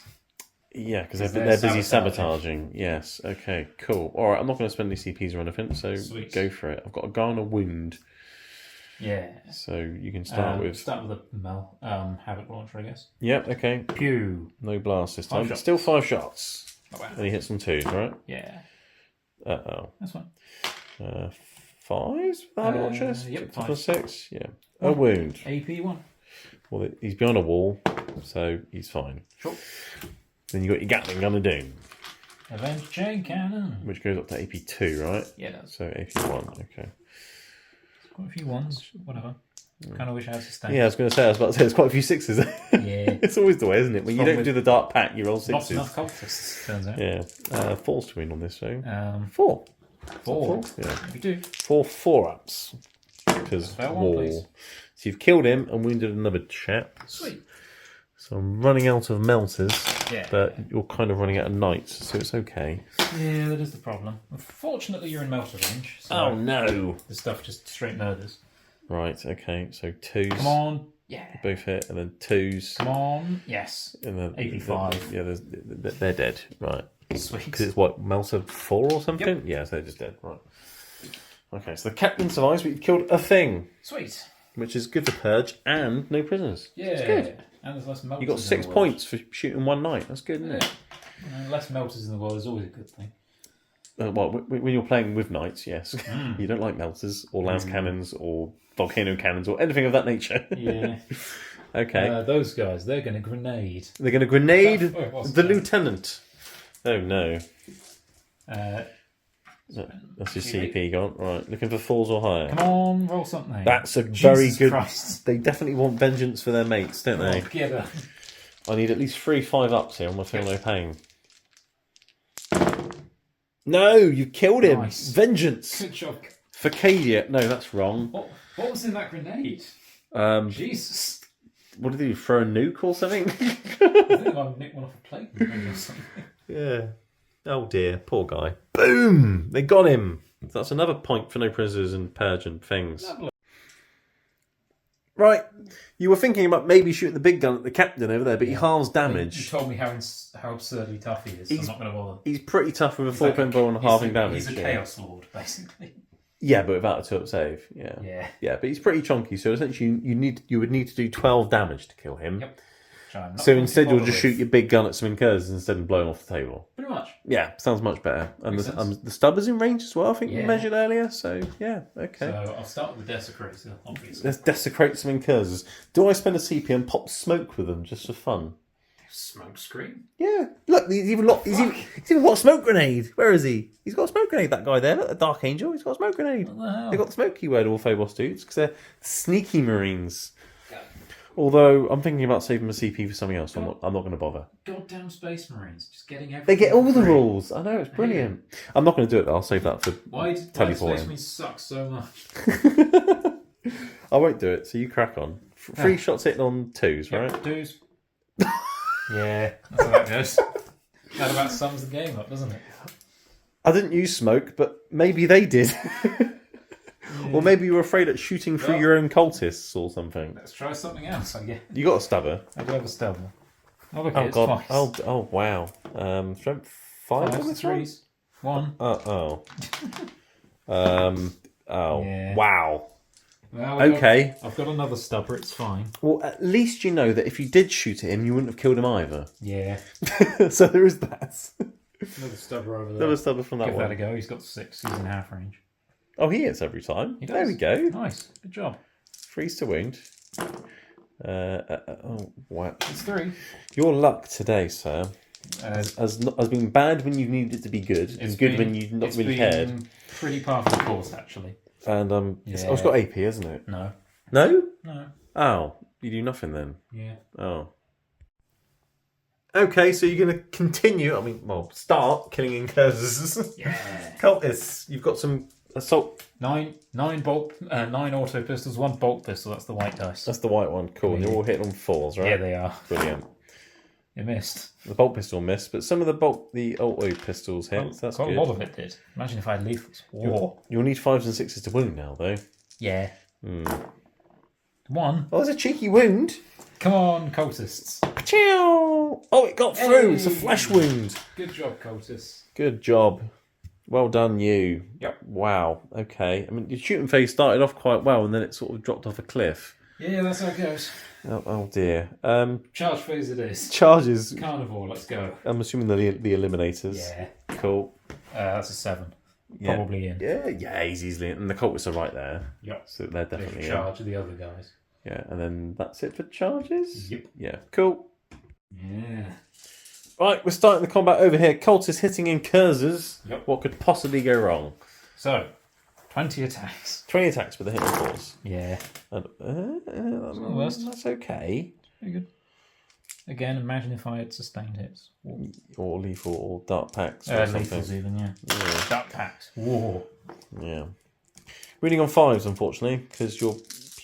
Yeah, because they're busy sabotaging. Yes. Okay. Cool. All right. I'm not going to spend any CPs or anything, so go for it. I've got a Garner wound. Yeah. So you can start with a Havoc launcher, I guess. Yep. Okay. Pew. No blast this time. But shots. still 5 shots. Oh, wow. And he hits on 2s, right? Yeah. That's fine. 5 Havoc launchers. Yep. 5 plus 6. Yeah. A wound. AP1. Well, he's behind a wall, so he's fine. Sure. Then you got your Gatling gun of Doom. Avenge Chain Cannon. Which goes up to AP2, right? Yeah, it does. So AP1, okay. Quite a few 1s, whatever. Kind of wish I had sustained. Yeah, I was about to say, there's quite a few 6s. Yeah. It's always the way, isn't it? When you don't do the dark pack, you roll 6s. Not enough cultists, turns out. Yeah. 4's to win on this, so. 4. 4? Yeah. You do. 4 4-ups. Because wall. So you've killed him and wounded another chap. Sweet. So I'm running out of melters, Yeah. but you're kind of running out of knights, so it's okay. Yeah, that is the problem. Unfortunately, you're in melter range. So Oh no! the stuff just straight murders. Right, okay, so 2s. Come on. Yeah. Both hit, and then 2s. Come on. Yes. And then AP5. Yeah, they're dead. Right. Sweet. Because it's what, Melter 4 or something? Yep. Yeah, so they're just dead. Right. Okay, so the captain survives, but you've killed a thing. Sweet. Which is good for Purge and no prisoners. Yeah. It's good. And there's less melters. You got 6 points for shooting one night. That's good, isn't it? Less melters in the world is always a good thing. Well, when you're playing with knights, yes. You don't like melters or lance cannons or volcano cannons or anything of that nature. Yeah. Okay. Those guys, they're going to grenade. They're going to grenade What's the that? lieutenant. Oh no. That's your CP. CP gone. Right, looking for 4s or higher. Come on, roll something. That's a Jesus very good. Christ. They definitely want vengeance for their mates, don't they? Get up. I need at least 3 5-ups here. I'm gonna feel no pain. No, you killed him. Nice. Vengeance Good job. for Cadia. No, that's wrong. What was in that grenade? Jesus. What did he do? Throw a nuke or something? I think I nicked one off a plate or something. Yeah. Oh dear, poor guy. Boom! They got him. That's another point for no prisoners and purge and things. Lovely. Right, you were thinking about maybe shooting the big gun at the captain over there, but he halves You damage. told me how absurdly tough he is, so I'm not going to bother. He's pretty tough with a He's like full-point bow and halving damage. He's a yeah. chaos lord, basically. Yeah, but without a 2-up save. Yeah. Yeah. But he's pretty chunky, so essentially you would need to do 12 damage to kill him. Yep. So instead you'll just shoot your big gun at some incurs instead of blowing off the table. Pretty much. Yeah, sounds much better. And Makes sense. the stub is in range as well, I think we Yeah. measured earlier, so yeah, okay. So I'll start with the Desecrator, obviously. Let's desecrate some incurs. Do I spend a CP and pop smoke with them just for fun? Smoke screen? Yeah. Look, he's even got a smoke grenade. Where is he? He's got a smoke grenade, that guy there. Look, the Dark Angel, he's got a smoke grenade. What the hell? They got the smoke keyword, all Phobos dudes, because they're sneaky Marines. Although I'm thinking about saving my CP for something else, so I'm not going to bother. Goddamn Space Marines, just getting everything. They get all the free. rules. I know, it's brilliant. I'm not going to do it though. I'll save that for Why do Space teleporting. Marines suck so much? I won't do it, so you crack on. 3 shots hitting on 2s, right? Yep, twos. Yeah, that's how that goes. That about sums the game up, doesn't it? I didn't use smoke, but maybe they did. Or maybe you were afraid of shooting through your own cultists or something. Let's try something else, I guess. You got a stubber. I do have a stubber. Oh, look, Oh it's god. twice. Oh wow. Strength 5 on this one? 3s. 1. Oh. Yeah. Wow. Well, Okay. I've got another stubber, it's fine. Well, at least you know that if you did shoot at him, you wouldn't have killed him either. Yeah. So there is that. Another stubber over there. Another stubber from that Give that a one. go, he's got 6, he's in half range. Oh, he hits every time. He does. There we go. Nice, good job. 3's to wound. Oh, wow. It's 3. Your luck today, sir, has been bad when you needed it to be good, and good when you've not really cared. It's been pretty par for the course, actually. And it's got AP, hasn't it? No. No? No. Oh, you do nothing then. Yeah. Oh. Okay, so you're going to continue. Start killing incurs. Yeah. Cultists. You've got some assault. 9 auto pistols, 1 bolt pistol. That's the white dice. That's the white one. Cool. And you're all hitting on 4s, right? Yeah, they are. Brilliant. You missed. The bolt pistol missed, but some of the auto pistols hit. So that's Quite good. a lot of it did. Imagine if I had lethals. Whoa. You'll need 5s and 6s to wound now, though. Yeah. 1. Oh, there's a cheeky wound. Come on, cultists. Pachow! Oh, it got through. Hey! It's a flesh wound. Good job, cultists. Good job. Well done, you. Yep. Wow. Okay. I mean, your shooting phase started off quite well, and then it sort of dropped off a cliff. Yeah, that's how it goes. Oh dear. Charge phase it is. Charges. Carnivore, let's go. I'm assuming the eliminators. Yeah. Cool. That's a 7. Yeah. Probably in. Yeah, he's easily in. And the cultists are right there. Yep. So they're definitely in. Charge of the other guys. Yeah, and then that's it for charges? Yep. Yeah, cool. Yeah. Right, we're starting the combat over here. Cultists hitting incursors. Yep. What could possibly go wrong? So, 20 attacks. 20 attacks with the hitting force. Yeah. And, not the worst. That's okay. Very good. Again, imagine if I had sustained hits. Or lethal or dark packs or something. Lethals even, yeah. Yeah. Dark packs. Whoa. Yeah. Reading on 5s, unfortunately, because your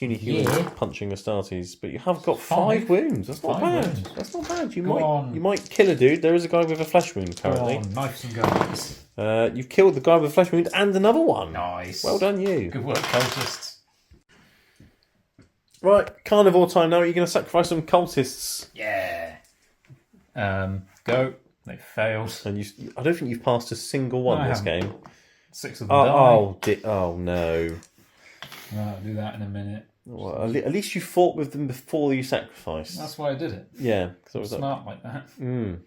puny human Yeah. punching Astartes, but you have got 5 5 wounds. That's not 5 bad. wounds. That's not bad. You on. might kill a dude. There is a guy with a flesh wound currently. Knives and guns. You've killed the guy with a flesh wound and another one. Nice. Well done, you. Good work, cultists. Right, carnivore time now. Are you going to sacrifice some cultists? Yeah. Go. They failed. And I don't think you've passed a single one No, I this game. 6 of them die. Oh no. I'll do that in a minute. Well, at least you fought with them before you sacrificed. That's why I did it. Yeah. So it's smart like that. So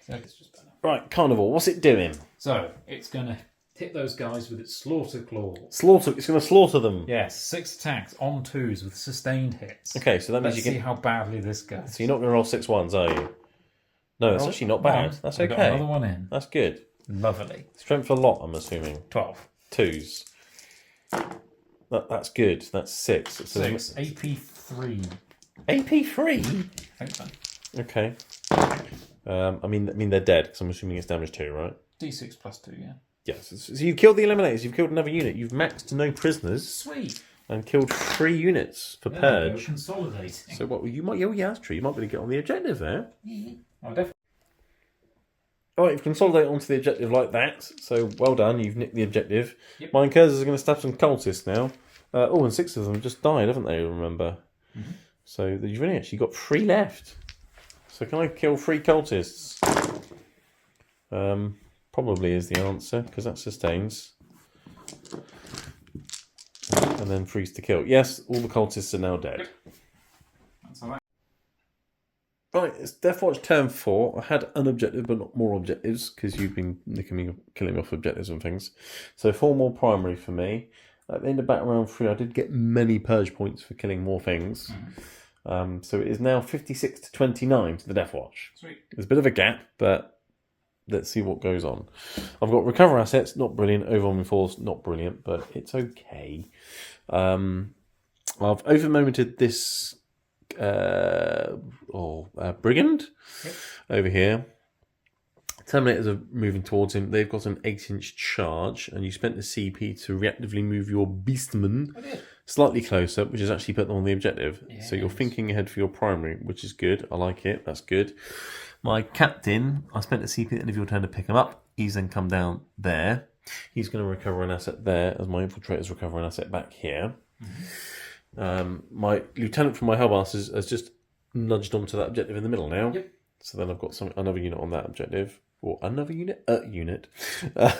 it's just better. Right, carnivore. What's it doing? So it's going to hit those guys with its slaughter claw. It's going to slaughter them. Yes, 6 attacks on 2s with sustained hits. Okay, so that means Let's see how badly this goes. So you're not going to roll 6 ones, are you? No, that's actually not bad. One. That's I've okay. got another one in. That's good. Lovely. Strength a lot, I'm assuming. 12. 2s. That's good. That's 6. It's 6. AP 3. AP 3? I think so. Okay. I mean they're dead because I'm assuming it's damage 2, right? D6 plus 2, yeah. Yes. So you've killed the eliminators. You've killed another unit. You've maxed no prisoners. Sweet. And killed 3 units for purge. Consolidating. So what? You might. Oh yeah, that's true. You might be able to get on the objective there. Oh, definitely. All right, you've consolidated onto the objective like that. So well done. You've nicked the objective. Yep. Mine Cursors are going to stab some cultists now. And 6 of them just died, haven't they? Remember. Mm-hmm. So you've only actually got 3 left. So can I kill 3 cultists? Probably is the answer because that sustains. And then freeze to kill. Yes, all the cultists are now dead. That's all right. Right, it's Deathwatch turn 4. I had an objective, but not more objectives, because you've been killing me off objectives and things. So 4 more primary for me. At the end of battle round 3, I did get many purge points for killing more things. So it is now 56 to 29 to the Deathwatch. Sweet. There's a bit of a gap, but let's see what goes on. I've got recover assets, not brilliant. Overwhelming force, not brilliant, but it's okay. I've overmomented this brigand over here. Terminators are moving towards him. They've got an 8-inch charge, and you spent the CP to reactively move your beastmen slightly closer, which has actually put them on the objective. Yes. So you're thinking ahead for your primary, which is good. I like it. That's good. My captain, I spent the CP at the end of your turn to pick him up. He's then come down there. He's going to recover an asset there, as my infiltrators recover an asset back here. My lieutenant from my hellbasters has just nudged onto that objective in the middle now. Yep. So then I've got another unit on that objective. Or another unit? Unit. The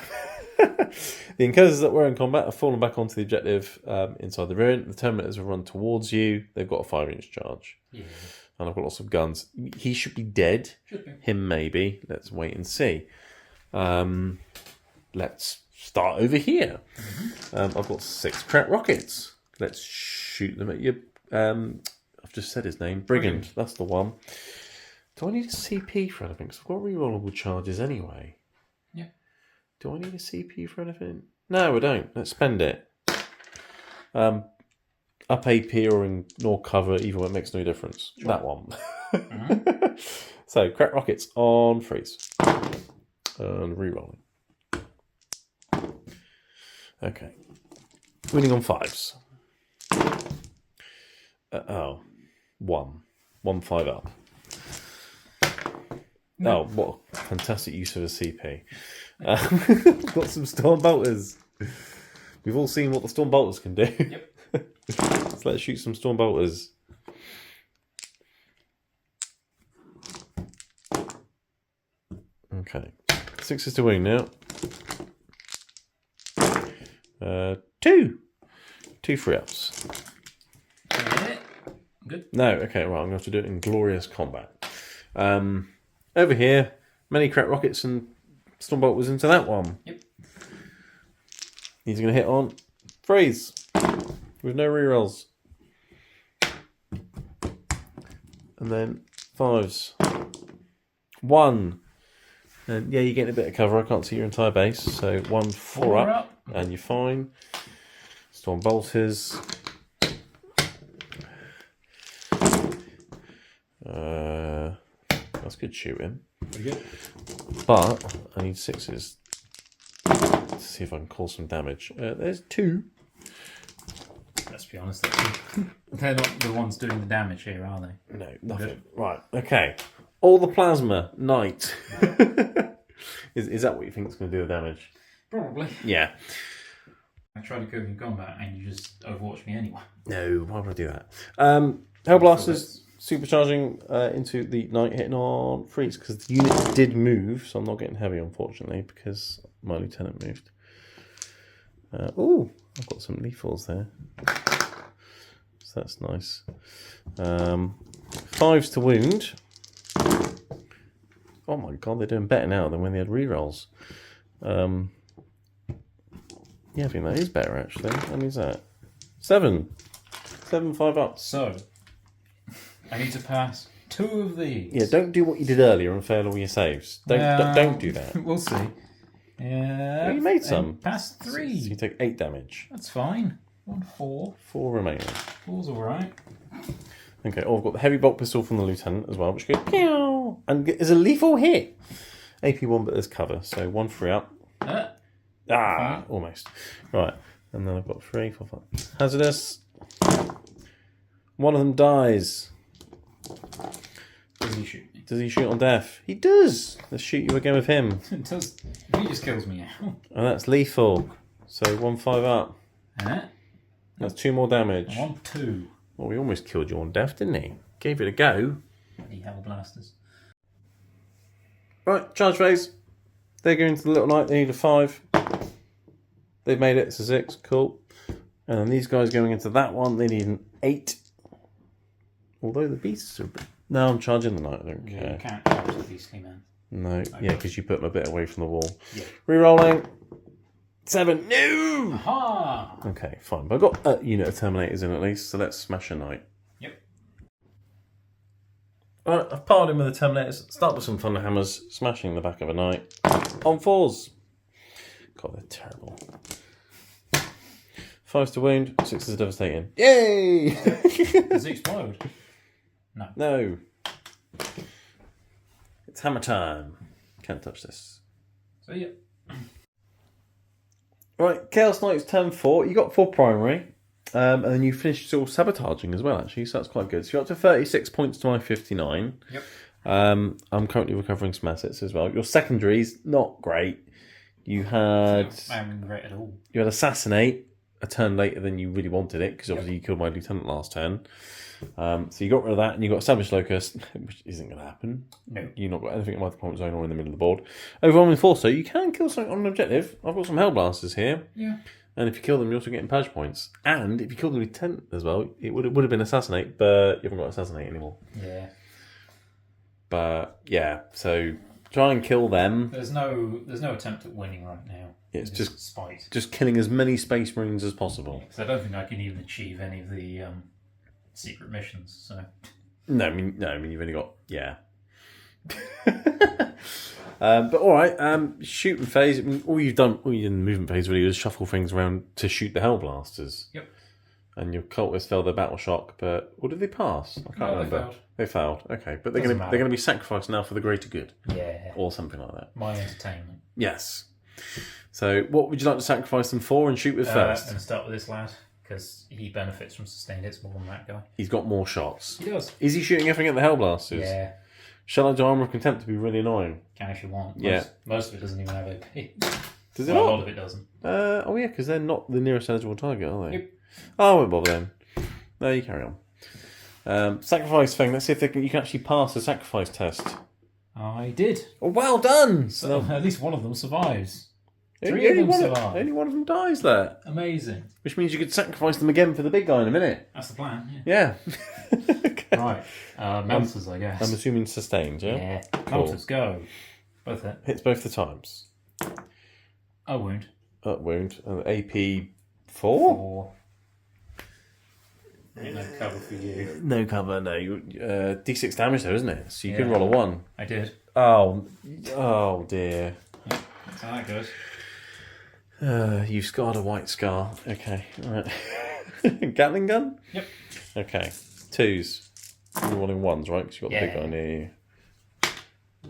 Inquisitors that were in combat have fallen back onto the objective inside the ruin. The Terminators have run towards you. They've got a 5-inch charge. Yeah. And I've got lots of guns. He should be dead. Should be. Him maybe. Let's wait and see. Let's start over here. I've got 6 crack rockets. Let's shoot them at you. I've just said his name. Brigand. That's the one. Do I need a CP for anything? Because I've got rerollable charges anyway. Yeah. Do I need a CP for anything? No, I don't. Let's spend it. Up AP or ignore cover, either way, it makes no difference. Sure. That one. So, crack rockets on freeze. And rerolling. Okay. Winning on 5s. 1 5 up. No. Oh, what a fantastic use of a CP. Got some storm bolters. We've all seen what the storm bolters can do. Yep. So let's shoot some storm bolters. Okay. 6 is to wing now. 2 free ups. Good. No, okay, right. I'm going to have to do it in glorious combat. Over here, many crack rockets and Stormbolt was into that one. Yep. He's going to hit on freeze with no rerolls. And then 5s. 1. And yeah, you're getting a bit of cover. I can't see your entire base. So 1 4 up. And you're fine. Stormbolters. That's good shooting. Pretty good. But I need 6s to see if I can cause some damage. There's 2. That's Let's be honest, they're not the ones doing the damage here, are they? No, nothing. Right, okay. All the plasma, knight. Is that what you think is going to do the damage? Probably. Yeah. I tried to go in combat and you just overwatched me anyway. No, why would I do that? Hellblasters supercharging into the knight hitting on freeze because the unit did move, so I'm not getting heavy, unfortunately, because my lieutenant moved. Oh, I've got some lethals there. So that's nice. 5s to wound. Oh my god, they're doing better now than when they had rerolls. Yeah, I think that is better actually. How many is that? 7. 7, 5 up. So, I need to pass 2 of these. Yeah, don't do what you did earlier and fail all your saves. Don't do that. We'll see. Yeah. Well, you made some. Pass 3. So you take 8 damage. That's fine. 1, 4. 4 remaining. 4's alright. Okay, I've got the heavy bolt pistol from the lieutenant as well, which goes pew, and is a lethal hit. AP1, but there's cover, so 1 free up. Almost. Right, and then I've got 3, 4, 5. Hazardous. One of them dies. Does he shoot me? Does he shoot on death? He does. Let's shoot you again with him. It does. He just kills me now. And that's lethal. So 1, 5 up. That's 2 more damage. 1, 2. Well, we almost killed you on death, didn't he? Gave it a go. Bloody hell blasters. Right, charge phase. They're going to the little knight. They need a 5. They've made it. It's a 6. Cool. And then these guys going into that one. They need an 8. Although the beasts are... No, I'm charging the knight. I don't care. You can't charge the beastly man. No. Okay. Yeah, because you put them a bit away from the wall. Yeah. Rerolling. 7. No! Aha! Okay, fine. But I've got a unit of Terminators in at least, so let's smash a knight. Yep. Alright, I've piled in with the Terminators. Start with some thunder hammers, smashing the back of a knight. On 4s. God, they're terrible. 5s to wound, 6s are devastating. Yay! Does it explode? No. No. It's hammer time. Can't touch this. So yeah. Right, Chaos Knight's turn 4. You got 4 primary. And then you finished all sabotaging as well, actually, so that's quite good. So you're up to 36 points to my 59. Yep. I'm currently recovering some assets as well. Your secondaries, not great. You had... I haven't great at all. You had Assassinate a turn later than you really wanted it, because obviously you killed my lieutenant last turn. So you got rid of that, and you got Established Locust, which isn't going to happen. No. You've not got anything in my deployment zone or in the middle of the board. Overwhelming Enforcer, you can kill something on an objective. I've got some Hellblasters here. Yeah. And if you kill them, you're also getting purge points. And if you kill the lieutenant as well, it would have been Assassinate, but you haven't got Assassinate anymore. Yeah. But yeah, so try and kill them. There's no attempt at winning right now. It's just spite. Just killing as many Space Marines as possible. Because I don't think I can even achieve any of the secret missions. So. No, I mean you've only got but all right, shooting phase. I mean, all you did in the movement phase really was shuffle things around to shoot the Hellblasters. Yep. And your cultists failed their battle shock, but or did they pass? I can't remember. They failed. Okay, but they're going to be sacrificed now for the greater good. Yeah. Or something like that. My entertainment. Yes. So, what would you like to sacrifice them for and shoot with first? And start with this lad because he benefits from sustained hits more than that guy. He's got more shots. He does. Is he shooting everything at the Hellblasters? Yeah. Shall I do Armour of Contempt to be really annoying? Can if you want. Yeah. Most of it doesn't even have AP. Does it well, not? A lot of it doesn't. Oh yeah, because they're not the nearest eligible target, are they? Yep. Oh, I won't bother then. No, you carry on. Sacrifice thing. Let's see if you can actually pass the sacrifice test. I did. Oh, well done! So at least one of them survives. Only only one of them dies there. Amazing. Which means you could sacrifice them again for the big guy in a minute. That's the plan, yeah. Okay. Right. Melters, I guess. I'm assuming sustained, yeah? Yeah. Cool. Melters, go. Both hit. Hits both the times. A wound. Wound. AP 4? 4. Ain't no cover for you. No cover, no. D6 damage though, isn't it? So you could Yeah. roll a 1. I did. Oh dear. That's how that goes. You've scarred a white scar. Okay, right. Gatling gun? Yep. Okay. 2s. You're rolling 1s, right? Because you've got the big Yeah. guy near you.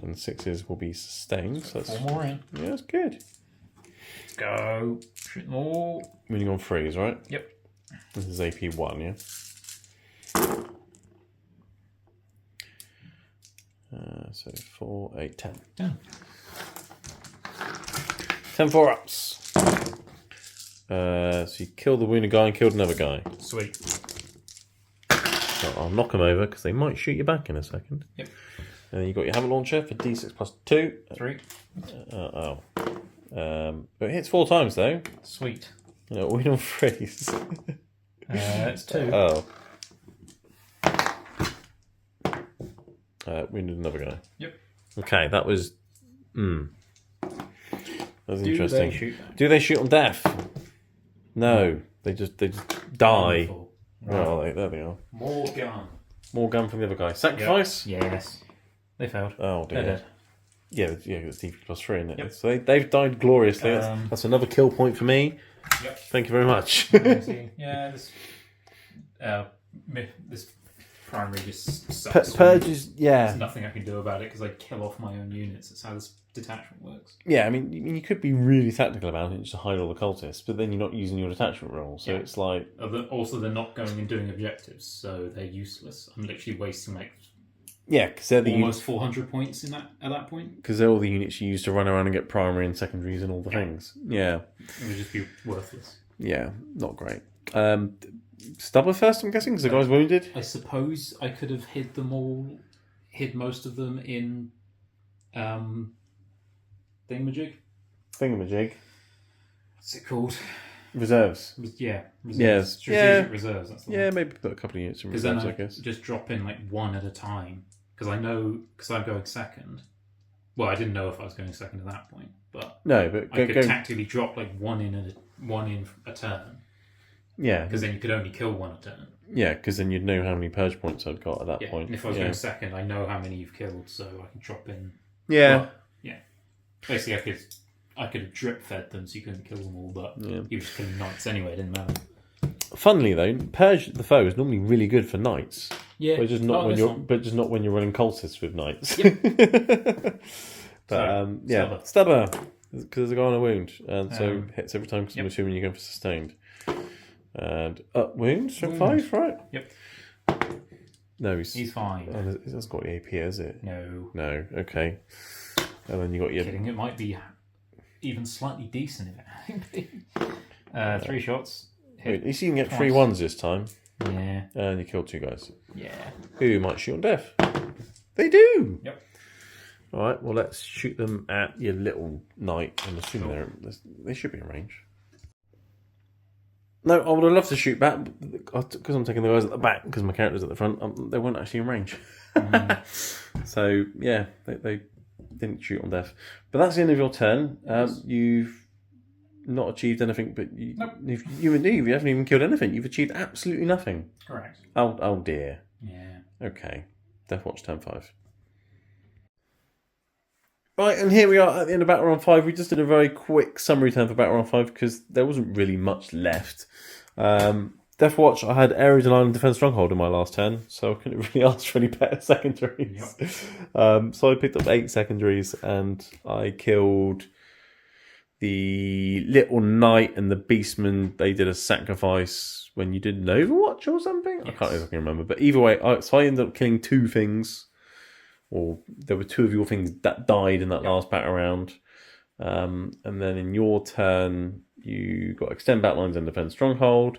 And 6s will be sustained. So that's, 4 more in. yeah, that's good. Go. Shoot them all. Winning on 3s, right? Yep. This is AP 1, yeah? So 4, 8, 10. 10. 10 4-ups. So you killed the wounded guy and killed another guy. Sweet. So I'll knock them over because they might shoot you back in a second. Yep. And then you got your hammer launcher for D6 plus 2. 3. But it hits 4 times though. Sweet. Win on freeze. It's 2. Oh. Wounded another guy. Yep. Okay, that was. That was interesting. They shoot back? Do they shoot on death? No, they just die. Right. Oh, there they are. More gun. More gun from the other guy. Sacrifice. Yep. Yes. They failed. Oh dear. They're dead. Yeah, it's D plus 3, isn't it? Yep. So they've died gloriously. That's another kill point for me. Yep. Thank you very much. Yeah, this primary just sucks. Purges, yeah. There's nothing I can do about it because I kill off my own units. That's how this detachment works. Yeah, I mean, you could be really tactical about it just to hide all the cultists, but then you're not using your detachment roll, so it's like... Also, they're not going and doing objectives, so they're useless. I'm literally wasting yeah, because they're the almost 400 points at that point. Because they're all the units you use to run around and get primary and secondaries and all the things. Yeah. It would just be worthless. Yeah, not great. Stubber first, I'm guessing, because the guy's wounded? I suppose I could have hid most of them in Thingamajig. What's it called? Reserves. Yeah. Reserves. Yes. Strategic reserves. That's the one. Yeah, maybe put a couple of units in reserves, I guess. Just drop in one at a time. Because I'm going second. Well, I didn't know if I was going second at that point, but no, but I could tactically drop one in a turn. Yeah, because then you could only kill one a turn. Yeah, because then you'd know how many purge points I'd got at that point. And if I was going second, I know how many you've killed, so I can drop in. Yeah, well, yeah. Basically, I could have drip fed them, so you couldn't kill them all, but you were just killing knights anyway. It didn't matter. Funnily though, purge the foe is normally really good for knights. Yeah, but just not when you're running cultists with knights. Yep. But stubber, because there's a guy on a wound, and so hits every time. Because I'm assuming you're going for sustained. And wounds from 5, right? Yep. No, he's fine. Oh, that's got the AP, is it? No. No. Okay. And then you got your. Kidding. It might be even slightly decent if it had 3 shots. Wait, at least you can get 3 1s this time. Yeah. And you killed 2 guys. Yeah. Who might shoot on death? They do. Yep. All right. Well, let's shoot them at your little knight. I'm assuming they should be in range. No, I would have loved to shoot back because I'm taking the guys at the back because my character's at the front. They weren't actually in range. So yeah, they didn't shoot on death. But that's the end of your turn. You've not achieved anything, but you haven't even killed anything. You've achieved absolutely nothing. Correct. Oh dear. Yeah. Okay. Deathwatch turn 5. Right, and here we are at the end of Battle Round 5. We just did a very quick summary turn for Battle Round 5 because there wasn't really much left. Deathwatch, I had Area Denial and Defense Stronghold in my last turn, so I couldn't really ask for any better secondaries. Yep. So I picked up 8 secondaries and I killed the Little Knight and the Beastman. They did a sacrifice when you did an Overwatch or something? Yes. I can't exactly remember. But either way, so I ended up killing 2 things. Or there were 2 of your things that died in that last battle round. And then in your turn, you got Extend Batlines and Defend Stronghold.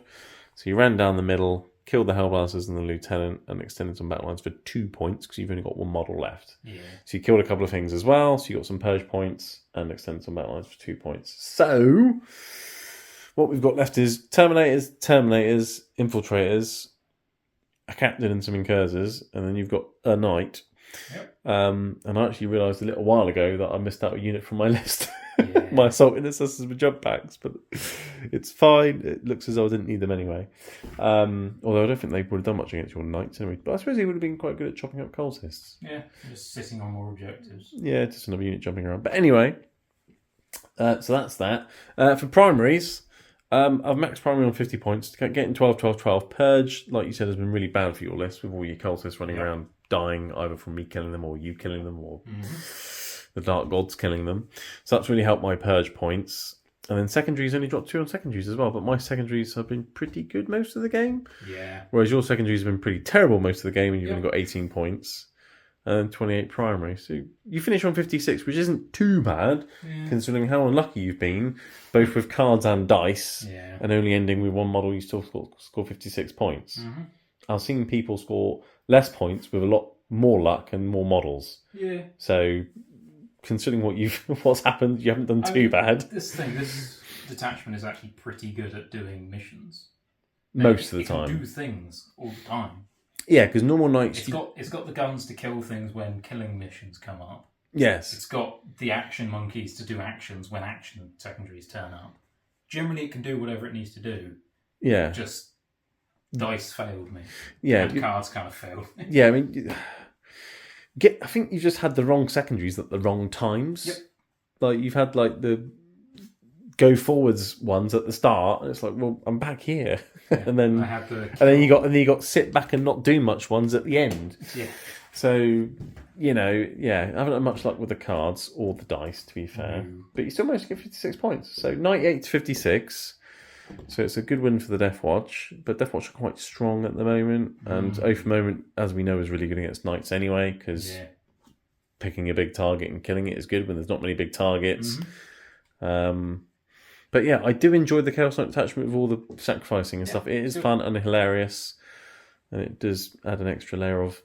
So you ran down the middle, killed the Hellblasters and the Lieutenant, and extended some batlines for 2 points because you've only got 1 model left. Yeah. So you killed a couple of things as well. So you got some Purge points and extended some batlines for 2 points. So what we've got left is Terminators, Infiltrators, a Captain and some Incursors, and then you've got a Knight. Yep. And I actually realised a little while ago that I missed out a unit from my list. Yeah. My Assault Intercessors with jump packs, but it's fine. It looks as though I didn't need them anyway. Although I don't think they would have done much against your knights anyway. But I suppose they would have been quite good at chopping up cultists. Yeah, just sitting on more objectives. Yeah, just another unit jumping around. But anyway, so that's that. For primaries, I've maxed primary on 50 points. Getting 12, 12, 12. Purge, like you said, has been really bad for your list with all your cultists running around dying either from me killing them or you killing them or the Dark Gods killing them. So that's really helped my Purge points. And then secondaries only dropped 2 on secondaries as well. But my secondaries have been pretty good most of the game. Yeah. Whereas your secondaries have been pretty terrible most of the game, and you've only got 18 points. And then 28 primary. So you finish on 56, which isn't too bad, considering how unlucky you've been, both with cards and dice, and only ending with one model, you still score 56 points. Mm-hmm. I've seen people score less points with a lot more luck and more models. Yeah. So, considering what's happened, you haven't done too bad. This detachment is actually pretty good at doing missions. Most of the it time. can do things all the time. Yeah, because normal knights... It's got the guns to kill things when killing missions come up. Yes. It's got the action monkeys to do actions when action secondaries turn up. Generally, it can do whatever it needs to do. Yeah. Just dice failed me. Yeah. And cards kind of failed me. Yeah, I mean... I think you just had the wrong secondaries at the wrong times. Yep. Like, you've had, like, the go forwards ones at the start, and it's like, well, I'm back here. Yeah, and then I had you got sit back and not do much ones at the end. Yeah. So, I haven't had much luck with the cards or the dice, to be fair. No. But you still managed to get 56 points. So 98 to 56. So it's a good win for the Deathwatch. But Deathwatch are quite strong at the moment. And Oath Moment, as we know, is really good against Knights anyway, because picking a big target and killing it is good when there's not many big targets. But yeah, I do enjoy the Chaos Knight attachment with all the sacrificing and stuff. It is fun and hilarious. And it does add an extra layer of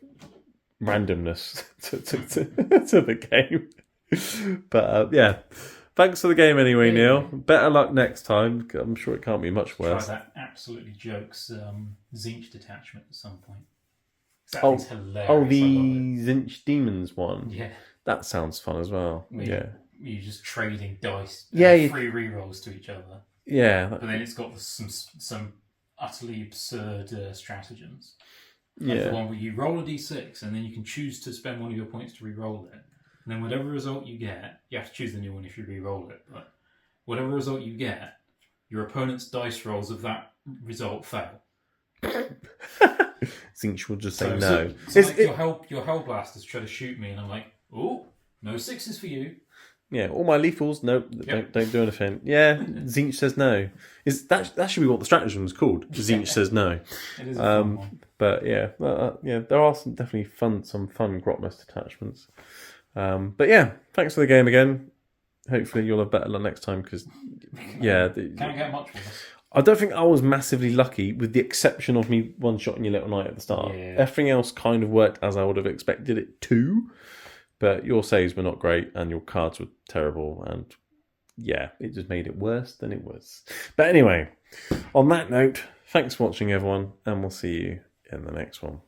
randomness to the game. But yeah, thanks for the game anyway, Neil. Better luck next time. I'm sure it can't be much worse. Try that absolutely jokes Zinch detachment at some point. That is hilarious. Oh, the Zinch Demons one. Yeah. That sounds fun as well. You're just trading dice. Yeah. Free rerolls to each other. Yeah. But then it's got some utterly absurd stratagems. Yeah. Like the one where you roll a d6 and then you can choose to spend one of your points to re-roll it. And then whatever result you get, you have to choose the new one if you re-roll it. But whatever result you get, your opponent's dice rolls of that result fail. Zinch will just say no. So like your Hellblasters try to shoot me, and I'm like, oh, no sixes for you. Yeah, all my lethals, nope, don't do anything. Yeah, Zinch says no. That should be what the strategem's called. Zinch says no. It is a fun one. But yeah, there are definitely some fun Grotmust attachments. But yeah, thanks for the game again. Hopefully you'll have better luck next time, because Can't get much worse. I don't think I was massively lucky, with the exception of me one-shotting your little knight at the start. Yeah. Everything else kind of worked as I would have expected it to. But your saves were not great, and your cards were terrible, and yeah, it just made it worse than it was. But anyway, on that note, thanks for watching, everyone, and we'll see you in the next one.